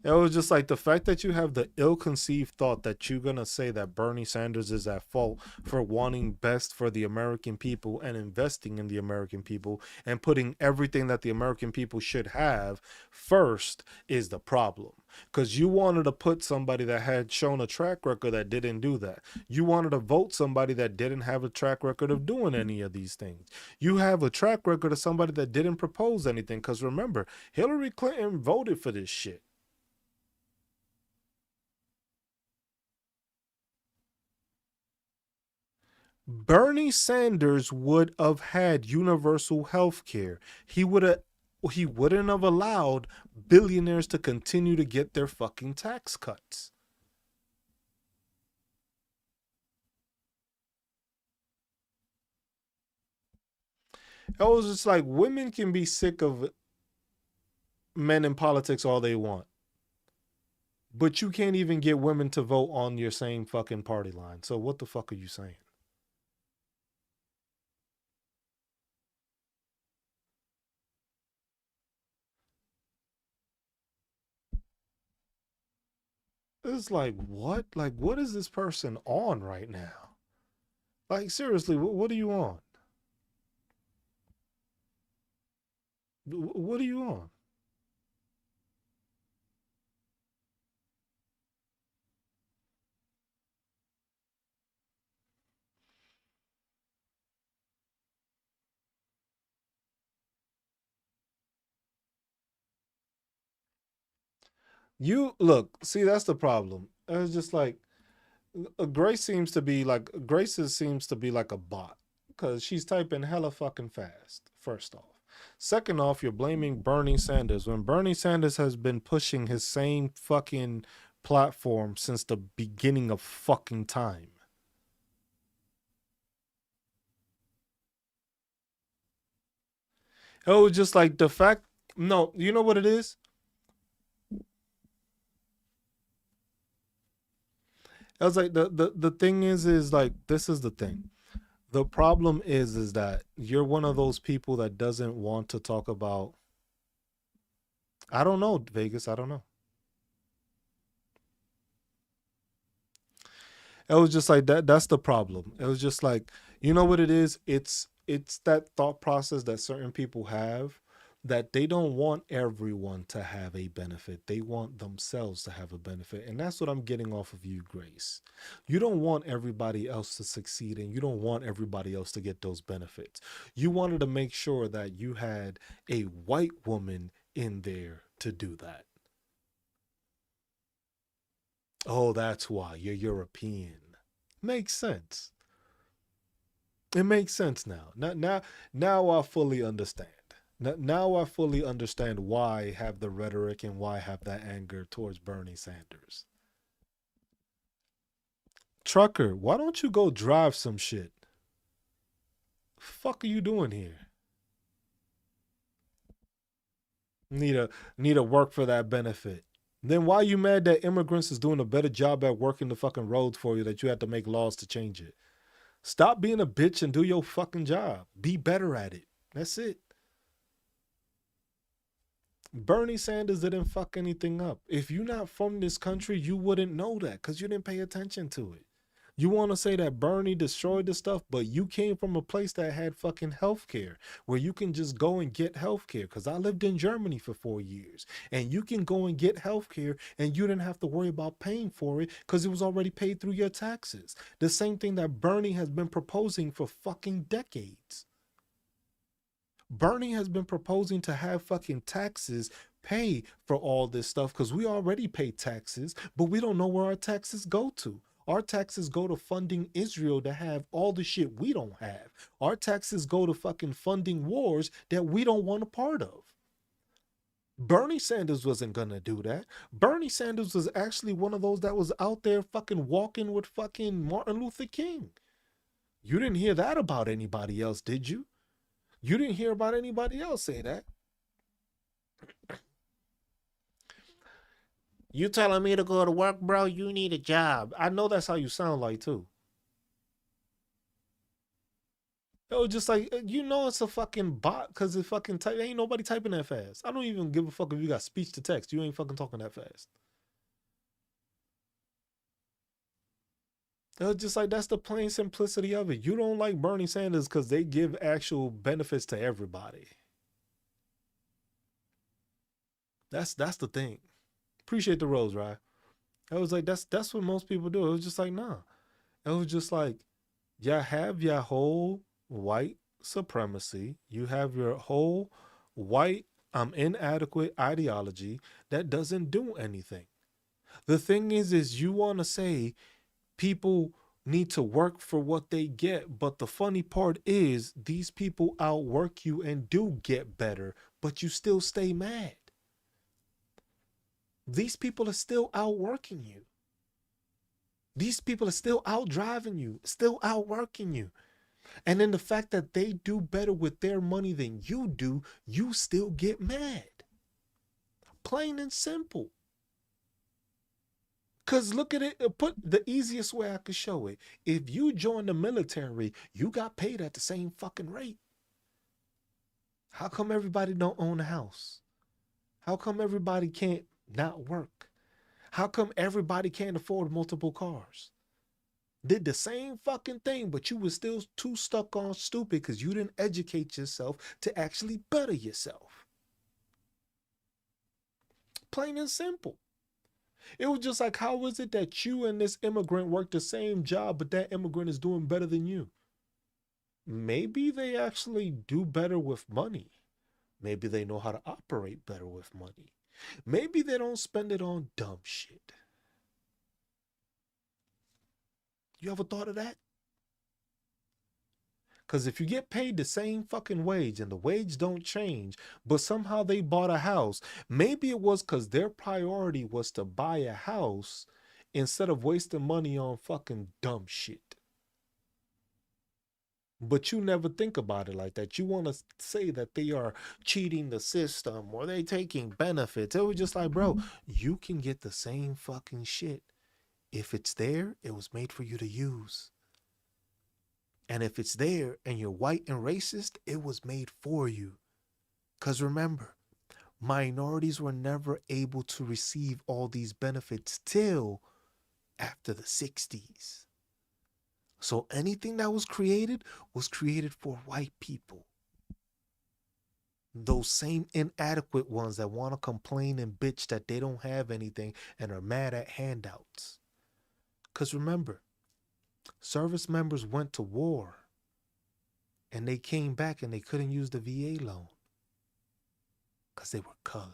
It was just like the fact that you have the ill-conceived thought that you're gonna say that Bernie Sanders is at fault for wanting best for the American people and investing in the American people and putting everything that the American people should have first is the problem. Because you wanted to put somebody that had shown a track record that didn't do that. You wanted to vote somebody that didn't have a track record of doing any of these things. You have a track record of somebody that didn't propose anything. Because remember, Hillary Clinton voted for this shit. Bernie Sanders would have had universal health care. He wouldn't have allowed billionaires to continue to get their fucking tax cuts. It was just like women can be sick of men in politics all they want, but you can't even get women to vote on your same fucking party line. So what the fuck are you saying? It's like what? Like what is this person on right now? Like seriously, what are you on? What are you on? You look, see, that's the problem. It's just like Grace seems to be like a bot because she's typing hella fucking fast. First off, second off, you're blaming Bernie Sanders when Bernie Sanders has been pushing his same fucking platform since the beginning of fucking time. It was just like the fact. No, you know what it is. I was like the thing is like this is the thing. The problem is that you're one of those people that doesn't want to talk about. I don't know, Vegas. I don't know. It was just like that. That's the problem. It was just like you know what it is. It's that thought process that certain people have that they don't want everyone to have a benefit. They want themselves to have a benefit, and that's what I'm getting off of you, Grace. You don't want everybody else to succeed, and you don't want everybody else to get those benefits. You wanted to make sure that you had a white woman in there to do that. Oh, that's why you're European. Makes sense. It makes sense now. Now I fully understand. Now I fully understand why I have the rhetoric and why I have that anger towards Bernie Sanders. Trucker, why don't you go drive some shit? Fuck are you doing here? Need a need a work for that benefit. Then why are you mad that immigrants is doing a better job at working the fucking roads for you that you had to make laws to change it? Stop being a bitch and do your fucking job. Be better at it. That's it. Bernie Sanders didn't fuck anything up. If you're not from this country, you wouldn't know that because you didn't pay attention to it. You want to say that Bernie destroyed the stuff, but you came from a place that had fucking healthcare where you can just go and get healthcare. Because I lived in Germany for 4 years and you can go and get healthcare and you didn't have to worry about paying for it because it was already paid through your taxes. The same thing that Bernie has been proposing for fucking decades. Bernie has been proposing to have fucking taxes pay for all this stuff because we already pay taxes, but we don't know where our taxes go to. Our taxes go to funding Israel to have all the shit we don't have. Our taxes go to fucking funding wars that we don't want a part of. Bernie Sanders wasn't gonna do that. Bernie Sanders was actually one of those that was out there fucking walking with fucking Martin Luther King. You didn't hear that about anybody else, did you? You didn't hear about anybody else say that. You telling me to go to work, bro? You need a job. I know that's how you sound like too. It was just like it's a fucking bot because it fucking type. Ain't nobody typing that fast. I don't even give a fuck if you got speech to text. You ain't fucking talking that fast. It was just like that's the plain simplicity of it. You don't like Bernie Sanders because they give actual benefits to everybody. That's the thing. Appreciate the rose, right? It was like that's what most people do. It was just like nah. It was just like you have your whole white supremacy. You have your whole white inadequate ideology that doesn't do anything. The thing is you want to say people need to work for what they get, but the funny part is these people outwork you and do get better, but you still stay mad. These people are still outworking you. These people are still out driving you, still outworking you. And then the fact that they do better with their money than you do, you still get mad. Plain and simple. Cause look at it, put the easiest way I could show it. If you join the military, you got paid at the same fucking rate. How come everybody don't own a house? How come everybody can't not work? How come everybody can't afford multiple cars? Did the same fucking thing, but you was still too stuck on stupid because you didn't educate yourself to actually better yourself. Plain and simple. It was just like, how is it that you and this immigrant work the same job, but that immigrant is doing better than you? Maybe they actually do better with money. Maybe they know how to operate better with money. Maybe they don't spend it on dumb shit. You ever thought of that? Because if you get paid the same fucking wage and the wage don't change, but somehow they bought a house, maybe it was because their priority was to buy a house instead of wasting money on fucking dumb shit. But you never think about it like that. You want to say that they are cheating the system or they taking benefits. It was just like, bro, you can get the same fucking shit. If it's there, it was made for you to use. And if it's there and you're white and racist, it was made for you. Because remember, minorities were never able to receive all these benefits till after the 60s. So anything that was created for white people. Those same inadequate ones that want to complain and bitch that they don't have anything and are mad at handouts. Because remember, service members went to war and they came back and they couldn't use the VA loan because they were colored.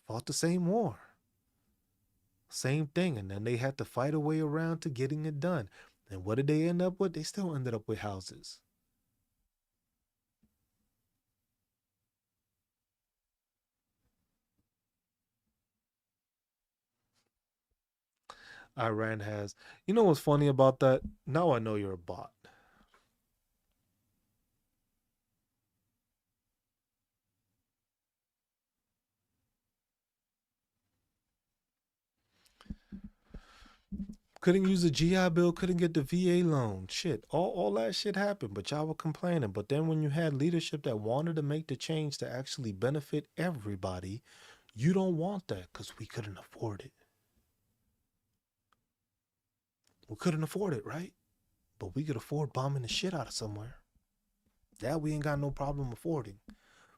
Fought the same war. Same thing. And then they had to fight a way around to getting it done. And what did they end up with? They still ended up with houses. Iran has. You know what's funny about that? Now I know you're a bot. Couldn't use the GI Bill, couldn't get the VA loan. Shit, all that shit happened, but y'all were complaining. But then when you had leadership that wanted to make the change to actually benefit everybody, you don't want that because we couldn't afford it. We couldn't afford it, right? But we could afford bombing the shit out of somewhere. That we ain't got no problem affording.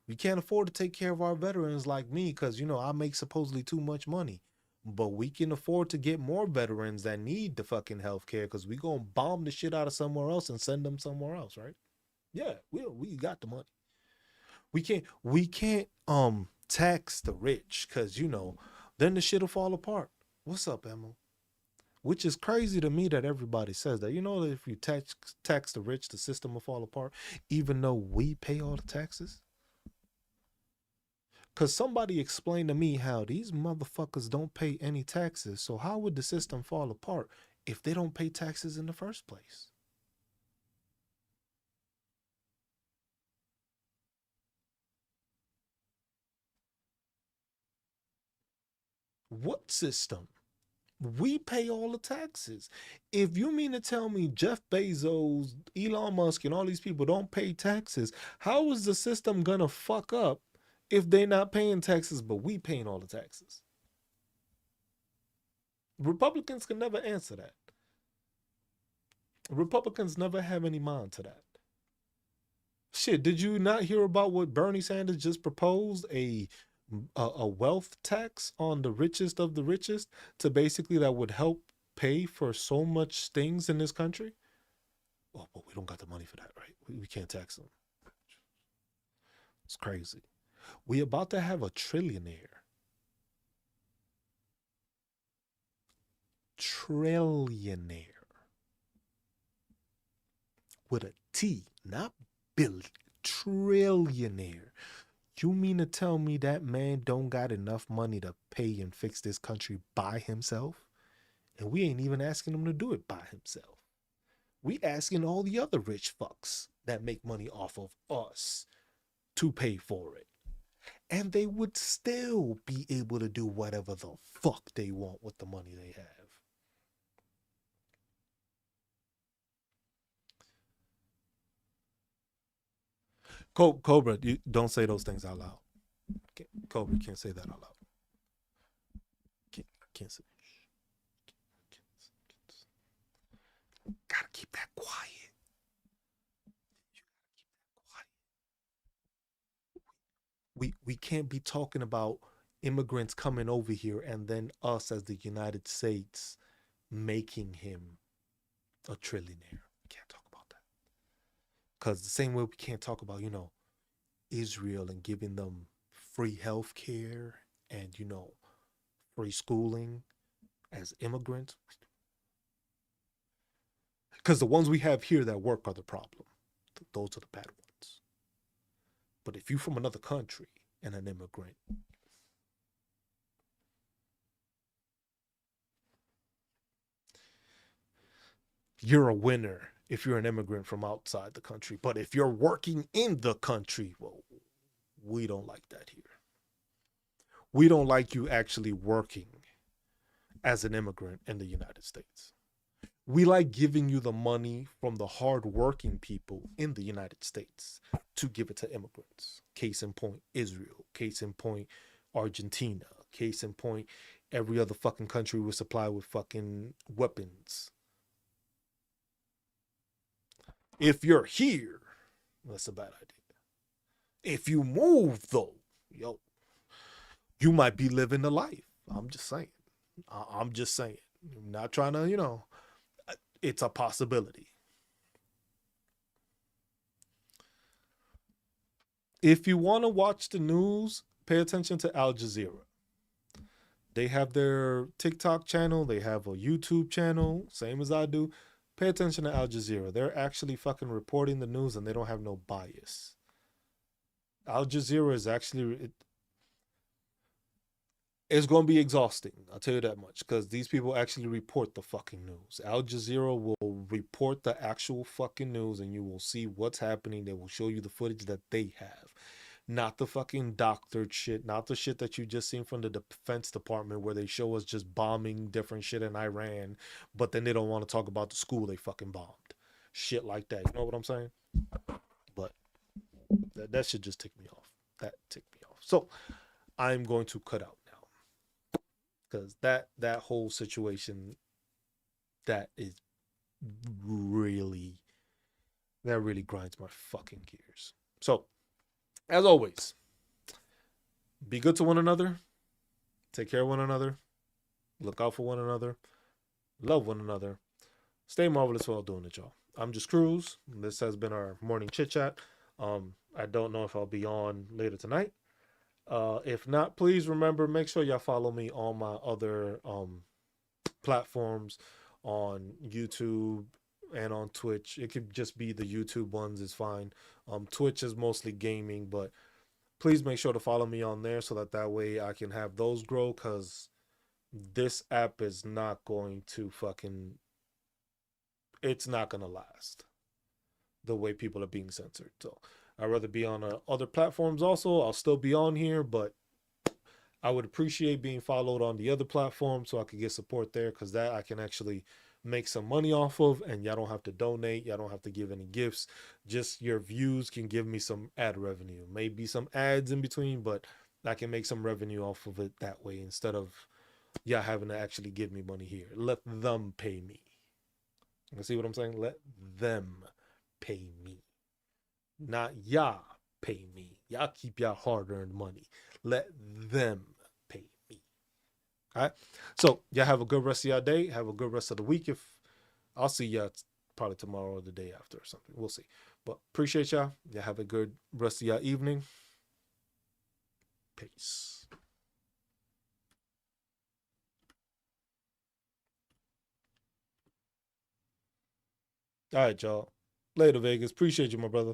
We can't afford to take care of our veterans like me because, I make supposedly too much money. But we can afford to get more veterans that need the fucking health care because we going to bomb the shit out of somewhere else and send them somewhere else, right? Yeah, we got the money. We can't tax the rich because, then the shit'll fall apart. What's up, Emma? Which is crazy to me that everybody says that. You know that if you tax the rich, the system will fall apart, even though we pay all the taxes? Because somebody explained to me how these motherfuckers don't pay any taxes. So how would the system fall apart if they don't pay taxes in the first place? What system? We pay all the taxes. If you mean to tell me Jeff Bezos, Elon Musk, and all these people don't pay taxes, how is the system gonna fuck up if they're not paying taxes, but we paying all the taxes? Republicans can never answer that. Republicans never have any mind to that. Shit, did you not hear about what Bernie Sanders just proposed? A wealth tax on the richest of the richest to basically that would help pay for so much things in this country. Oh, but we don't got the money for that, right? We can't tax them. It's crazy. We about to have a trillionaire. Trillionaire with a T, not billion. Trillionaire. You mean to tell me that man don't got enough money to pay and fix this country by himself? And we ain't even asking him to do it by himself. We asking all the other rich fucks that make money off of us to pay for it. And they would still be able to do whatever the fuck they want with the money they have. Cobra, you don't say those things out loud. Cobra, you can't say that out loud. Can't say. Gotta keep that quiet. We can't be talking about immigrants coming over here and then us as the United States making him a trillionaire. We can't talk about that. Because the same way we can't talk about, Israel and giving them free health care and, free schooling as immigrants. Because the ones we have here that work are the problem. Those are the bad ones. But if you're from another country and an immigrant, you're a winner if you're an immigrant from outside the country. But if you're working in the country, well, we don't like that here. We don't like you actually working as an immigrant in the United States. We like giving you the money from the hardworking people in the United States to give it to immigrants. Case in point, Israel. Case in point, Argentina. Case in point, every other fucking country we supply with fucking weapons. If you're here, that's a bad idea. If you move, though, yo, you might be living the life. I'm just saying. I'm just saying. I'm not trying to, it's a possibility. If you want to watch the news, pay attention to Al Jazeera. They have their TikTok channel, they have a YouTube channel, same as I do. Pay attention to Al Jazeera. They're actually fucking reporting the news and they don't have no bias. Al Jazeera is actually, it's going to be exhausting. I'll tell you that much because these people actually report the fucking news. Al Jazeera will report the actual fucking news and you will see what's happening. They will show you the footage that they have. Not the fucking doctored shit, not the shit that you just seen from the Defense Department where they show us just bombing different shit in Iran, but then they don't want to talk about the school they fucking bombed. Shit like that. You know what I'm saying? But that should just tick me off. That ticked me off. So I'm going to cut out now because that whole situation that is really that really grinds my fucking gears. So as always, be good to one another, take care of one another, look out for one another, love one another, stay marvelous while doing it, y'all. I'm just Cruz. This has been our morning chit chat. I don't know if I'll be on later tonight. If not, please remember, make sure y'all follow me on my other platforms on YouTube and on Twitch. It could just be the YouTube ones is fine. Twitch is mostly gaming, but please make sure to follow me on there so that way I can have those grow because this app is not going to fucking, it's not going to last the way people are being censored. So I'd rather be on other platforms also. I'll still be on here, but I would appreciate being followed on the other platform so I could get support there, because that I can actually make some money off of, and y'all don't have to donate, y'all don't have to give any gifts. Just your views can give me some ad revenue. Maybe some ads in between, but I can make some revenue off of it that way instead of y'all having to actually give me money here. Let them pay me. You see what I'm saying? Let them pay me. Not y'all pay me. Y'all keep y'all hard earned money. Let them pay me. All right. So y'all have a good rest of y'all day. Have a good rest of the week. If I'll see y'all probably tomorrow or the day after or something. We'll see. But appreciate y'all. Y'all have a good rest of y'all evening. Peace. All right, y'all. Later, Vegas. Appreciate you, my brother.